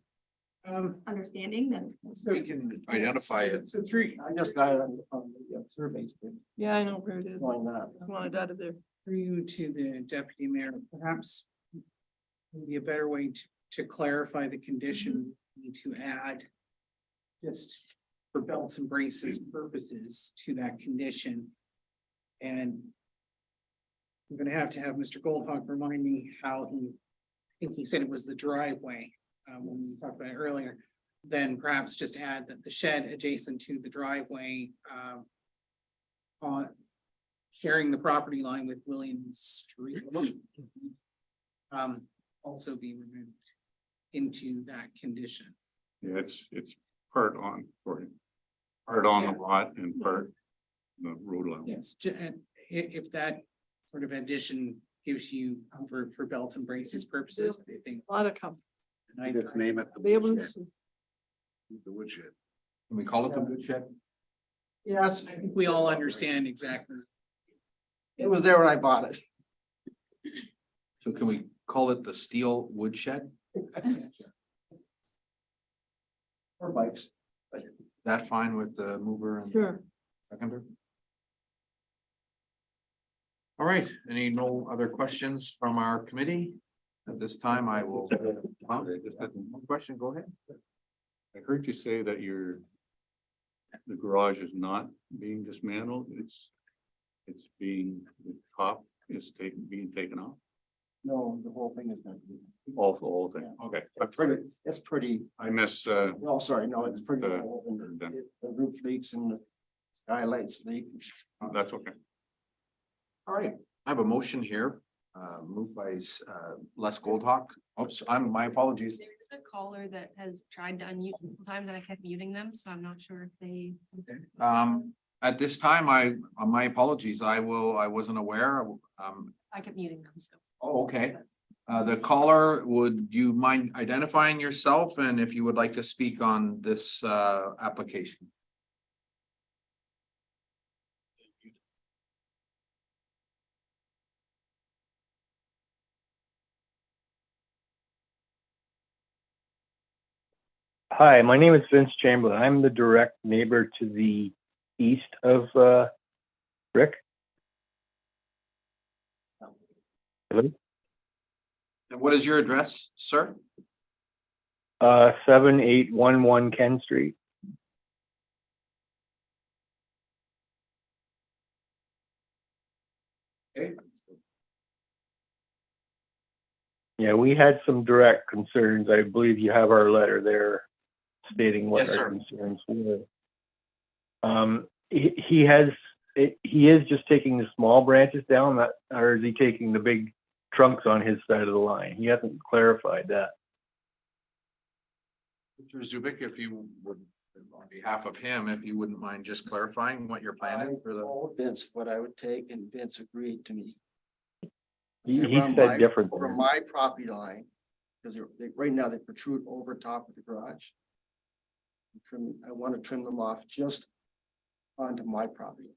understanding, then. So we can identify it. It's a tree. I just got it on the surveys thing. Yeah, I know where it is. Why not? I want it out of there. Through to the deputy mayor, perhaps maybe a better way to clarify the condition, to add just for belts and braces purposes to that condition. And I'm gonna have to have Mr. Goldhawk remind me how I think he said it was the driveway, when we talked about it earlier. Then perhaps just add that the shed adjacent to the driveway, on sharing the property line with Williams Street, also be removed into that condition. Yeah, it's part on the lot and part the road level. Yes, if that sort of addition gives you comfort for belts and braces purposes, I think. A lot of comfort. I Just name it. Be able to. The woodshed. Can we call it the woodshed? Yes, I think we all understand exactly. it was there when I bought it. So can we call it the steel woodshed? Or bikes. That fine with the mover and Sure. seconder? All right, no other questions from our committee? At this time, I will. Just had one question, go ahead. I heard you say that the garage is not being dismantled, it's being, the top is being taken off. No, the whole thing is gonna be. Also, the whole thing, okay. It's pretty, I miss, no, sorry, no, it's pretty. Uh, old and The roof leaks and the skylights leak. that's okay. All right, I have a motion here, moved by Les Goldhawk. Oops, my apologies. There's a caller that has tried to unmute several times and I kept muting them, so I'm not sure if they. At this time, my apologies, I wasn't aware. I kept muting them, so. Oh, okay. The caller, would you mind identifying yourself and if you would like to speak on this application? Hi, my name is Vince Chamberlain. I'm the direct neighbor to the east of Rick. Hello? And what is your address, sir? 7811 Ken Street. Okay. Yeah, we had some direct concerns. I believe you have our letter there stating what Yes, our sir. concerns were. He is just taking the small branches down, or is he taking the big trunks on his side of the line? He hasn't clarified that. Mr. Zubik, if you would, on behalf of him, if you wouldn't mind just clarifying what your plan is for the. told Vince what I would take and Vince agreed to me. He Around said different. Over my property line, because right now they protrude over top of the garage. I want to trim them off just onto my property.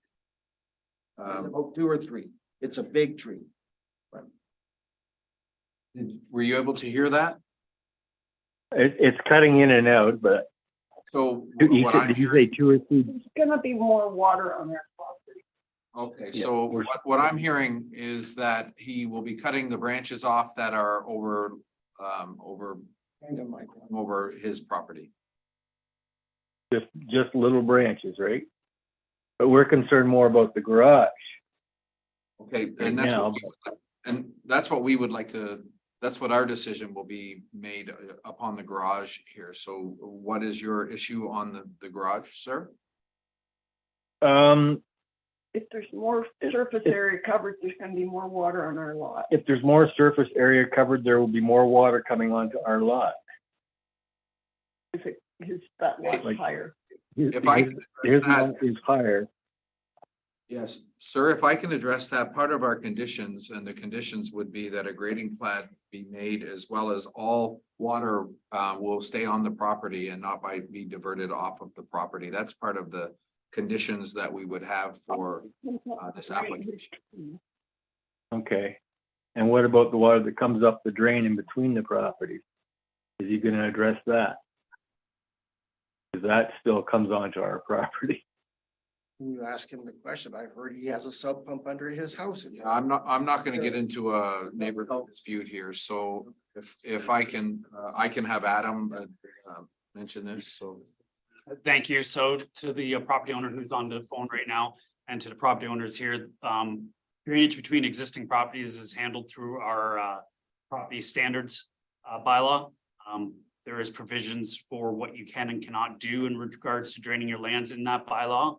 There's about 2 or 3. It's a big tree. Were you able to hear that? It's cutting in and out, but So you what said, I'm did you hearing, say 2 or 3? There's gonna be more water on their property. okay, Yeah, so we're- what I'm hearing is that he will be cutting the branches off that are over over his property. Just little branches, right? But we're concerned more about the garage. Okay, Right and that's now, what we would like to, that's what our decision will be made upon the garage here. So what is your issue on the garage, sir? If there's more surface area covered, there's gonna be more water on our lot. If there's more surface area covered, there will be more water coming onto our lot. That lot's Like- higher. If I can His address that- lot is higher. Yes, sir, if I can address that, part of our conditions, and the conditions would be that a grading plat be made, as well as all water will stay on the property and not be diverted off of the property. That's part of the conditions that we would have for this application. Okay. And what about the water that comes up the drain in between the properties? Is he gonna address that? Because that still comes onto our property. When you ask him the question, I heard he has a sub pump under his house. Yeah, I'm not gonna get into a neighborhood dispute here, so if I can have Adam mention this, so. Thank you. So to the property owner who's on the phone right now and to the property owners here, drainage between existing properties is handled through our property standards bylaw. There is provisions for what you can and cannot do in regards to draining your lands in that bylaw.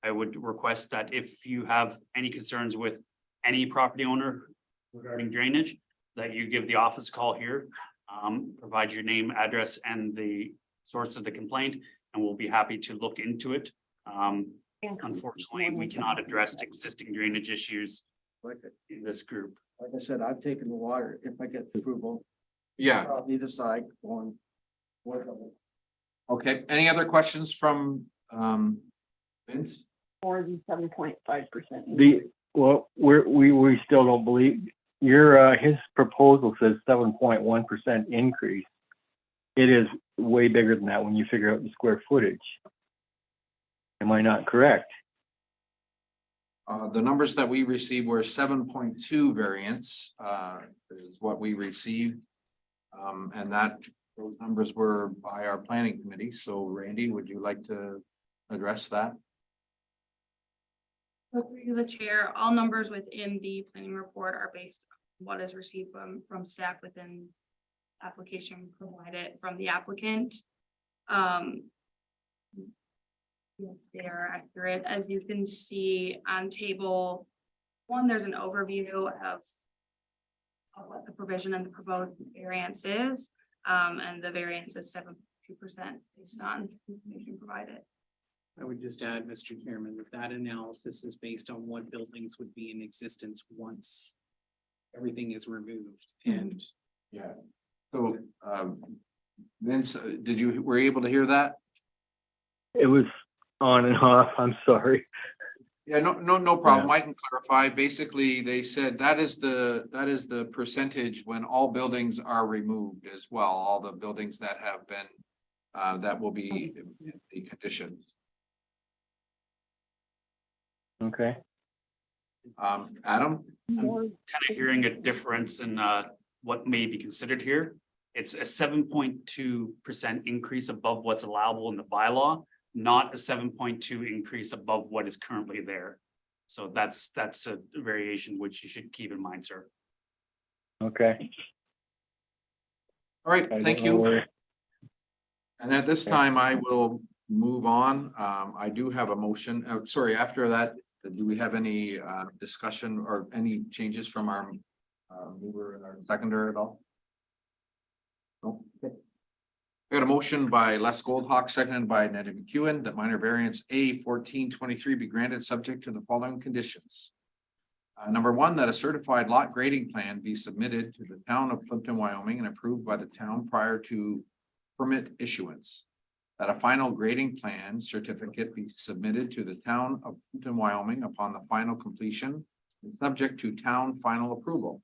I would request that if you have any concerns with any property owner regarding drainage, that you give the office a call here, provide your name, address, and the source of the complaint, and we'll be happy to look into it. Unfortunately, we cannot address existing drainage issues in this group. Like I said, I've taken the water if I get approval. Yeah, On either side going. okay. Any other questions from Vince? More than 7.5%. We still don't believe his proposal says 7.1% increase. It is way bigger than that when you figure out the square footage. Am I not correct? The numbers that we received were 7.2 variance, is what we received. And those numbers were by our planning committee. So Randy, would you like to address that? So through the chair, all numbers within the planning report are based on what is received from staff within application provided from the applicant. They are accurate. As you can see on table 1, there's an overview of what the provision and the proposed variance is. And the variance is 7.2% based on information provided. I would just add, Mr. Chairman, that analysis is based on what buildings would be in existence once everything is removed and. Yeah. So Vince, were you able to hear that? It was on and off. I'm sorry. Yeah, no problem. I can clarify. Basically, they said that is the percentage when all buildings are removed as well. All the buildings that have been that will be the conditions. Okay. Adam? I'm kind of hearing a difference in what may be considered here. It's a 7.2% increase above what's allowable in the bylaw, not a 7.2 increase above what is currently there. So that's a variation which you should keep in mind, sir. Okay. All right, thank you. And at this time, I will move on. I do have a motion. Sorry, after that, do we have any discussion or any changes from our mover and our seconder at all? No. Okay. I got a motion by Les Goldhawk, seconded by Nettie McEwen, that minor variance A 1423 be granted subject to the following conditions. Number 1, that a certified lot grading plan be submitted to the town of Plympton-Wyoming and approved by the town prior to permit issuance. That a final grading plan certificate be submitted to the town of Plympton-Wyoming upon the final completion and subject to town final approval.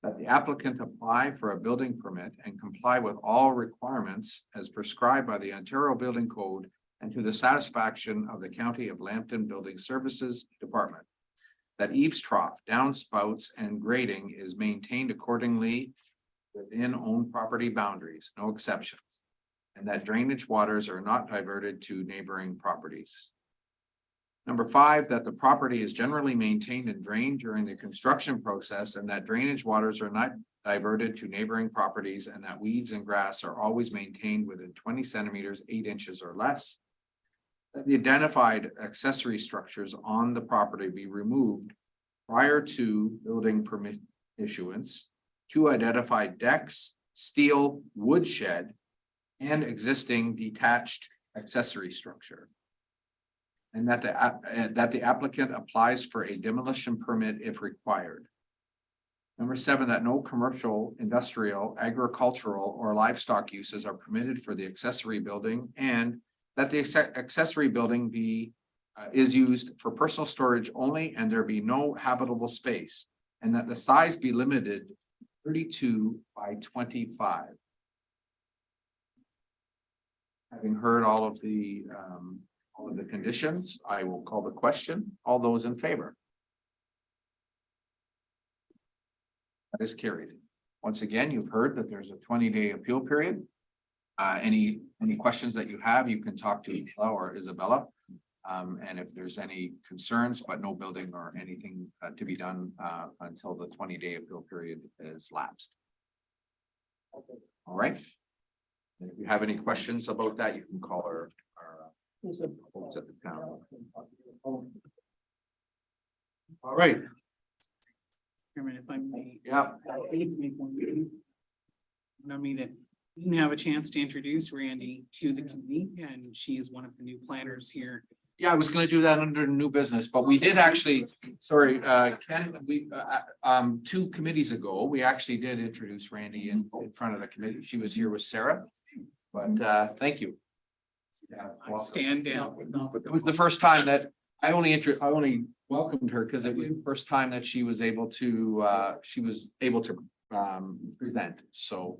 That the applicant apply for a building permit and comply with all requirements as prescribed by the Ontario Building Code and to the satisfaction of the County of Lambton Building Services Department. That eaves trough, downspouts, and grading is maintained accordingly within owned property boundaries, no exceptions. And that drainage waters are not diverted to neighboring properties. Number 5, that the property is generally maintained and drained during the construction process and that drainage waters are not diverted to neighboring properties and that weeds and grass are always maintained within 20 centimeters, 8 inches or less. That the identified accessory structures on the property be removed prior to building permit issuance to identify decks, steel, wood shed, and existing detached accessory structure. And that the applicant applies for a demolition permit if required. Number 7, that no commercial, industrial, agricultural, or livestock uses are permitted for the accessory building and that the accessory building is used for personal storage only and there be no habitable space and that the size be limited 32 by 25. Having heard all of the conditions, I will call the question. All those in favor? That is carried. Once again, you've heard that there's a 20-day appeal period. Any questions that you have, you can talk to Ella or Isabella. And if there's any concerns, but no building or anything to be done until the 20-day appeal period is lapsed. All right. And if you have any questions about that, you can call our folks at the town. All right. Chairman, if I may. Yeah. I hate to make one meeting. I mean that didn't have a chance to introduce Randy to the committee, and she is one of the new planners here. Yeah, I was gonna do that under new business, but we did actually, sorry, Ken, we, 2 committees ago, we actually did introduce Randy in front of the committee. She was here with Sarah, but, thank you. Yeah, I stand down. it was the first time that I only welcomed her because it was the first time that she was able to, present, so.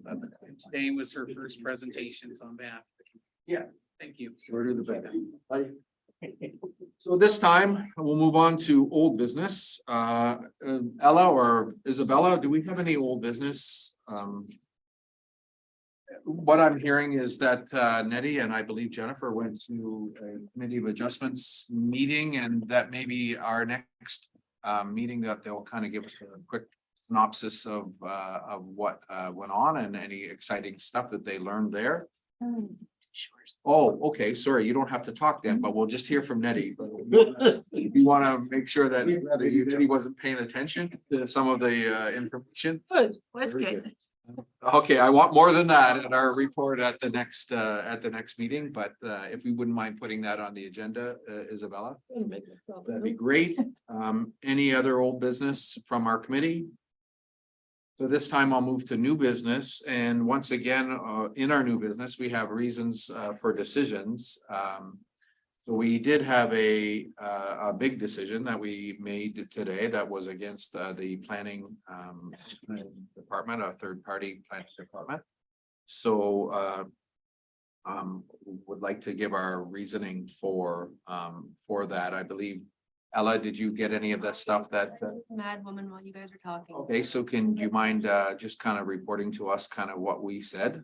Today was her first presentations on behalf of the committee. Yeah. Thank you. Shorter the better. So this time we'll move on to old business. Ella or Isabella, do we have any old business? What I'm hearing is that Nettie and I believe Jennifer went to a committee of adjustments meeting and that maybe our next meeting that they'll kind of give us a quick synopsis of what went on and any exciting stuff that they learned there. Oh, okay, sorry, you don't have to talk then, but we'll just hear from Nettie. You want to make sure that Nettie wasn't paying attention to some of the information. Good, was Very good. Okay, I want more than that in our report at the next meeting, but if we wouldn't mind putting that on the agenda, Isabella, that'd be great. Any other old business from our committee? So this time I'll move to new business, and once again, in our new business, we have reasons for decisions. So we did have a big decision that we made today that was against the planning department, a third-party planning department. So would like to give our reasoning for that. I believe, Ella, did you get any of that stuff that? Mad woman while you guys were talking. Okay, so can you mind just kind of reporting to us kind of what we said?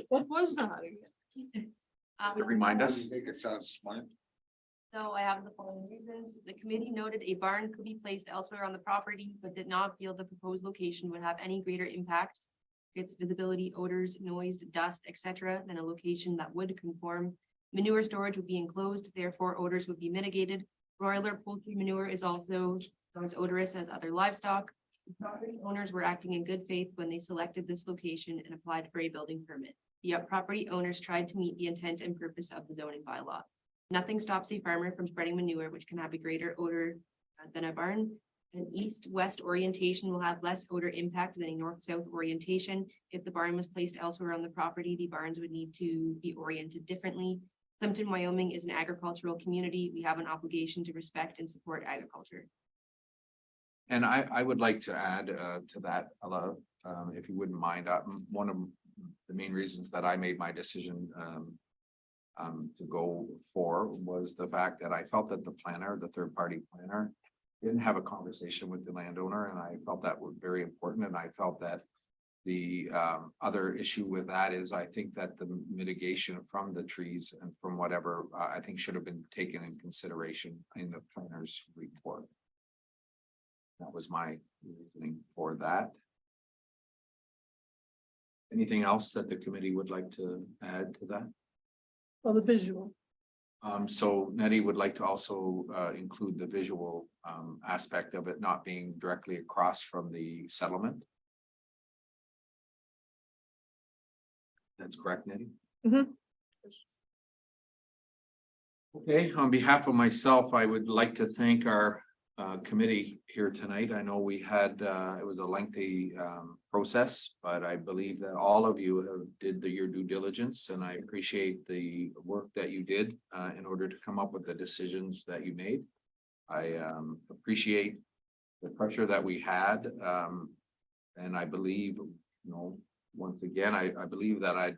What was that? Just to remind us. Make it sound smart. So I have the following reasons. The committee noted a barn could be placed elsewhere on the property, but did not feel the proposed location would have any greater impact. Its visibility, odors, noise, dust, etc., than a location that would conform. Manure storage would be enclosed, therefore odors would be mitigated. Broiler poultry manure is also as odorous as other livestock. Property owners were acting in good faith when they selected this location and applied for a building permit. The property owners tried to meet the intent and purpose of the zoning bylaw. Nothing stops a farmer from spreading manure, which can have a greater odor than a barn. An east-west orientation will have less odor impact than a north-south orientation. If the barn was placed elsewhere on the property, the barns would need to be oriented differently. Plympton-Wyoming is an agricultural community. We have an obligation to respect and support agriculture. And I would like to add to that, Ella, if you wouldn't mind, one of the main reasons that I made my decision to go for was the fact that I felt that the planner, the third-party planner, didn't have a conversation with the landowner, and I felt that was very important, and I felt that the other issue with that is I think that the mitigation from the trees and from whatever, I think should have been taken in consideration in the planner's report. That was my reasoning for that. Anything else that the committee would like to add to that? Well, the visual. So Nettie would like to also include the visual aspect of it not being directly across from the settlement. That's correct, Nettie? Okay, on behalf of myself, I would like to thank our committee here tonight. I know we had, it was a lengthy process, but I believe that all of you have did your due diligence, and I appreciate the work that you did in order to come up with the decisions that you made. I appreciate the pressure that we had, and I believe, once again, I believe that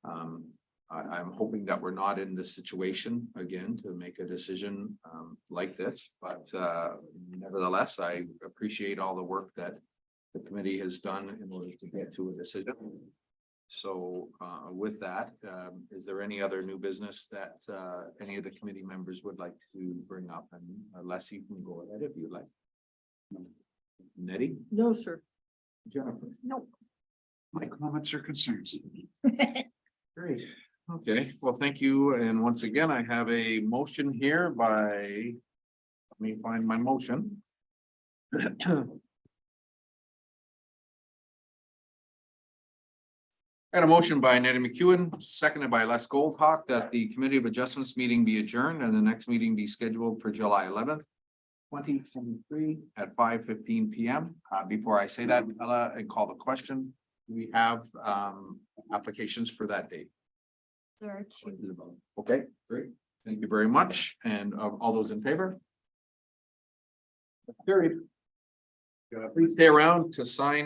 I'm hoping that we're not in this situation again to make a decision like this, but nevertheless, I appreciate all the work that the committee has done in order to get to a decision. So with that, is there any other new business that any of the committee members would like to bring up? And unless you can go ahead if you'd like. Nettie? No, sir. Jennifer? Nope. My comments or concerns? Great. Okay, well, thank you. And once again, I have a motion here by, let me find my motion. Got a motion by Nettie McEwen, seconded by Les Goldhawk, that the Committee of Adjustments meeting be adjourned and the next meeting be scheduled for July 11th, 2023 at 5:15 p.m. Before I say that, Ella, and call the question, we have applications for that date. There are two. Okay, great. Thank you very much. And all those in favor? Carried. Please stay around to sign